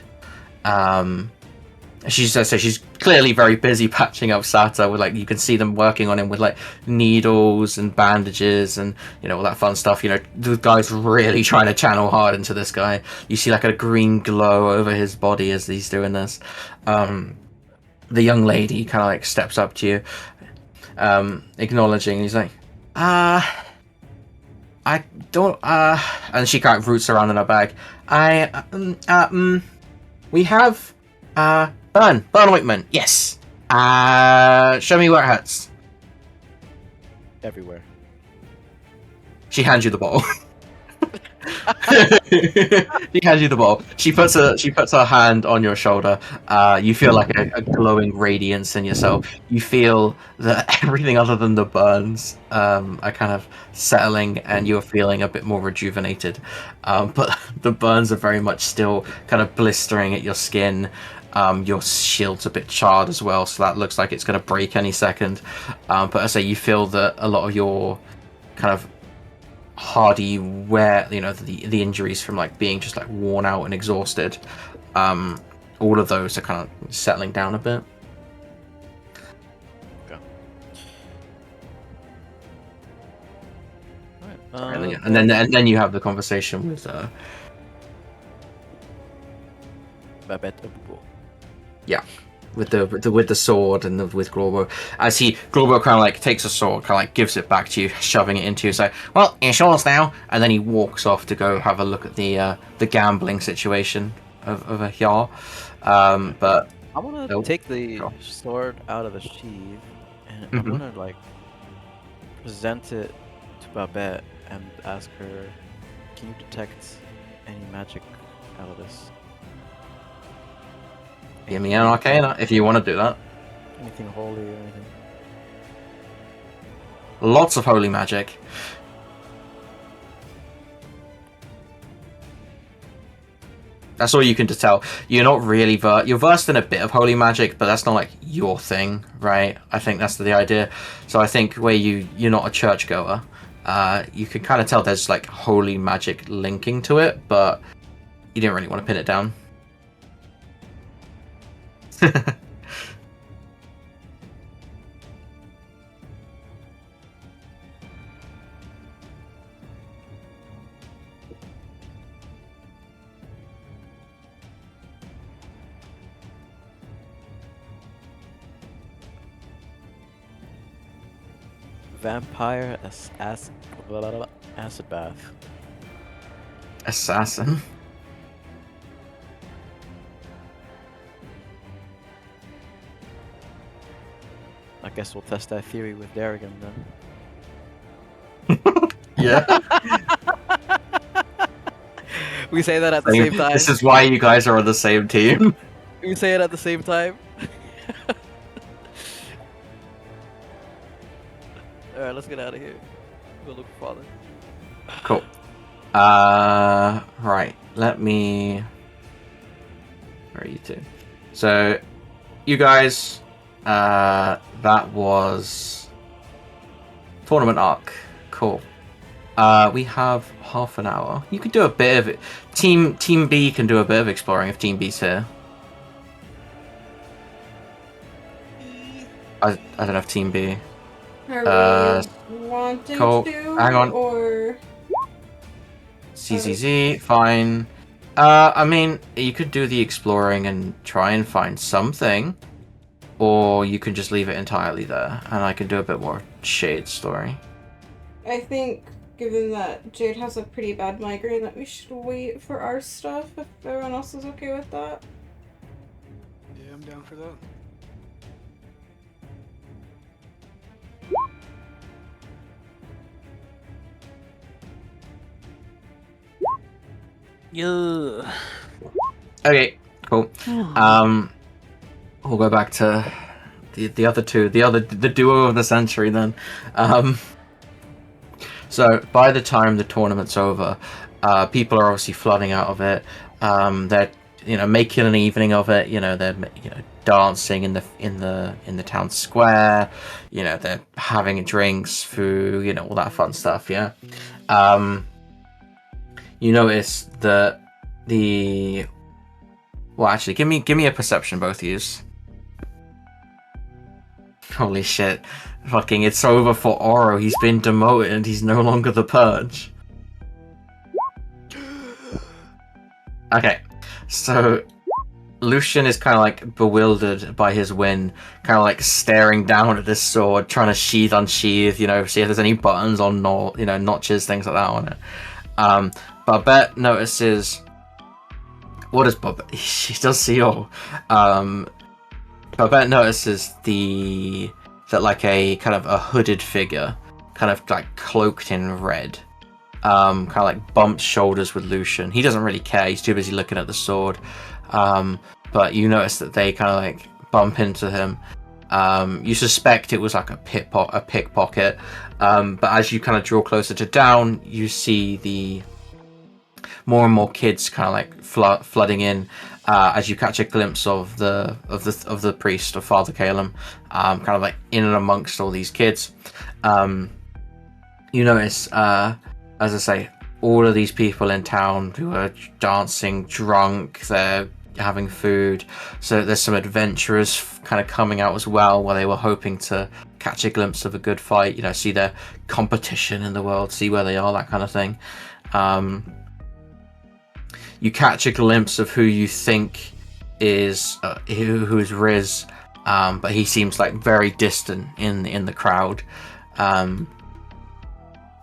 She's clearly very busy patching up Sata with like, you can see them working on him with like needles and bandages and all that fun stuff. The guy's really trying to channel hard into this guy. You see like a green glow over his body as he's doing this. The young lady kind of like steps up to you, acknowledging. He's like, I don't, and she kind of roots around in her bag. We have, burn ointment, yes. Show me where it hurts. Everywhere. She hands you the bottle. She hands you the bowl. She puts her hand on your shoulder. You feel like a glowing radiance in yourself. You feel that everything other than the burns are kind of settling, and you're feeling a bit more rejuvenated. But the burns are very much still kind of blistering at your skin. Your shield's a bit charred as well, so that looks like it's going to break any second. But I say you feel that a lot of your kind of hardy wear, the injuries from like being just like worn out and exhausted, all of those are kind of settling down a bit. Okay. Alright, and then you have the conversation with Babette Abubo. with the sword and with Glorbo. As Glorbo kind of like takes a sword, kind of like gives it back to you, shoving it into you. So, well, it's yours now. And then he walks off to go have a look at the gambling situation of a Hyar. But I want to Nope. take the Sure. sword out of the sheath, and I Mhm. want to like present it to Babette and ask her, "Can you detect any magic out of this? give me an Arcana if you want to do that. Anything holy or anything?" Lots of holy magic. That's all you can tell. You're not really you're versed in a bit of holy magic, but that's not like your thing, right? I think that's the idea. So I think where you're not a churchgoer, you can kind of tell there's like holy magic linking to it, but you didn't really want to pin it down. Vampire acid bath. Assassin. I guess we'll test that theory with Darrigan then. Yeah. We say that at the same time. This is why you guys are on the same team. We say it at the same time. Alright, let's get out of here. Go look for father. Cool. Right. Let me. Where are you two? So, you guys. That was tournament arc. Cool. We have half an hour. You could do a bit of it. Team B can do a bit of exploring if Team B's here. I don't know if Team B. Are we wanting Cole, to? hang on. Or CZZ, fine. I mean, you could do the exploring and try and find something, or you can just leave it entirely there, and I can do a bit more shade story. I think, given that Jade has a pretty bad migraine, that we should wait for our stuff if everyone else is okay with that. Yeah, I'm down for that. Yeah. Okay, cool. We'll go back to the other two, the duo of the century then. So by the time the tournament's over, people are obviously flooding out of it. They're making an evening of it. They're dancing in the town square. They're having drinks, food, all that fun stuff. Yeah. You notice that well, actually, give me a perception, both of yous. Holy shit. Fucking, it's over for Oro. He's been demoted. He's no longer the Purge. Okay. So, Lucian is kind of like bewildered by his win. Kind of like staring down at this sword, trying to unsheath, see if there's any buttons or notches, things like that on it. Babette notices... What is Babette? She does see all. Babette notices that like a kind of a hooded figure, kind of like cloaked in red, kind of like bumps shoulders with Lucian. He doesn't really care. He's too busy looking at the sword. But you notice that they kind of like bump into him. You suspect it was like a pickpocket. But as you kind of draw closer to down, you see the more and more kids kind of like flooding in. As you catch a glimpse of the priest, of Father Calum, kind of like in and amongst all these kids. You notice, as I say, all of these people in town who are dancing, drunk, they're having food. So there's some adventurers kind of coming out as well, where they were hoping to catch a glimpse of a good fight, you know, see their competition in the world, see where they are, that kind of thing. You catch a glimpse of who you think is who is Riz, but he seems like very distant in the crowd,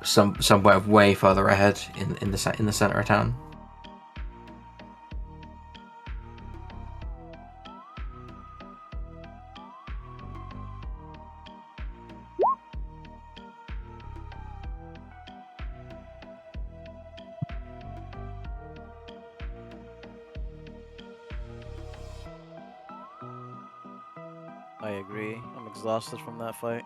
somewhere way further ahead in the center of town. I agree. I'm exhausted from that fight.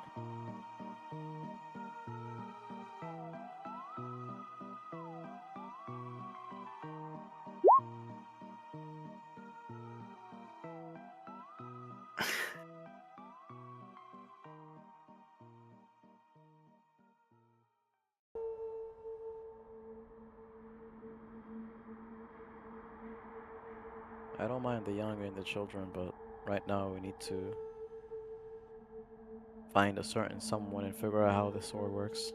I don't mind the young and the children, but right now we need to find a certain someone and figure out how the sword works.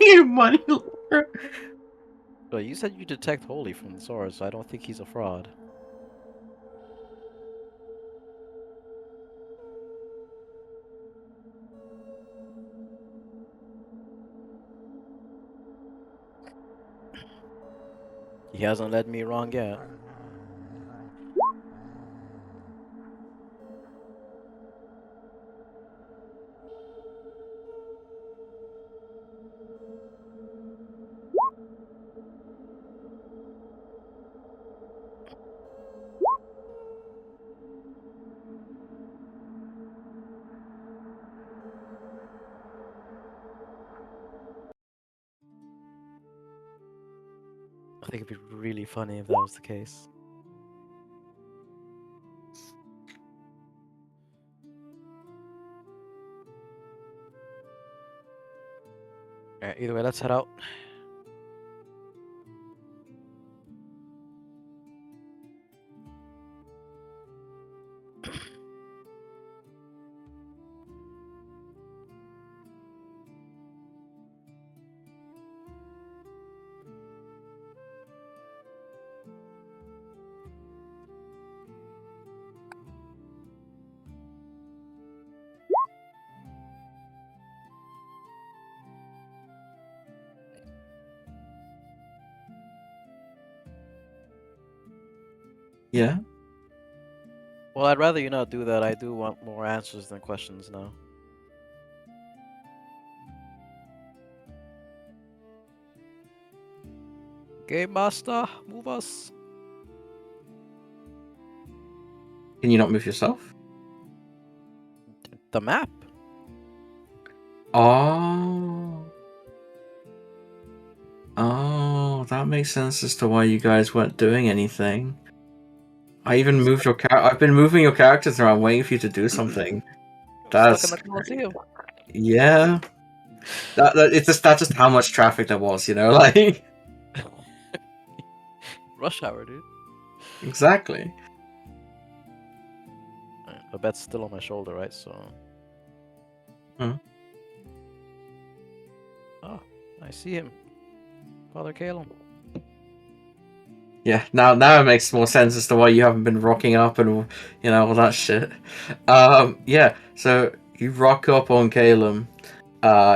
You money lord. But you said you detect holy from the sword, so I don't think he's a fraud. He hasn't led me wrong yet. I think it'd be really funny if that was the case. Alright, either way, let's head out. Yeah. Well, I'd rather you not do that. I do want more answers than questions now. Game master, move us. Can you not move yourself? The map. Oh. Oh, that makes sense as to why you guys weren't doing anything. I even moved your I've been moving your characters around, waiting for you to do something. That's Stuck in the Colosseum. yeah. That's just how much traffic there was, you know, like Rush hour, dude. exactly. The bet's still on my shoulder, right? So. Hmm. Oh, I see him. Father Calum. Yeah, now it makes more sense as to why you haven't been rocking up and you know all that shit. Yeah, so you rock up on Calum.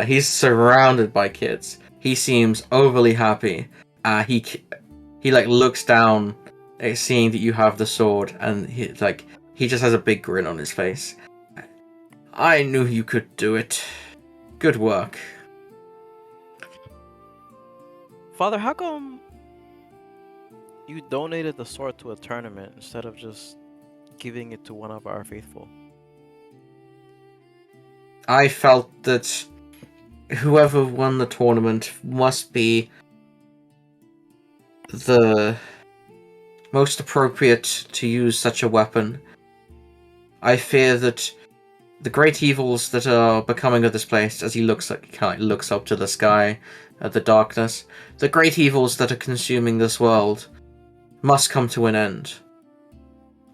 He's surrounded by kids. He seems overly happy. He like looks down seeing that you have the sword, and he just has a big grin on his face. I knew you could do it. Good work. Father, how come you donated the sword to a tournament instead of just giving it to one of our faithful? I felt that whoever won the tournament must be the most appropriate to use such a weapon. I fear that the great evils that are becoming of this place, as he looks up to the sky at the darkness, the great evils that are consuming this world must come to an end.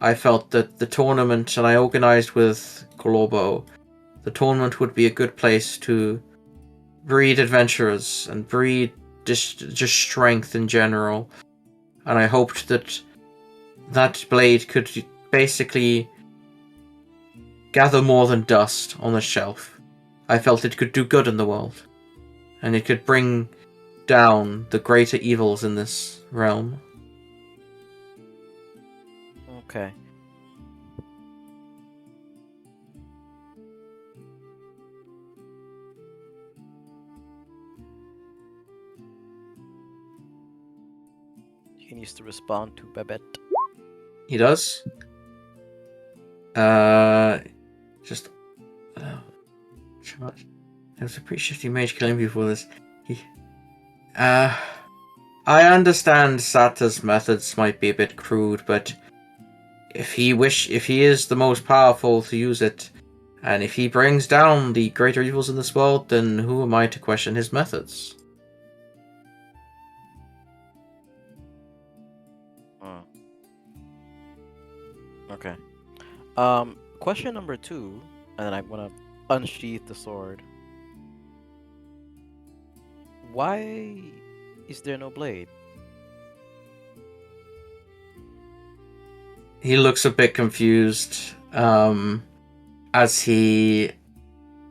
I felt that the tournament, and I organized with Glorbo, the tournament would be a good place to breed adventurers and breed just strength in general. And I hoped that that blade could basically gather more than dust on the shelf. I felt it could do good in the world, and it could bring down the greater evils in this realm. Okay. He needs to respond to Babette. He does. Just. Charge. I was a pretty shifty mage killing before this. I understand Sata's methods might be a bit crude, but if he is the most powerful to use it, and if he brings down the greater evils in this world, then who am I to question his methods? Okay. Question number 2, and then I'm gonna unsheath the sword. Why is there no blade? He looks a bit confused. As he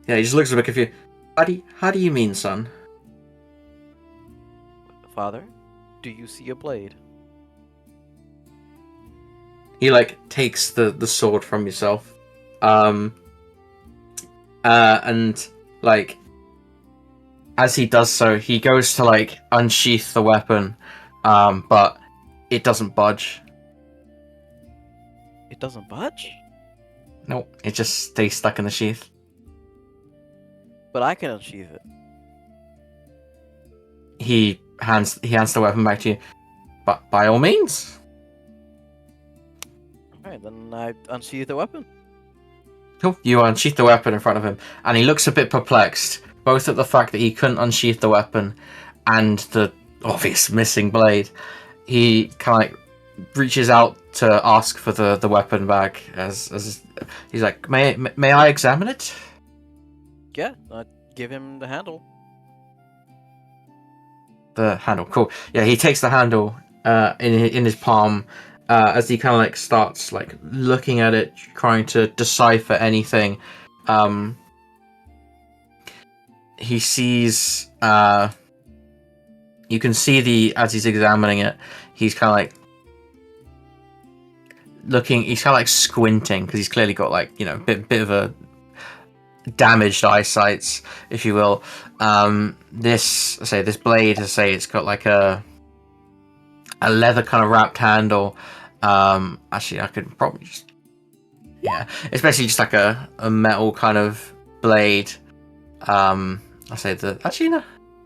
just looks a bit confused. How do you mean, son? Father, do you see a blade? He takes the sword from yourself, and as he does so, he goes to unsheath the weapon, but it doesn't budge. It doesn't budge? No, it just stays stuck in the sheath. But I can unsheath it. He hands the weapon back to you. But by all means. Alright, then I unsheath the weapon. Cool. You unsheath the weapon in front of him, and he looks a bit perplexed, both at the fact that he couldn't unsheath the weapon and the obvious missing blade. He kind of reaches out to ask for the weapon back, as he's like, may I examine it? Yeah, I give him the handle. The handle, cool. Yeah, he takes the handle in his palm, as he kind of starts looking at it, trying to decipher anything. He sees you can see as he's examining it, he's kind of looking, he's kind of squinting, because he's clearly got bit of a damaged eyesight, if you will. This blade, it's got a leather kind of wrapped handle. Actually, I could probably it's basically just a metal kind of blade.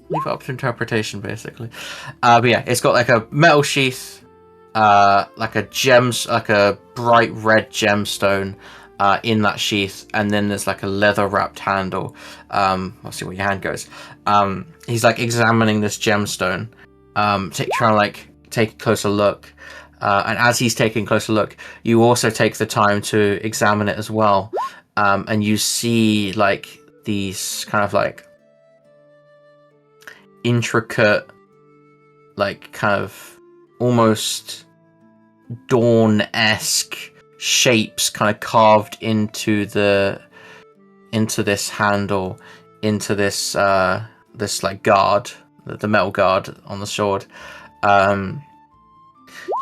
Leave it up to interpretation, basically. But yeah, it's got a metal sheath, a bright red gemstone in that sheath, and then there's a leather wrapped handle. I'll see where your hand goes. He's examining this gemstone, trying to take a closer look. And as he's taking a closer look, you also take the time to examine it as well. And you see these kind of intricate, kind of almost Dawn-esque shapes kind of carved into this handle, into this guard, the metal guard on the sword.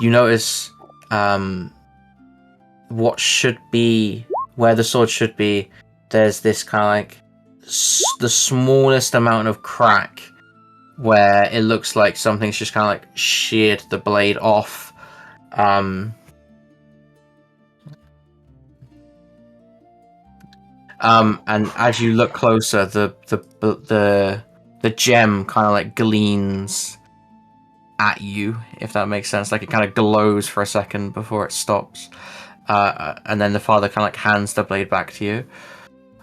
You notice what should be where the sword should be, there's this kind of like the smallest amount of crack where it looks like something's just kind of like sheared the blade off. And as you look closer, the gem kind of like gleams at you, if that makes sense. Like it kind of glows for a second before it stops. And then the father kind of like hands the blade back to you.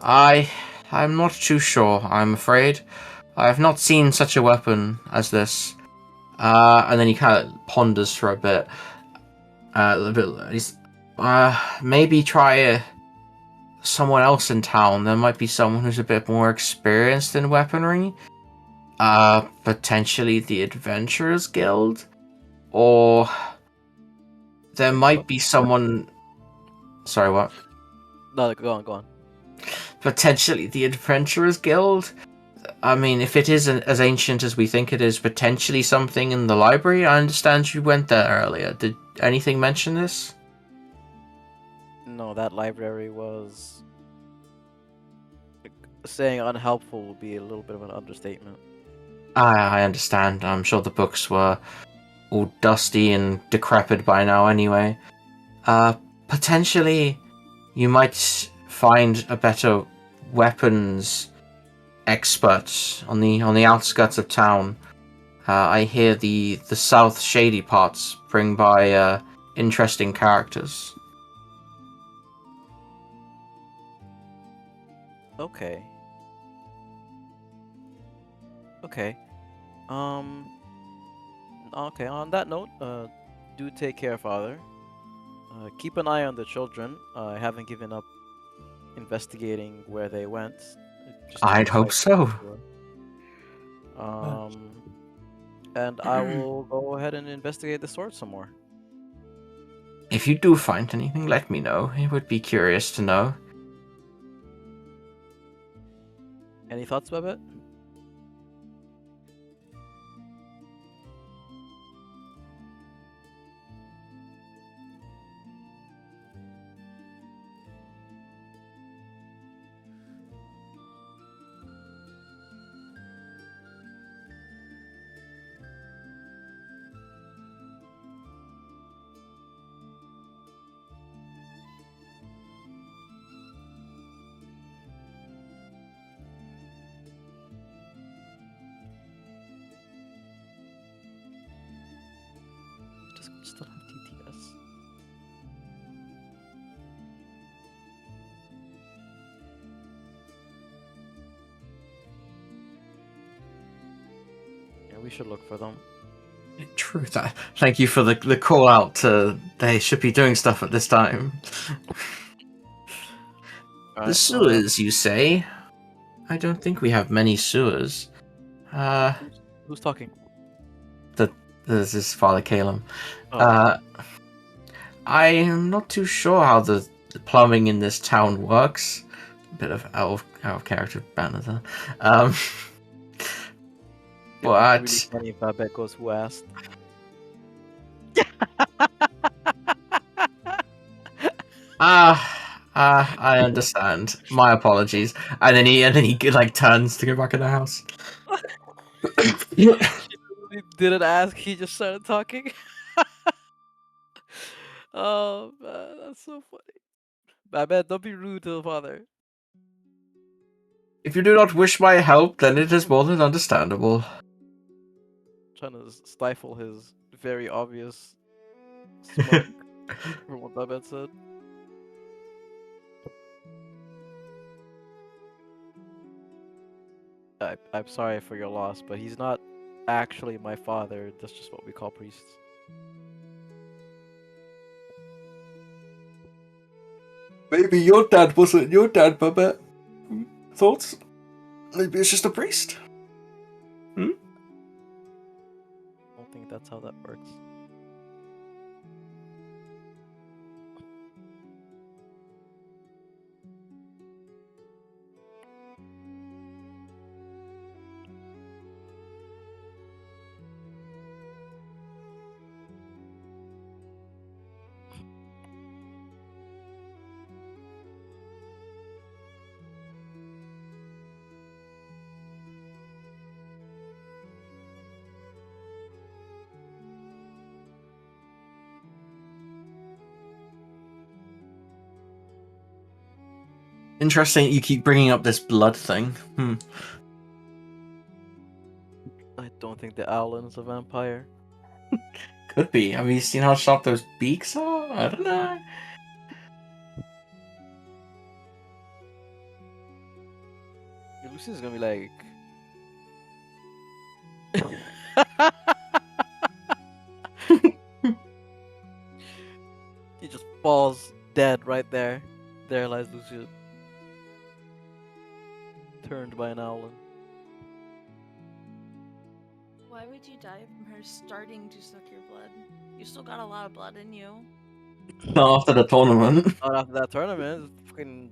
I'm not too sure, I'm afraid. I have not seen such a weapon as this. And then he kind of ponders for a bit. Maybe try someone else in town. There might be someone who's a bit more experienced in weaponry. Potentially the Adventurers Guild, or there might be someone. Sorry, what? No, go on. Potentially the Adventurers Guild. I mean, if it is as ancient as we think it is, potentially something in the library. I understand you went there earlier. Did anything mention this? No, that library was... saying unhelpful would be a little bit of an understatement. I understand. I'm sure the books were all dusty and decrepit by now anyway. Potentially you might find a better weapons expert on the outskirts of town. I hear the south shady parts bring by interesting characters. Okay. Okay, on that note, do take care, Father. Keep an eye on the children. I haven't given up investigating where they went. Just I'd need to hope find so. sure. And I will go ahead and investigate the sword some more. If you do find anything, let me know. It would be curious to know. Any thoughts, Babette? Just still have TTS. Yeah, we should look for them. True. Thank you for the call out to they should be doing stuff at this time. The sewers, you say? I don't think we have many sewers. Who's talking? This is Father Calum. Oh. I am not too sure how the plumbing in this town works. A bit of out of character banner there. It would be really But funny if Babette goes, who asked? I understand. My apologies. And then he like turns to go back in the house. He didn't ask, he just started talking. Oh man, that's so funny. Babette, don't be rude to the father. If you do not wish my help, then it is more than understandable. Trying to stifle his very obvious smirk from what Babette said. I'm sorry for your loss, but he's not actually my father. That's just what we call priests. Maybe your dad wasn't your dad, Babette. Thoughts? Maybe it's just a priest. I don't think that's how that works. Interesting. You keep bringing up this blood thing. I don't think the Owlin is a vampire. Could be. Have you seen how sharp those beaks are? I don't know. Lucian's gonna be like. He just falls dead right there. There lies Lucian. Turned by an Owlin. Why would you die from her starting to suck your blood? You still got a lot of blood in you. Not after the tournament. Not after that tournament, it's fucking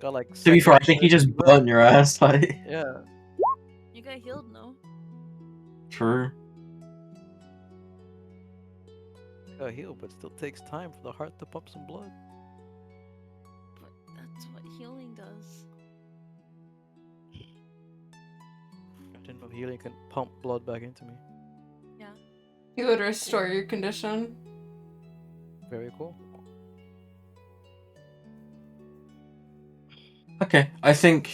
got like. To be fair, I second think he just left. burned your ass. Like, Yeah. You got healed, no? true. Got healed, but it still takes time for the heart to pump some blood. But that's what healing does. I didn't know healing can pump blood back into me. Yeah. You would restore your condition. Very cool. Okay, I think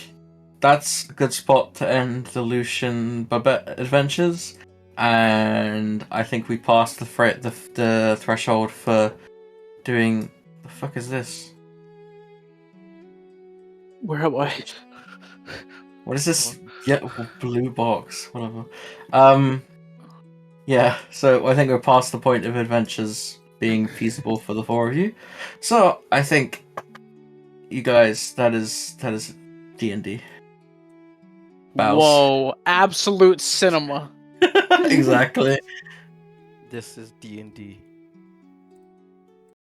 that's a good spot to end the Lucian Babette adventures, and I think we passed the threshold for doing. The fuck is this? Where am I? What is this? Yeah, blue box, whatever. Yeah. So I think we're past the point of adventures being feasible for the four of you. So I think you guys, that is D&D. Bows. Whoa! Absolute cinema. Exactly. This is D&D.